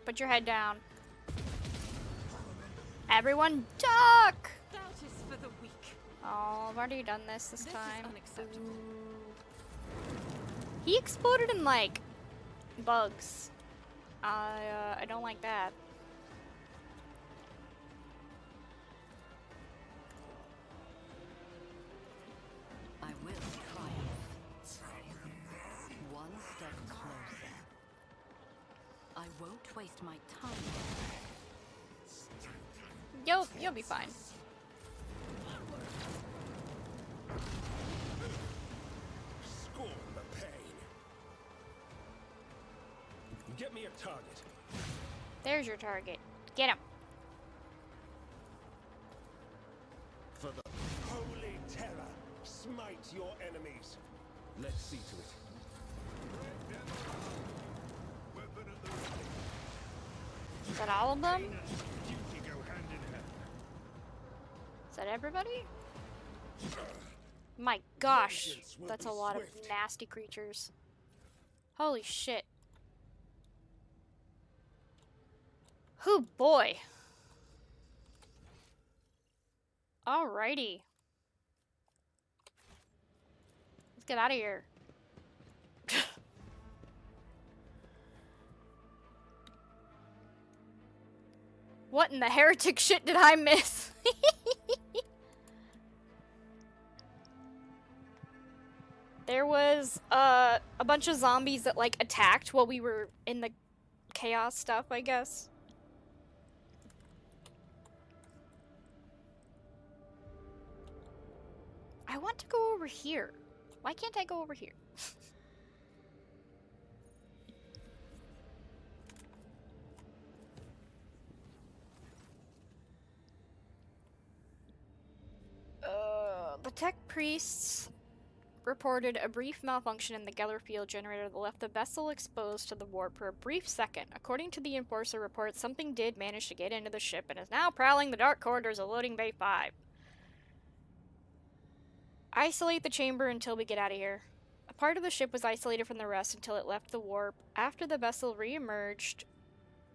put your head down. Everyone duck! Doubt is for the weak. Oh, I've already done this This is time. unacceptable. He exploded in, like, bugs. I don't like that. I will triumph. One step closer. I won't waste my time. You'll be fine. Scorn the pain. Get me a target. There's your target. Get him. For the holy terror, smite your enemies. Let's see to it. weapon at the ready. Is that all of them? Duty go hand in hand. Is that everybody? My gosh, that's a lot of nasty creatures. Holy shit. Hoo boy. Alrighty. Let's get out of here. What in the heretic shit did I miss? There was a bunch of zombies that like attacked while we were in the chaos stuff, I guess. I want to go over here. Why can't I go over here? The tech priests reported a brief malfunction in the Geller field generator that left the vessel exposed to the warp for a brief second. According to the Enforcer report, something did manage to get into the ship and is now prowling the dark corridors of Loading Bay 5. Isolate the chamber until we get out of here. A part of the ship was isolated from the rest until it left the warp. After the vessel re-emerged,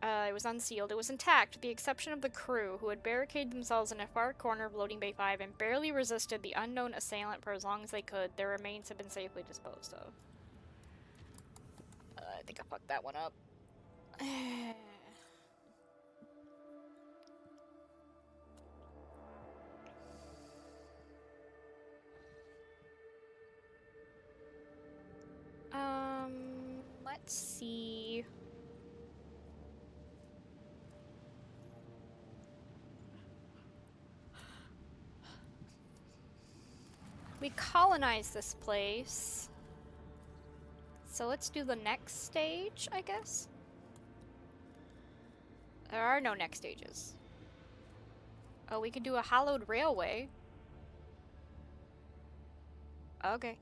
it was unsealed. It was intact, with the exception of the crew, who had barricaded themselves in a far corner of Loading Bay 5 and barely resisted the unknown assailant for as long as they could. Their remains have been safely disposed of. I think I fucked that one up. Let's see. We colonized this place. So let's do the next stage, I guess. There are no next stages. Oh, we could do a hallowed railway. Okay.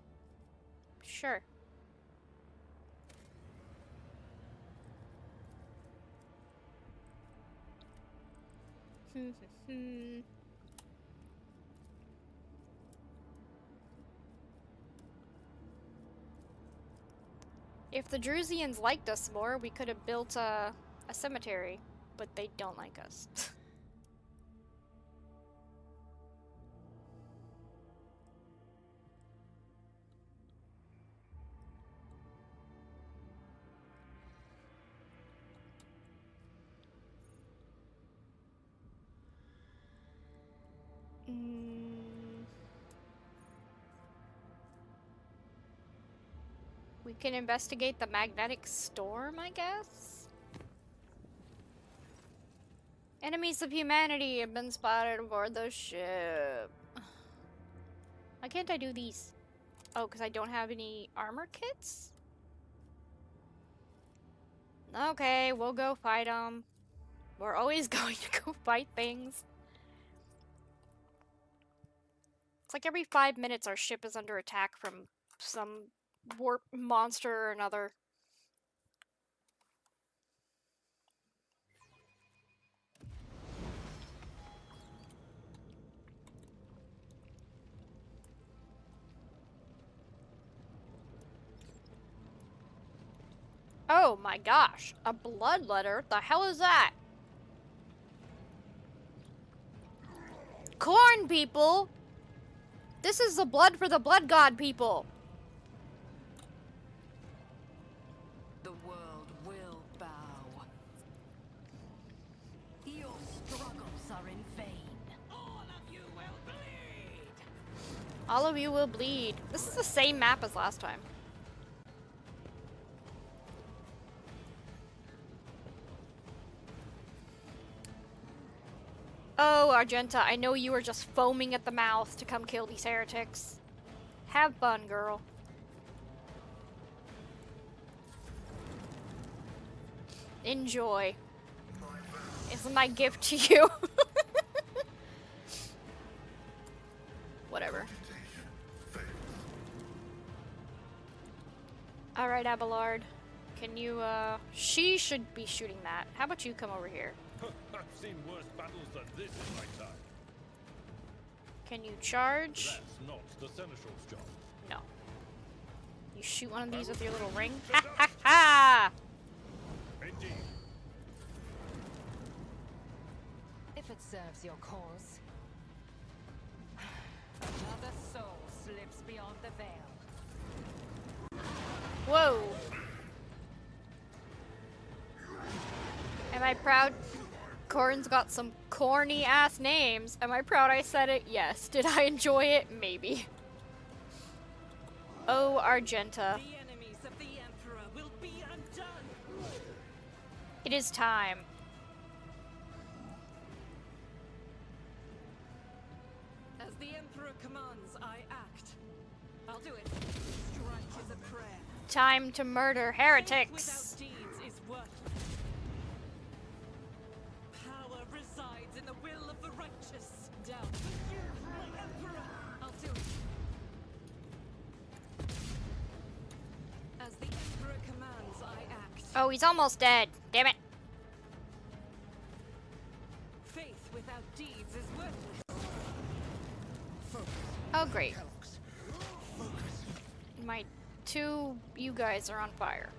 Sure. If the Drusians liked us more, we could have built a cemetery, but they don't like us. We can investigate the magnetic storm, I guess? Enemies of humanity have been spotted aboard the ship. Why can't I do these? Oh, because I don't have any armor kits? Okay, we'll go fight them. We're always going to go fight things. It's like every 5 minutes our ship is under attack from some warp monster or another. Oh my gosh, a blood letter? The hell is that? Corn people! This is the blood for the blood god people! The world will bow. Your struggles are in vain. All of you will bleed. All of you will bleed. This is the same map as last time. Oh, Argenta, I know you were just foaming at the mouth to come kill these heretics. Have fun, girl. Enjoy. It's my gift to you. Whatever. Alright, Abelard. Can you, she should be shooting that. How about you come over here? I've seen worse battles than this in my time. Can you charge? That's not the Seneschal's job. No. You shoot one of these with your little ring? Ha ha ha! Indeed. If it serves your cause. Another soul slips beyond the veil. Whoa! Am I proud? Corn's got some corny ass names. Am I proud I said it? Yes. Did I enjoy it? Maybe. Oh, Argenta. The enemies of the Emperor will be undone. It is time. As the Emperor commands, I act. I'll do it. Strike is a prayer. Time to murder Faith heretics. without deeds is worthless. Power resides in the will of the righteous. Down with you, my Emperor. I'll do it. As the Emperor commands, I act. Oh, he's almost dead. Damn it. Faith without deeds is worthless. Oh, great. My two you guys are on fire.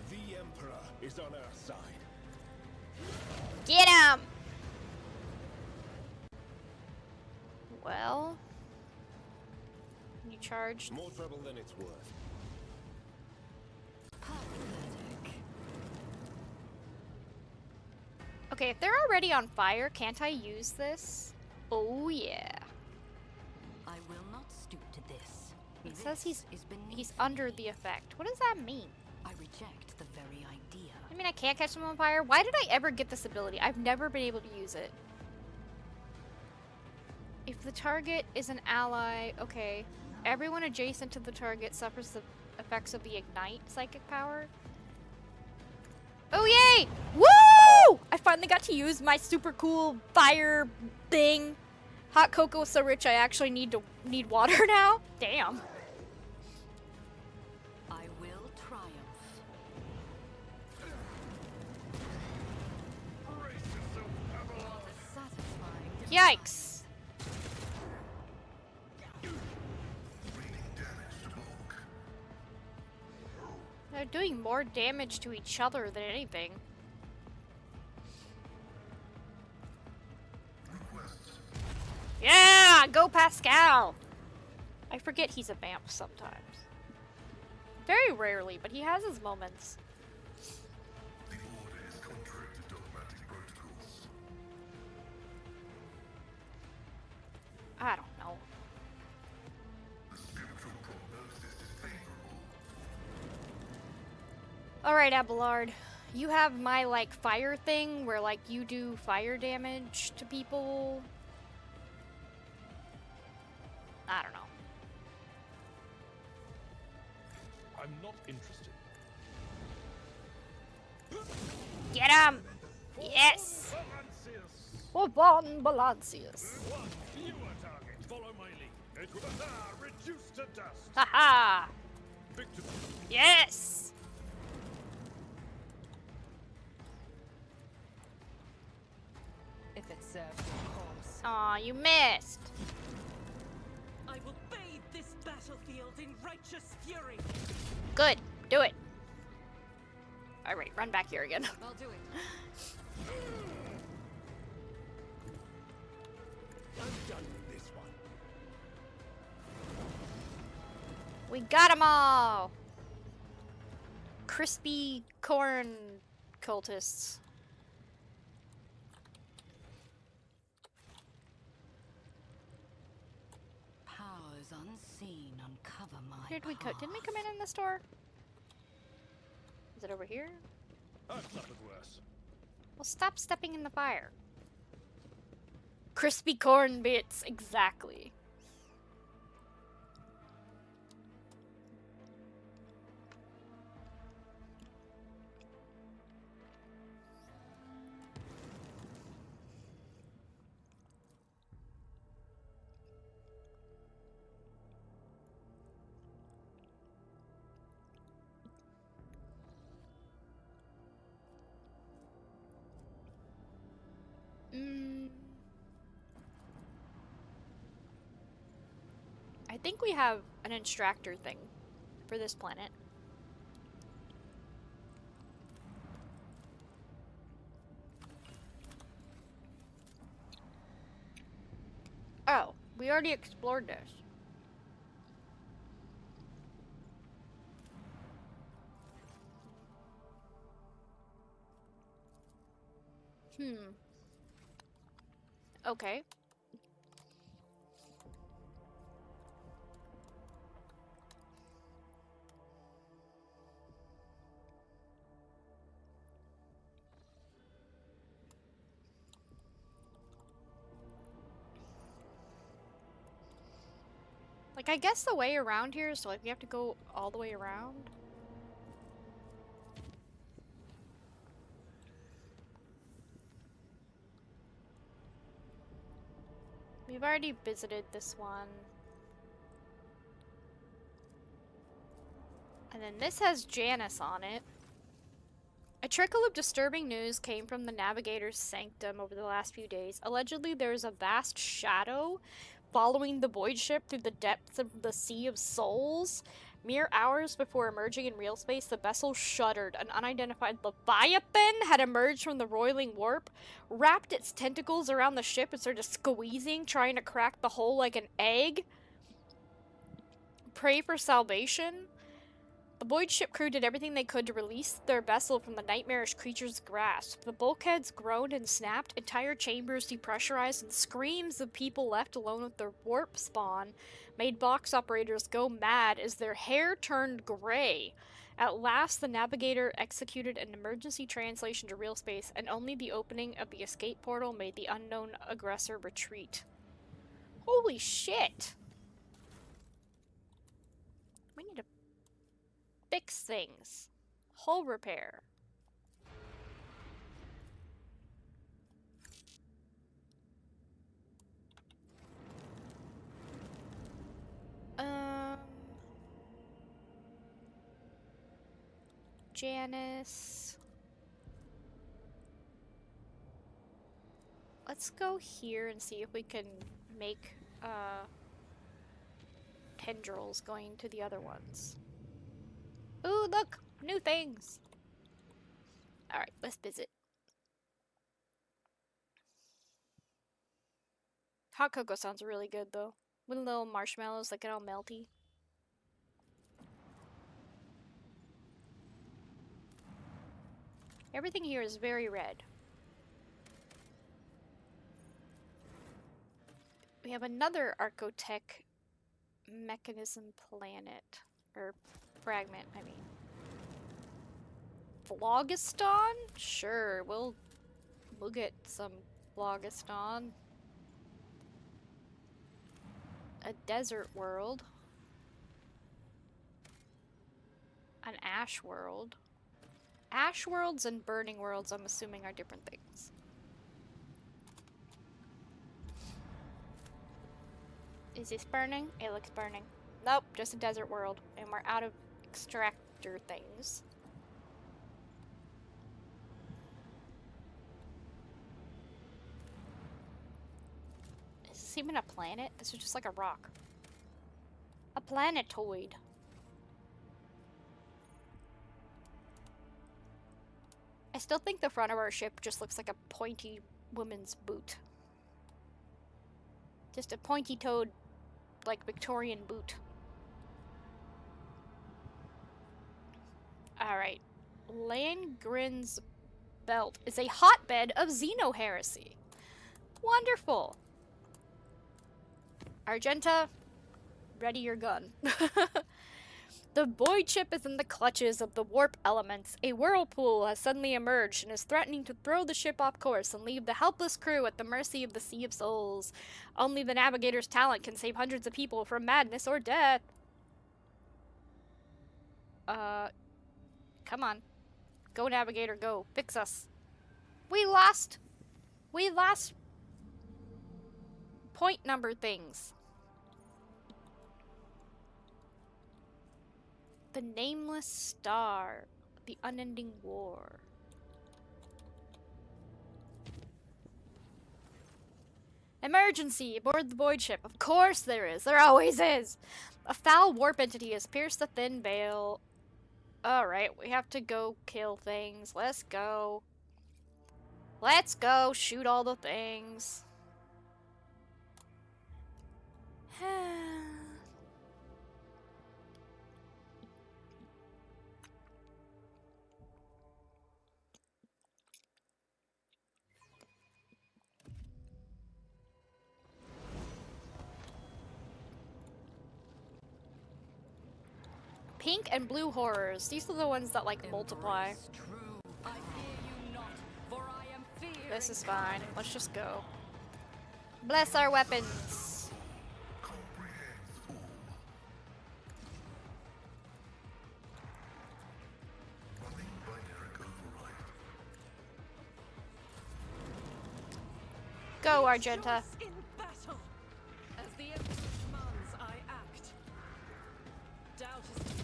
The Emperor is on our side. Get him! Well, you charged. More trouble than it's worth. Okay, if they're already on fire, can't I use this? Oh yeah. I will not stoop to this. It says he's beneath under me. the effect. What does that mean? I reject the very idea. I mean, I can't catch them on fire. Why did I ever get this ability? I've never been able to use it. If the target is an ally, okay. Everyone adjacent to the target suffers the effects of the ignite psychic power. Oh yay! Woo! I finally got to use my super cool fire thing. Hot cocoa is so rich I actually need water now. Damn. I will triumph. What a satisfying Yikes. They're doing more damage to each other than anything. Yeah! Go Pascal! I forget he's a vamp sometimes. Very rarely, but he has his moments. The order is contrary to dogmatic protocols. I don't know. The spiritual prognosis is favorable. Alright, Abelard. You have my, like, fire thing where, like, you do fire damage to people. I don't know. I'm not interested. Get him! Yes! Von Balancius. One fewer target. Follow my lead. It will reduce to dust. Haha! Victory. Yes! if it serves your cause. Aw, you missed. I will bathe this battlefield in righteous fury. Good. Do it. Alright, run back here again. I'll do it. I'm done with this one. We got them all! Crispy corn cultists. Powers unseen uncover my Didn't we come in the store? Is it over here? I've suffered worse. Well, stop stepping in the fire. Crispy corn bits, exactly. I think we have an instructor thing for this planet. Oh, we already explored this. Okay. Like, I guess the way around here is, like, we have to go all the way around. We've already visited this one. And then this has Janice on it. A trickle of disturbing news came from the Navigator's sanctum over the last few days. Allegedly, there is a vast shadow following the void ship through the depths of the Sea of Souls. Mere hours before emerging in real space, the vessel shuddered. An unidentified leviathan had emerged from the roiling warp, wrapped its tentacles around the ship, and started squeezing, trying to crack the hull like an egg. Pray for salvation. The void ship crew did everything they could to release their vessel from the nightmarish creature's grasp. The bulkheads groaned and snapped, entire chambers depressurized, and screams of people left alone with their warp spawn made box operators go mad as their hair turned gray. At last, the Navigator executed an emergency translation to real space, and only the opening of the escape portal made the unknown aggressor retreat. Holy shit! We need to fix things. Hull repair. Janice. Let's go here and see if we can make tendrils going to the other ones. Ooh, look! New things! Alright, let's visit. Hot cocoa sounds really good, though. With little marshmallows that get all melty. Everything here is very red. We have another Archotech mechanism planet. Or fragment, I mean. Phlogiston? Sure, we'll get some Phlogiston. A desert world. An ash world. Ash worlds and burning worlds, I'm assuming, are different things. Is this burning? It looks burning. Nope, just a desert world. And we're out of extractor things. Is this even a planet? This is just like a rock. A planetoid. I still think the front of our ship just looks like a pointy woman's boot. Just a pointy-toed, like, Victorian boot. Alright. Landgren's Belt is a hotbed of xenoheresy. Wonderful! Argenta, ready your gun. The void ship is in the clutches of the warp elements. A whirlpool has suddenly emerged and is threatening to throw the ship off course and leave the helpless crew at the mercy of the Sea of Souls. Only the Navigator's talent can save hundreds of people from madness or death. Come on. Go, Navigator, go. Fix us. We lost point number things. The Nameless Star. The Unending War. Emergency! Aboard the void ship. Of course there is. There always is. A foul warp entity has pierced the thin veil. Alright, we have to go kill things. Let's go. Let's go shoot all the things. Pink and blue horrors. These are the ones that like multiply. Embrace true. I fear you not, for I am fearing. This is fine. Let's just go. Bless our weapons. Comprehends all. Running binaric override. Go, Argenta. Rejoice in battle. As the Emperor commands, I act. Doubt is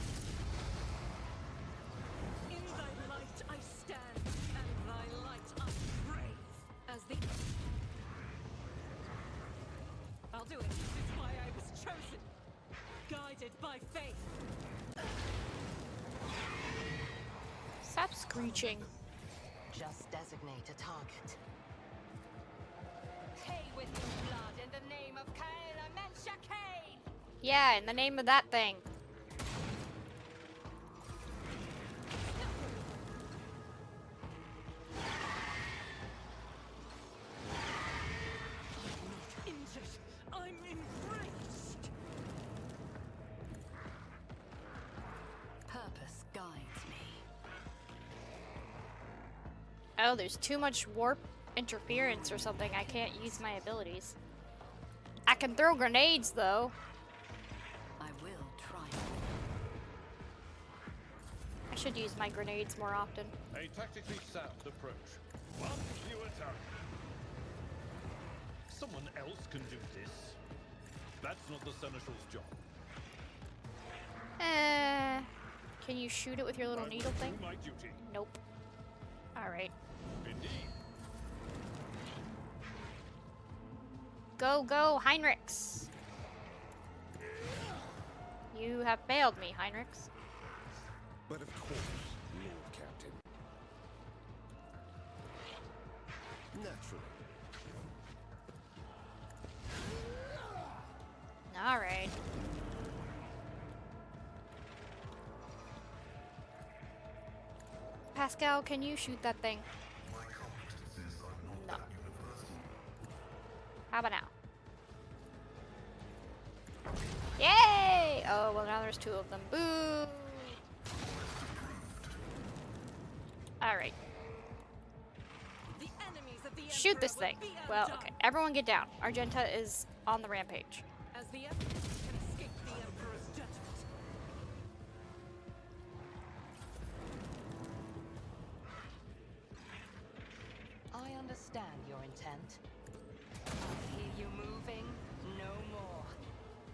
in thy light I stand, and thy light I crave. As the I'll do it. It's why I was chosen. Guided by faith. Stop screeching. Just designate a target. Pay with your blood in the name of Kaela Mensha Kane. Yeah, in the name of that thing. Injured. I'm embraced. Purpose guides me. Oh, there's too much warp interference or something. I can't use my abilities. I can throw grenades, though. I will try. I should use my grenades more often. A tactically sound approach. One fewer target. Someone else can do this. That's not the Seneschal's job. Can you shoot it with your little I will needle thing? do my duty. Nope. Alright. Indeed. Go, go, Heinrichs! You have failed me, Heinrichs. But of course, Lord Captain. Naturally. Alright. Pascal, can you shoot that thing? My competencies are not No. that universal. How about now? Yay! Oh, well now there's two of them. Boo! Alright. The enemies of the Shoot Emperor this will thing. be Well, undone. okay. Everyone get down. Argenta is on the rampage. As the Emperor can escape the Emperor's judgment. I understand your intent. I hear you moving, no more.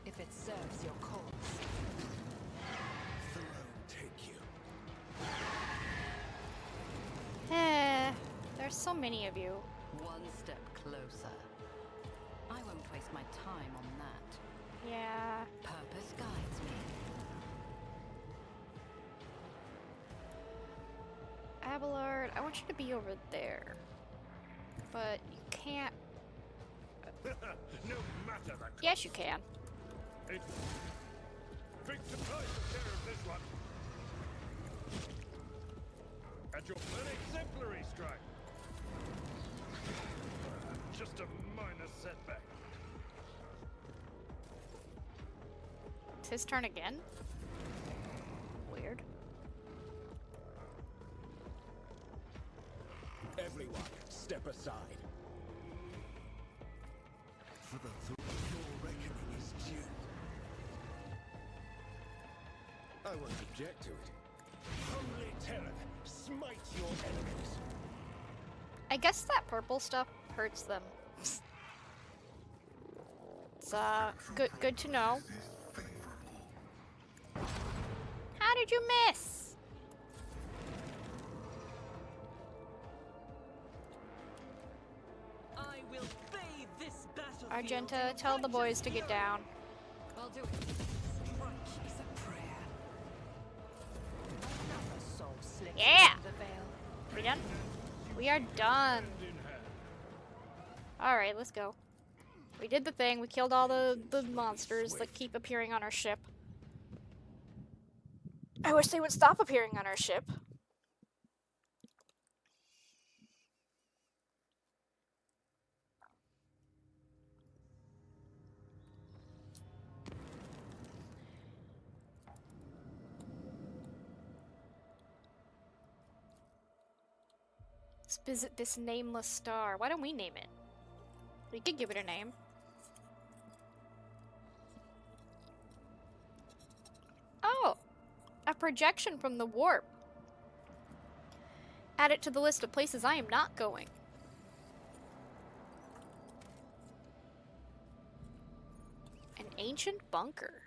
If it serves your cause. Throne take you. There's so many of you. One step closer. I won't waste my time on that. Yeah. Purpose guides me. Abelard, I want you to be over there. But you can't. No matter the Yes, you can. It big surprise to care of this one. And your an exemplary strike. Just a minor setback. It's his turn again? Weird. Everyone, step aside. For the your reckoning is due. I won't object to it. Holy terror, smite your enemies. I guess that purple stuff hurts them. It's good to know. How did you miss? I will bathe this battle Argenta, tell the boys to get down. I'll do it. Strike is a prayer. Another soul slips Yeah! through the veil. We done? We are done. Alright, let's go. We did the thing. We killed all the monsters that keep appearing on our ship. I wish they would stop appearing on our ship. Let's visit this nameless star. Why don't we name it? We could give it a name. Oh! A projection from the warp. Add it to the list of places I am not going. An ancient bunker.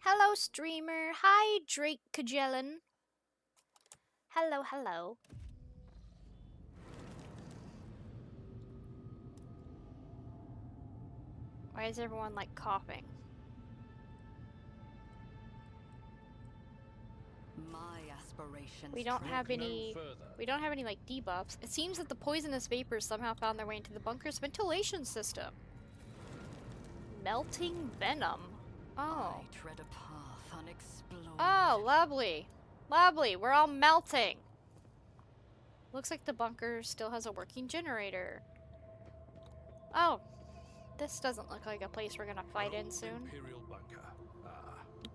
Hello, streamer. Hi, Drake Kajellan. Hello, hello. Why is everyone like coughing? My aspirations. We don't have Look no any. further. We don't have any like debuffs. It seems that the poisonous vapors somehow found their way into the bunker's ventilation system. Melting venom. Oh. I tread a path unexplored. Oh, lovely. Lovely. We're all melting. Looks like the bunker still has a working generator. Oh. This doesn't look like a place we're gonna fight An in old soon. Imperial bunker. Ah,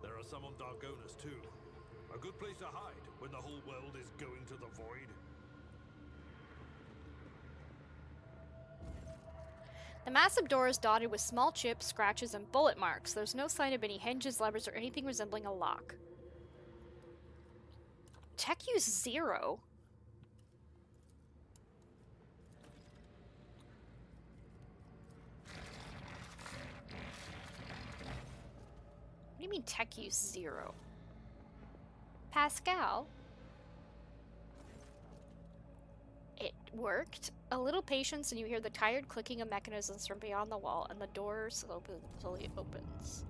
there are some on Dargonas too. A good place to hide when the whole world is going to the void. The massive door is dotted with small chips, scratches, and bullet marks. There's no sign of any hinges, levers, or anything resembling a lock. Tech use 0. What do you mean tech use 0? Pascal? It worked. A little patience and you hear the tired clicking of mechanisms from beyond the wall, and the door slowly opens.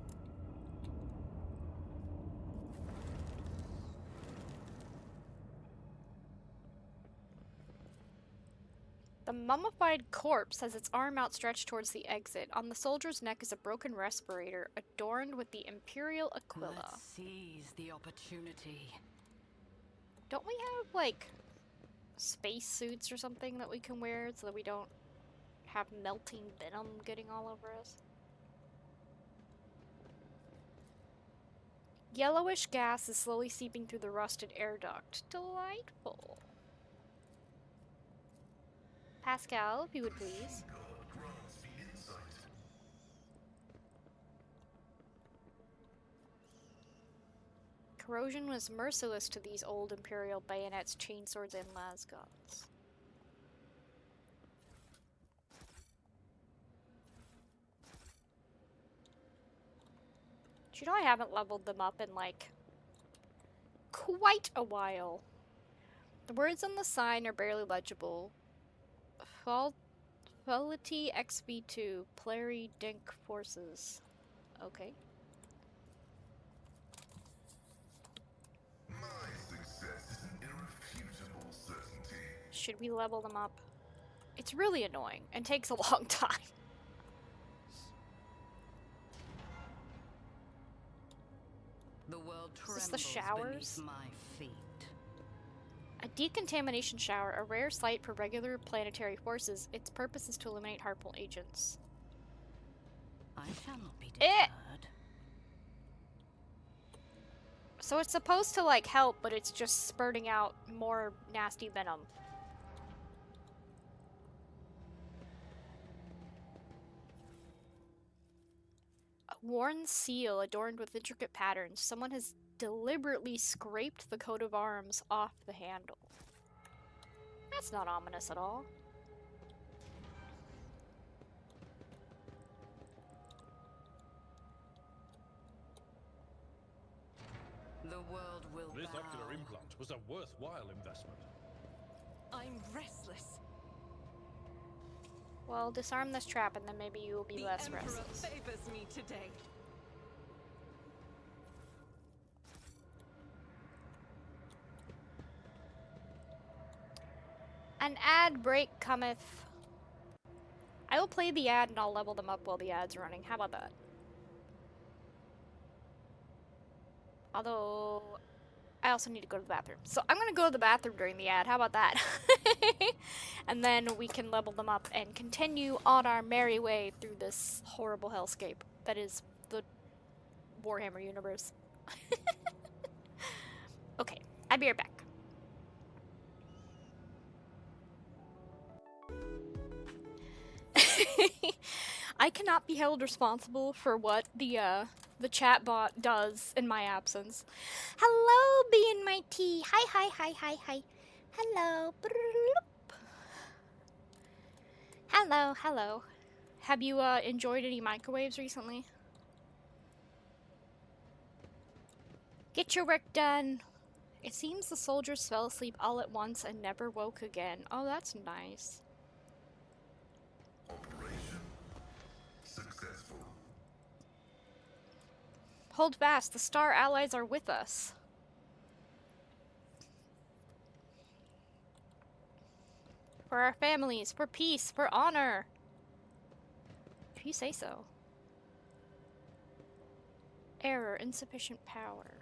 The mummified corpse has its arm outstretched towards the exit. On the soldier's neck is a broken respirator adorned with the Imperial Aquila. Let's seize the opportunity. Don't we have, like, space suits or something that we can wear so that we don't have melting venom getting all over us? Yellowish gas is slowly seeping through the rusted air duct. Delightful. Pascal, if you would please. God grants me insight. Corrosion was merciless to these old Imperial bayonets, chainswords, and lasguns. Do you know I haven't leveled them up in, like, quite a while? The words on the sign are barely legible. Quality XB2, Plary Dink Forces. Okay. My success is an irrefutable certainty. Should we level them up? It's really annoying and takes a long time. The world Is this the trembles showers? beneath my feet. A decontamination shower, a rare sight for regular planetary forces. Its purpose is to eliminate harmful agents. I shall not be Eh! deterred. So it's supposed to, like, help, but it's just spurting out more nasty venom. A worn seal adorned with intricate patterns. Someone has deliberately scraped the coat of arms off the handle. That's not ominous at all. The world will This bow. ocular implant was a worthwhile investment. I'm restless. Well, disarm this trap and then maybe you will be The less Emperor restless. favors me today. An ad break cometh. I will play the ad and I'll level them up while the ad's running. How about that? Although, I also need to go to the bathroom. So I'm gonna go to the bathroom during the ad. How about that? And then we can level them up and continue on our merry way through this horrible hellscape that is the Warhammer universe. Okay, I'll be right back. I cannot be held responsible for what the chatbot does in my absence. Hello, B and my T. Hi. Hello. Brrrloop. Hello. Have you enjoyed any microwaves recently? Get your work done. It seems the soldiers fell asleep all at once and never woke again. Oh, that's nice. Operation successful. Hold fast, the Star Allies are with us. For our families, for peace, for honor. If you say so. Error, insufficient power.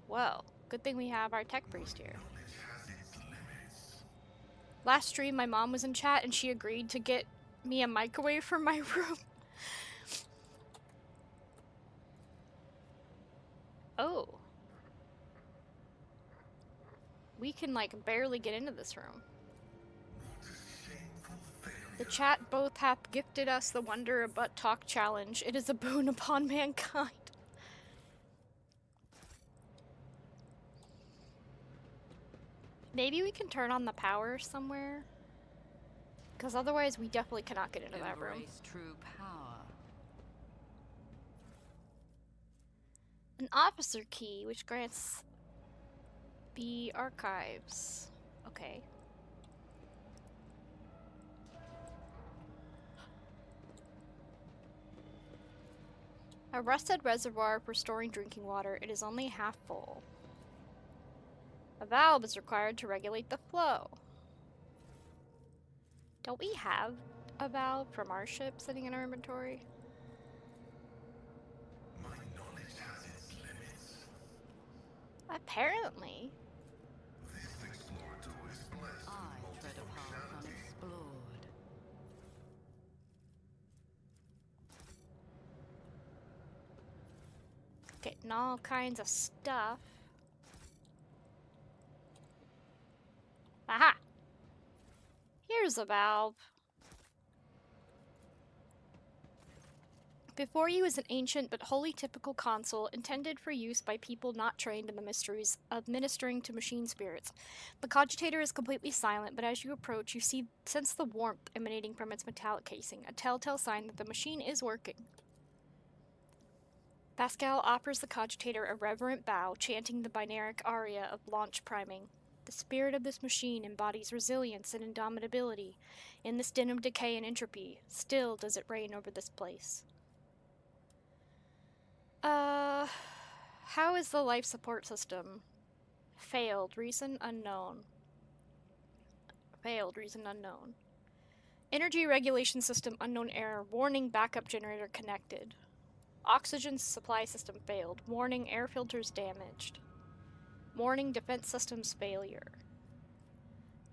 Well, good thing we have our tech priest here. Knowledge has its limits. Last stream, my mom was in chat and she agreed to get me a microwave for my room. Oh. We can, like, barely get into this room. What a shameful failure. The chat both hath gifted us the wonder of butt talk challenge. It is a boon upon mankind. Maybe we can turn on the power somewhere? Because otherwise we definitely cannot get into that room. Embrace true power. An officer key, which grants the archives. Okay. A rusted reservoir for storing drinking water. It is only half full. A valve is required to regulate the flow. Don't we have a valve from our ship sitting in our inventory? My knowledge has its limits. Apparently. This explorator is blessed I with tread a path multifunctionality. unexplored. Getting all kinds of stuff. Aha! Here's a valve. Before you is an ancient but wholly typical console intended for use by people not trained in the mysteries of ministering to machine spirits. The cogitator is completely silent, but as you approach, you sense the warmth emanating from its metallic casing, a telltale sign that the machine is working. Pascal offers the cogitator a reverent bow, chanting the binaric aria of launch priming. The spirit of this machine embodies resilience and indomitability. In this din of decay and entropy, still does it reign over this place. How is the life support system? Failed. Reason unknown. Failed. Reason unknown. Energy regulation system unknown error. Warning backup generator connected. Oxygen supply system failed. Warning air filters damaged. Warning defense systems failure.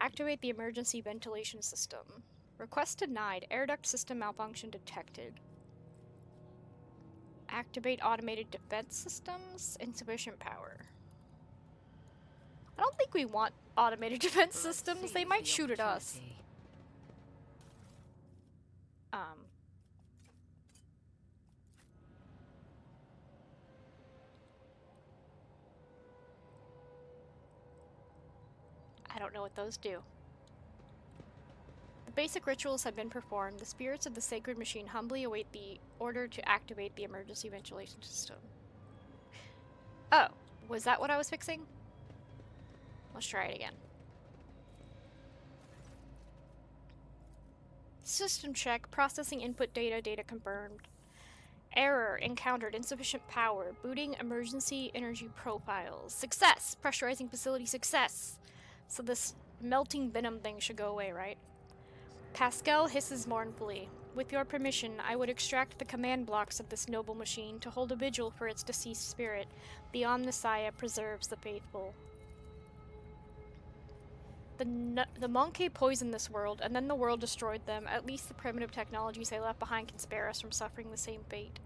Activate the emergency ventilation system. Request denied. Air duct system malfunction detected. Activate automated defense systems. Insufficient power. I don't think we want automated defense Let's systems. They seize might the shoot at us. opportunity. I don't know what those do. The basic rituals have been performed. The spirits of the sacred machine humbly await the order to activate the emergency ventilation system. Oh, Was that what I was fixing? Let's try it again. System check. Processing input data. Data confirmed. Error encountered. Insufficient power. Booting emergency energy profiles. Success. Pressurizing facility success. So this melting venom thing should go away, right? Pascal hisses mournfully. With your permission, I would extract the command blocks of this noble machine to hold a vigil for its deceased spirit. Beyond Messiah preserves the faithful. The Monkey poisoned this world, and then the world destroyed them. At least the primitive technologies they left behind can spare us from suffering the same fate.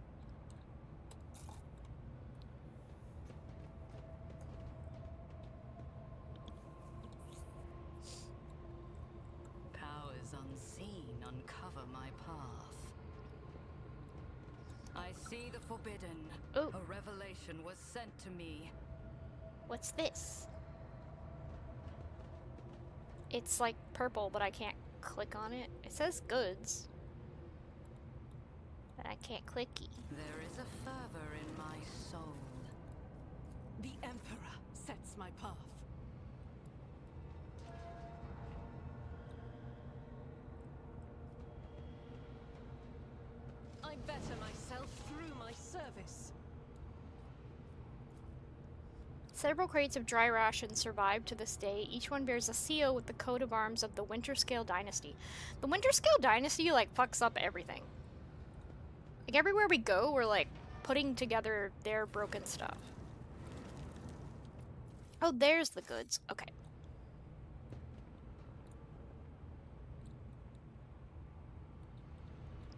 Powers unseen uncover my path. I see the forbidden. Ooh. A revelation was sent to me. What's this? It's like purple, but I can't click on it. It says goods, but I can't clicky. There is a fervor in my soul. The Emperor sets my path. I better myself through my service. Several crates of dry rations survive to this day. Each one bears a seal with the coat of arms of the Winterscale Dynasty. The Winterscale Dynasty, like, fucks up everything. Like, everywhere we go, we're, like, putting together their broken stuff. Oh, there's the goods. Okay.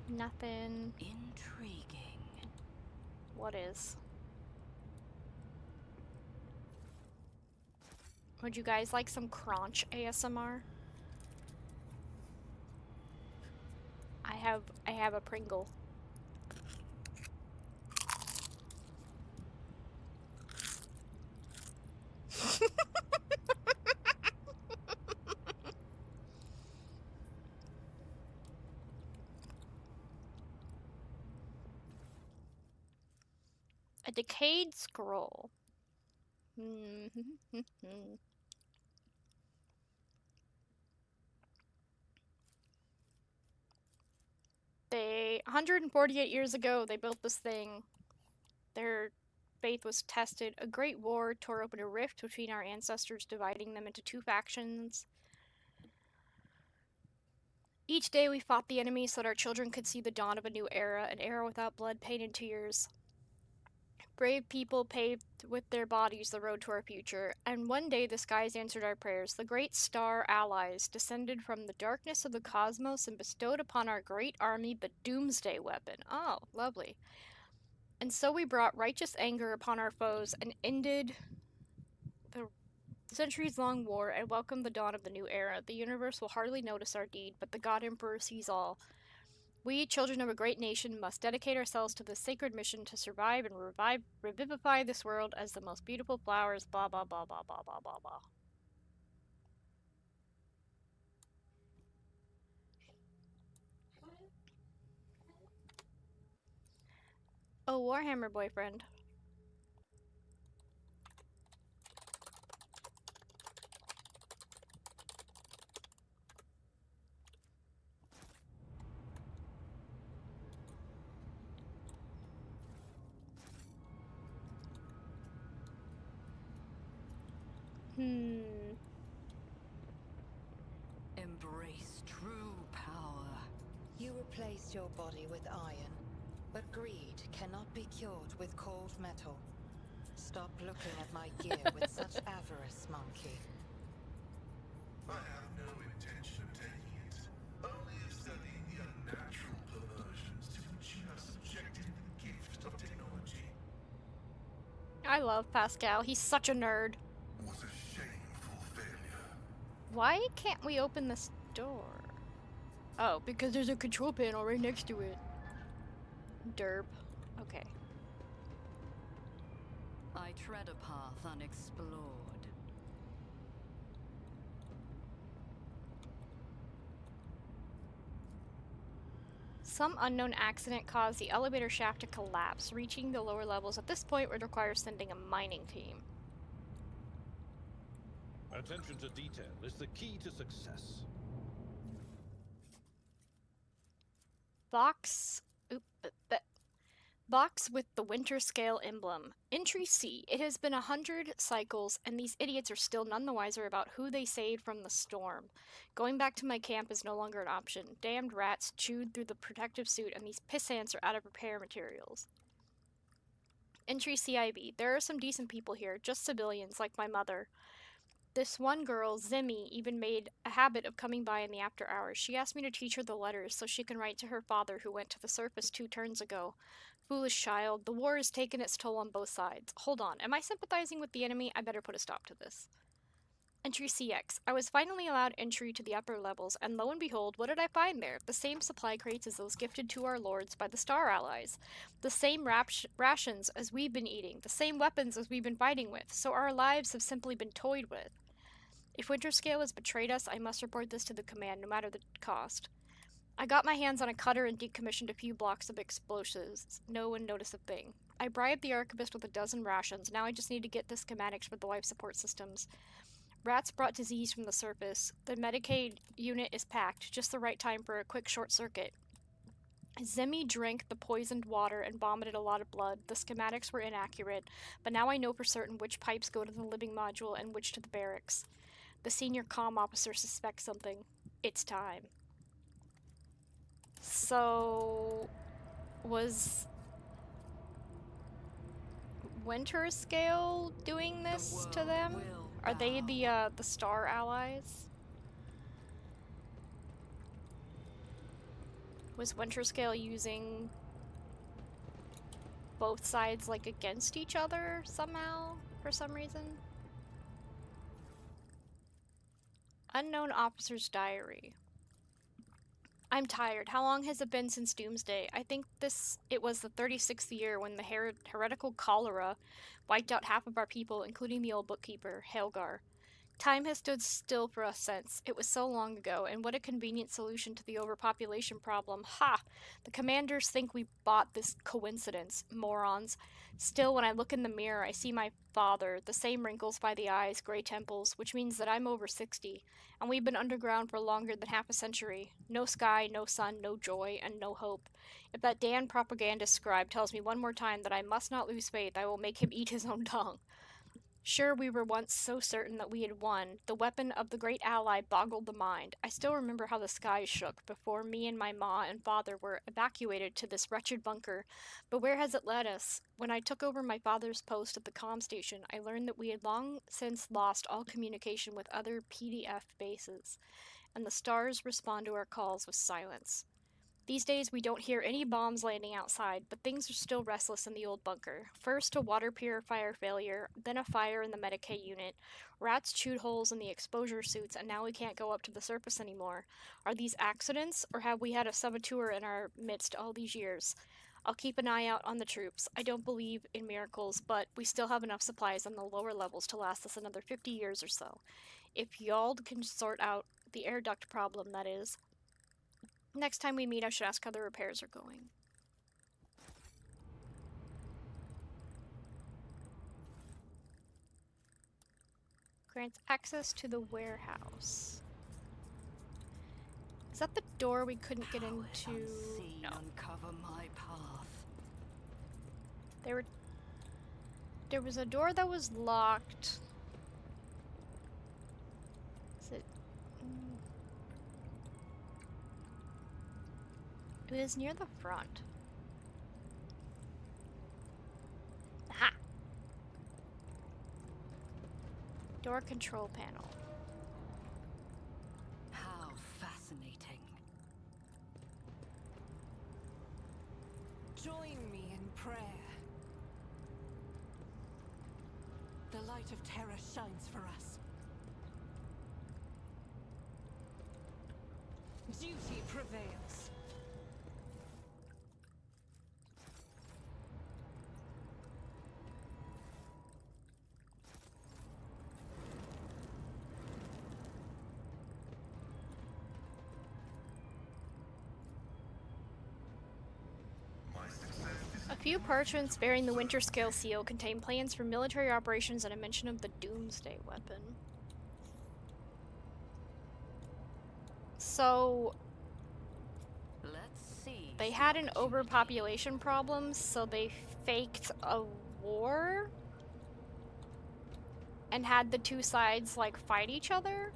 Nothing. Intriguing. What is? Would you guys like some crunch ASMR? I have a Pringle. A decayed scroll. They 148 years ago they built this thing. Their faith was tested. A great war tore open a rift between our ancestors, dividing them into two factions. Each day we fought the enemy so that our children could see the dawn of a new era, an era without blood, pain, and tears. Brave people paved with their bodies the road to our future, and one day the skies answered our prayers. The great star allies descended from the darkness of the cosmos and bestowed upon our great army the doomsday weapon. Oh, lovely. And so we brought righteous anger upon our foes and ended the centuries-long war and welcomed the dawn of the new era. The universe will hardly notice our deed, but the God Emperor sees all. We, children of a great nation, must dedicate ourselves to this sacred mission to survive and revivify this world as the most beautiful flowers, blah, blah, blah, blah, blah, blah, blah, blah. Oh, Warhammer boyfriend. Embrace true power. You replaced your body with iron, but greed cannot be cured with cold metal. Stop looking at my gear with such avarice, monkey. I have no intention of taking it, only of studying the unnatural perversions to which you have subjected the gift of technology. I love Pascal. He's such a nerd. Was a shameful failure. Why can't we open this door? Oh, because there's a control panel right next to it. Derp. Okay. I tread a path unexplored. Some unknown accident caused the elevator shaft to collapse. Reaching the lower levels at this point would require sending a mining team. Attention to detail is the key to success. Box with the winter scale emblem. Entry C. It has been 100 cycles, and these idiots are still none the wiser about who they saved from the storm. Going back to my camp is no longer an option. Damned rats chewed through the protective suit, and these pissants are out of repair materials. Entry CIB. There are some decent people here, just civilians, like my mother. This one girl, Zimmy, even made a habit of coming by in the after hours. She asked me to teach her the letters so she can write to her father who went to the surface 2 turns ago. Foolish child, the war has taken its toll on both sides. Hold on, am I sympathizing with the enemy? I better put a stop to this. Entry CX. I was finally allowed entry to the upper levels, and lo and behold, what did I find there? The same supply crates as those gifted to our lords by the Star Allies. The same rations as we've been eating. The same weapons as we've been fighting with. So our lives have simply been toyed with. If Winterscale has betrayed us, I must report this to the command, no matter the cost. I got my hands on a cutter and decommissioned a few blocks of explosives. No one noticed a thing. I bribed the archivist with 12 rations. Now I just need to get the schematics for the life support systems. Rats brought disease from the surface. The Medicaid unit is packed, just the right time for a quick short circuit. Zemi drank the poisoned water and vomited a lot of blood. The schematics were inaccurate, but now I know for certain which pipes go to the living module and which to the barracks. The senior comm officer suspects something. It's time. So, was Winterscale doing this to them? Are they the Star Allies? Was Winterscale using both sides, like, against each other somehow, for some reason? Unknown Officer's Diary. I'm tired. How long has it been since Doomsday? I think it was the 36th year when the heretical cholera wiped out half of our people, including the old bookkeeper, Helgar. Time has stood still for us since. It was so long ago, and what a convenient solution to the overpopulation problem. Ha! The commanders think we bought this coincidence. Morons. Still, when I look in the mirror, I see my father, the same wrinkles by the eyes, gray temples, which means that I'm over 60, and we've been underground for longer than half a century. No sky, no sun, no joy, and no hope. If that damn propagandist scribe tells me one more time that I must not lose faith, I will make him eat his own tongue. Sure, we were once so certain that we had won. The weapon of the great ally boggled the mind. I still remember how the skies shook before me and my ma and father were evacuated to this wretched bunker. But where has it led us? When I took over my father's post at the comm station, I learned that we had long since lost all communication with other PDF bases, and the stars respond to our calls with silence. These days, we don't hear any bombs landing outside, but things are still restless in the old bunker. First, a water purifier failure, then a fire in the Medicaid unit. Rats chewed holes in the exposure suits, and now we can't go up to the surface anymore. Are these accidents, or have we had a saboteur in our midst all these years? I'll keep an eye out on the troops. I don't believe in miracles, but we still have enough supplies on the lower levels to last us another 50 years or so. If y'all can sort out the air duct problem, that is. Next time we meet, I should ask how the repairs are going. Grants access to the warehouse. Is that the door we couldn't get into? No. Uncover my path. There was a door that was locked. Is it? It was near the front. Aha! Door control panel. How fascinating. Join me in prayer. The light of terror shines for us. Duty prevails. Few parchments bearing the Winter Scale seal contain plans for military operations and a mention of the Doomsday weapon. So Let's see. they had an overpopulation problem, so they faked a war and had the two sides like fight each other.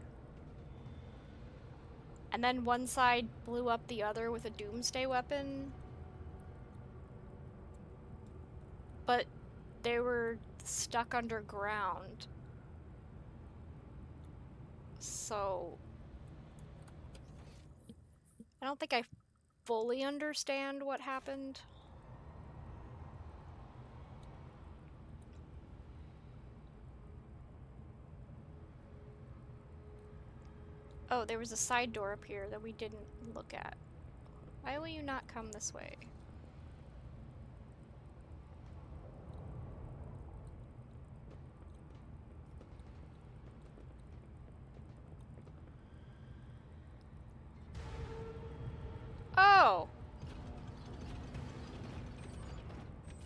And then one side blew up the other with a doomsday weapon. But they were stuck underground. So I don't think I fully understand what happened. Oh, there was a side door up here that we didn't look at. Why will you not come this way? Oh!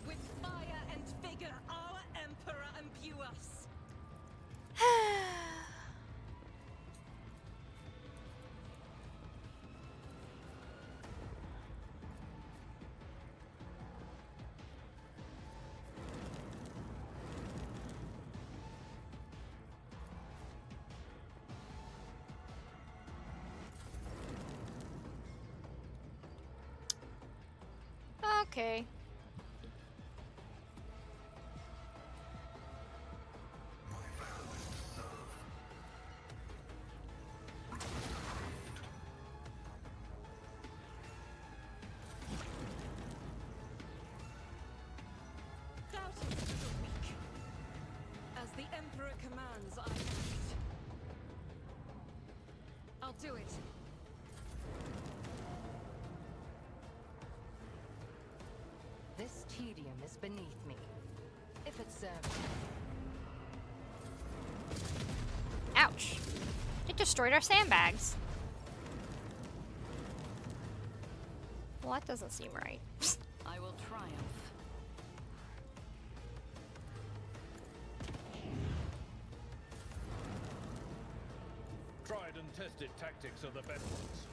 With fire and vigor, our Emperor imbue us. Okay. Doubting to the weak. As the Emperor commands, I act. I'll do it. This tedium is beneath me. If it serves me. Ouch. It destroyed our sandbags. Well, that doesn't seem right. I will triumph. Tried and tested tactics are the best ones.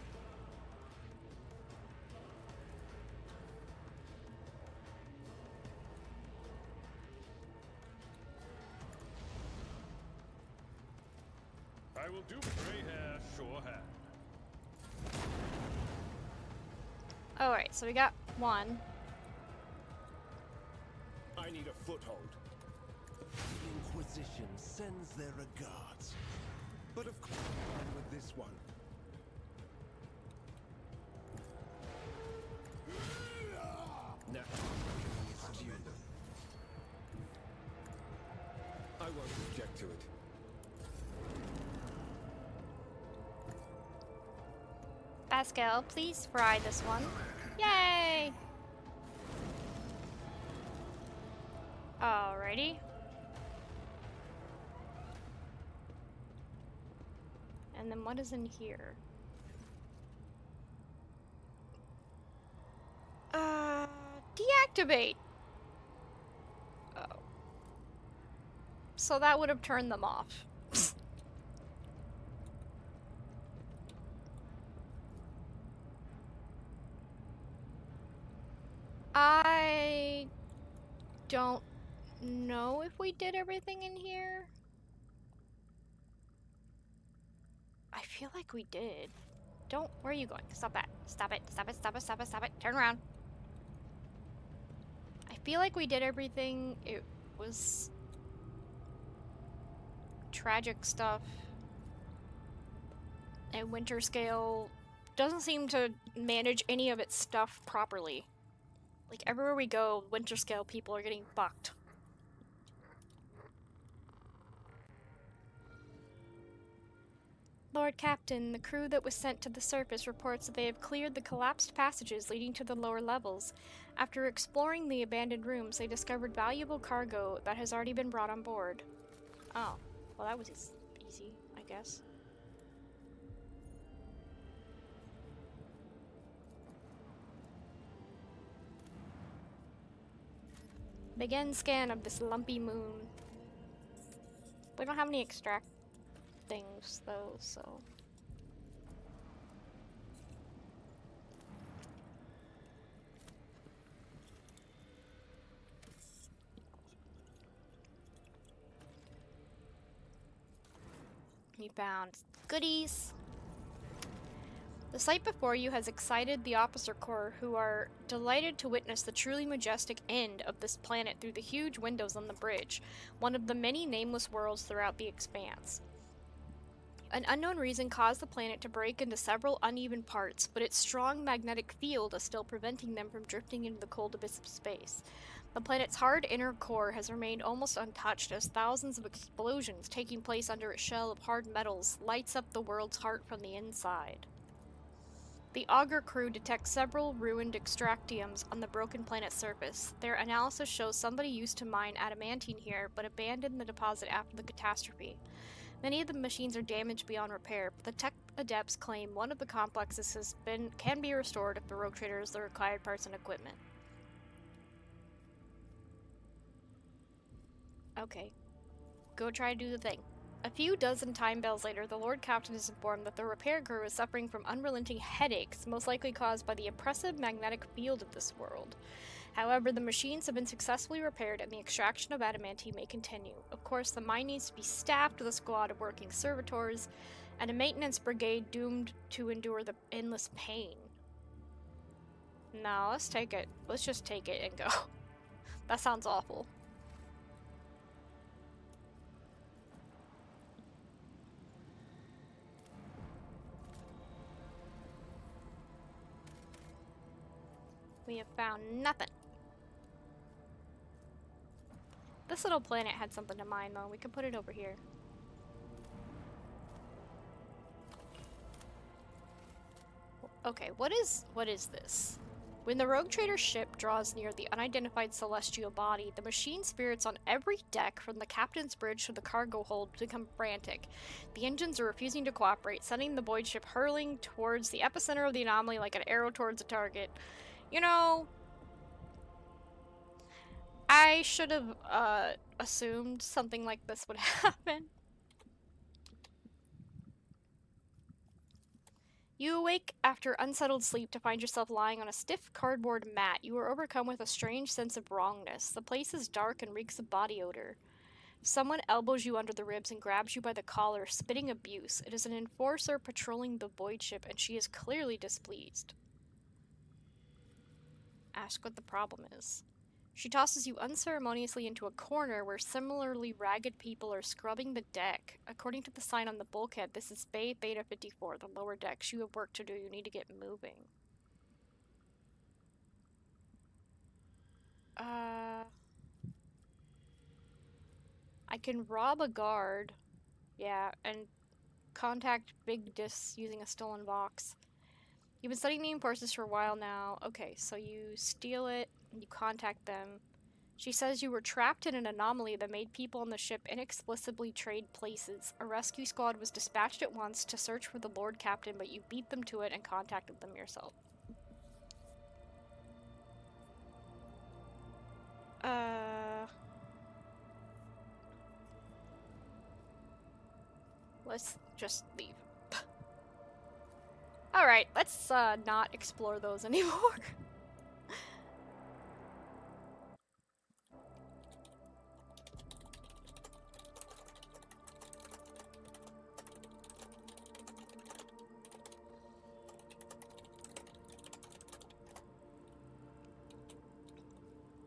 I will do gray hair, sure hand. Alright, so we got one. I need a foothold. The Inquisition sends their regards. But of course, I'm with this one. Now, it's due. I won't object to it. Pascal, please fry this one. Yay! Alrighty. And then what is in here? Deactivate! Oh. So that would have turned them off. I don't know if we did everything in here. I feel like we did. Where are you going? Stop that. Stop it. Stop it. Stop it. Stop it. Stop it. Turn around. I feel like we did everything. It was tragic stuff. And Winter Scale doesn't seem to manage any of its stuff properly. Like, everywhere we go, Winter Scale people are getting fucked. Lord Captain, the crew that was sent to the surface reports that they have cleared the collapsed passages leading to the lower levels. After exploring the abandoned rooms, they discovered valuable cargo that has already been brought on board. Oh, well that was easy, I guess. Begin scan of this lumpy moon. We don't have any extract things though, so. You found goodies. The sight before you has excited the officer corps, who are delighted to witness the truly majestic end of this planet through the huge windows on the bridge, one of the many nameless worlds throughout the expanse. An unknown reason caused the planet to break into several uneven parts, but its strong magnetic field is still preventing them from drifting into the cold abyss of space. The planet's hard inner core has remained almost untouched as thousands of explosions taking place under its shell of hard metals lights up the world's heart from the inside. The Augur crew detects several ruined extractiums on the broken planet's surface. Their analysis shows somebody used to mine adamantine here, but abandoned the deposit after the catastrophe. Many of the machines are damaged beyond repair, but the tech adepts claim one of the complexes can be restored if the rogue trader has the required parts and equipment. Okay. Go try to do the thing. A few dozen time bells later, the Lord Captain is informed that the repair crew is suffering from unrelenting headaches, most likely caused by the oppressive magnetic field of this world. However, the machines have been successfully repaired and the extraction of adamantine may continue. Of course, the mine needs to be staffed with a squad of working servitors and a maintenance brigade doomed to endure the endless pain. No, let's take it. Let's just take it and go. That sounds awful. We have found nothing. This little planet had something to mine though. We can put it over here. Okay, what is this? When the rogue trader's ship draws near the unidentified celestial body, the machine spirits on every deck from the captain's bridge to the cargo hold become frantic. The engines are refusing to cooperate, sending the void ship hurling towards the epicenter of the anomaly like an arrow towards a target. You know, I should have assumed something like this would happen. You awake after unsettled sleep to find yourself lying on a stiff cardboard mat. You are overcome with a strange sense of wrongness. The place is dark and reeks of body odor. Someone elbows you under the ribs and grabs you by the collar, spitting abuse. It is an enforcer patrolling the void ship, and she is clearly displeased. Ask what the problem is. She tosses you unceremoniously into a corner where similarly ragged people are scrubbing the deck. According to the sign on the bulkhead, this is Bay Beta 54, the lower decks. You have work to do. You need to get moving. I can rob a guard. Yeah, and contact Big Dis using a stolen box. You've been studying the enforcers for a while now. Okay, so you steal it, and you contact them. She says you were trapped in an anomaly that made people on the ship inexplicably trade places. A rescue squad was dispatched at once to search for the Lord Captain, but you beat them to it and contacted them yourself. Let's just leave. Alright, let's not explore those anymore.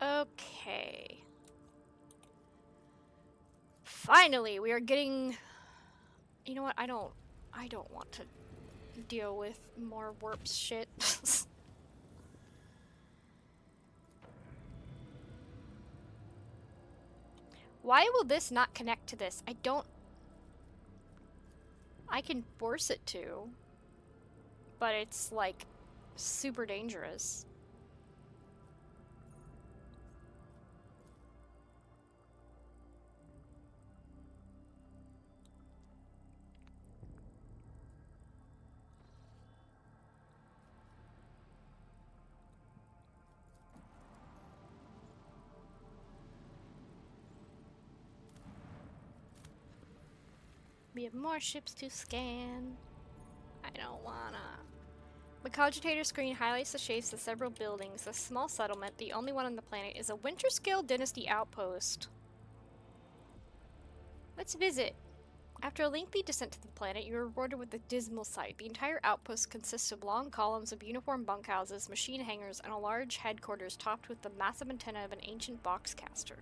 Okay. Finally, we are getting... You know what? I don't want to deal with more warps shit. Why will this not connect to this? I can force it to, but it's like super dangerous. We have more ships to scan. I don't wanna. The cogitator screen highlights the shapes of several buildings. A small settlement, the only one on the planet, is a Winterscale Dynasty outpost. Let's visit. After a lengthy descent to the planet, you are rewarded with a dismal sight. The entire outpost consists of long columns of uniform bunkhouses, machine hangars, and a large headquarters topped with the massive antenna of an ancient boxcaster.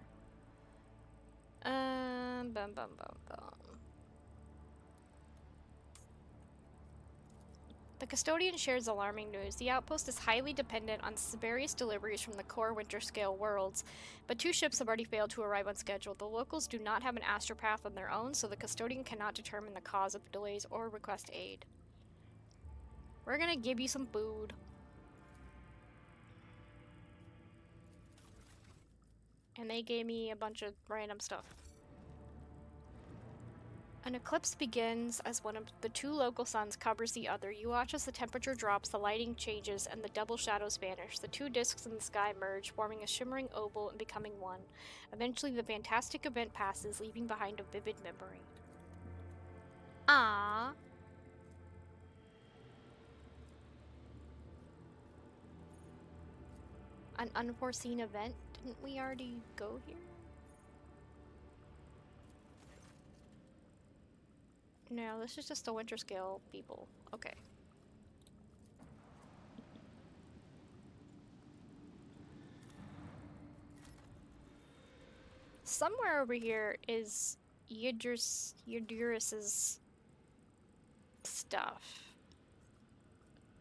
Bum bum bum bum. The custodian shares alarming news. The outpost is highly dependent on various deliveries from the core Winterscale worlds, but 2 ships have already failed to arrive on schedule. The locals do not have an astropath of their own, so the custodian cannot determine the cause of the delays or request aid. We're gonna give you some food. And they gave me a bunch of random stuff. An eclipse begins as one of the 2 local suns covers the other. You watch as the temperature drops, the lighting changes, and the double shadows vanish. The 2 disks in the sky merge, forming a shimmering oval and becoming one. Eventually, the fantastic event passes, leaving behind a vivid memory. Ah. An unforeseen event? Didn't we already go here? No, this is just the Winterscale people. Okay. Somewhere over here is Ydirus's stuff.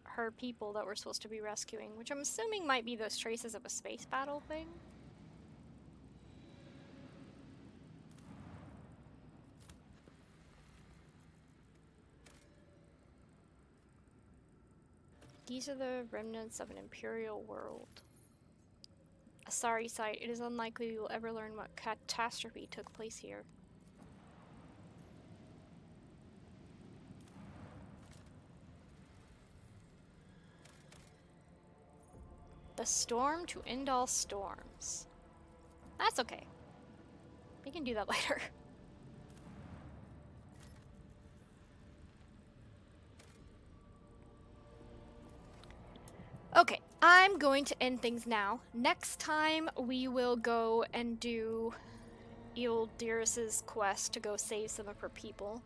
Her people that we're supposed to be rescuing, which I'm assuming might be those traces of a space battle thing. These are the remnants of an imperial world. A sorry sight. It is unlikely we will ever learn what catastrophe took place here. The storm to end all storms. That's okay. We can do that later. Okay, I'm going to end things now. Next time we will go and do Ydirus's quest to go save some of her people.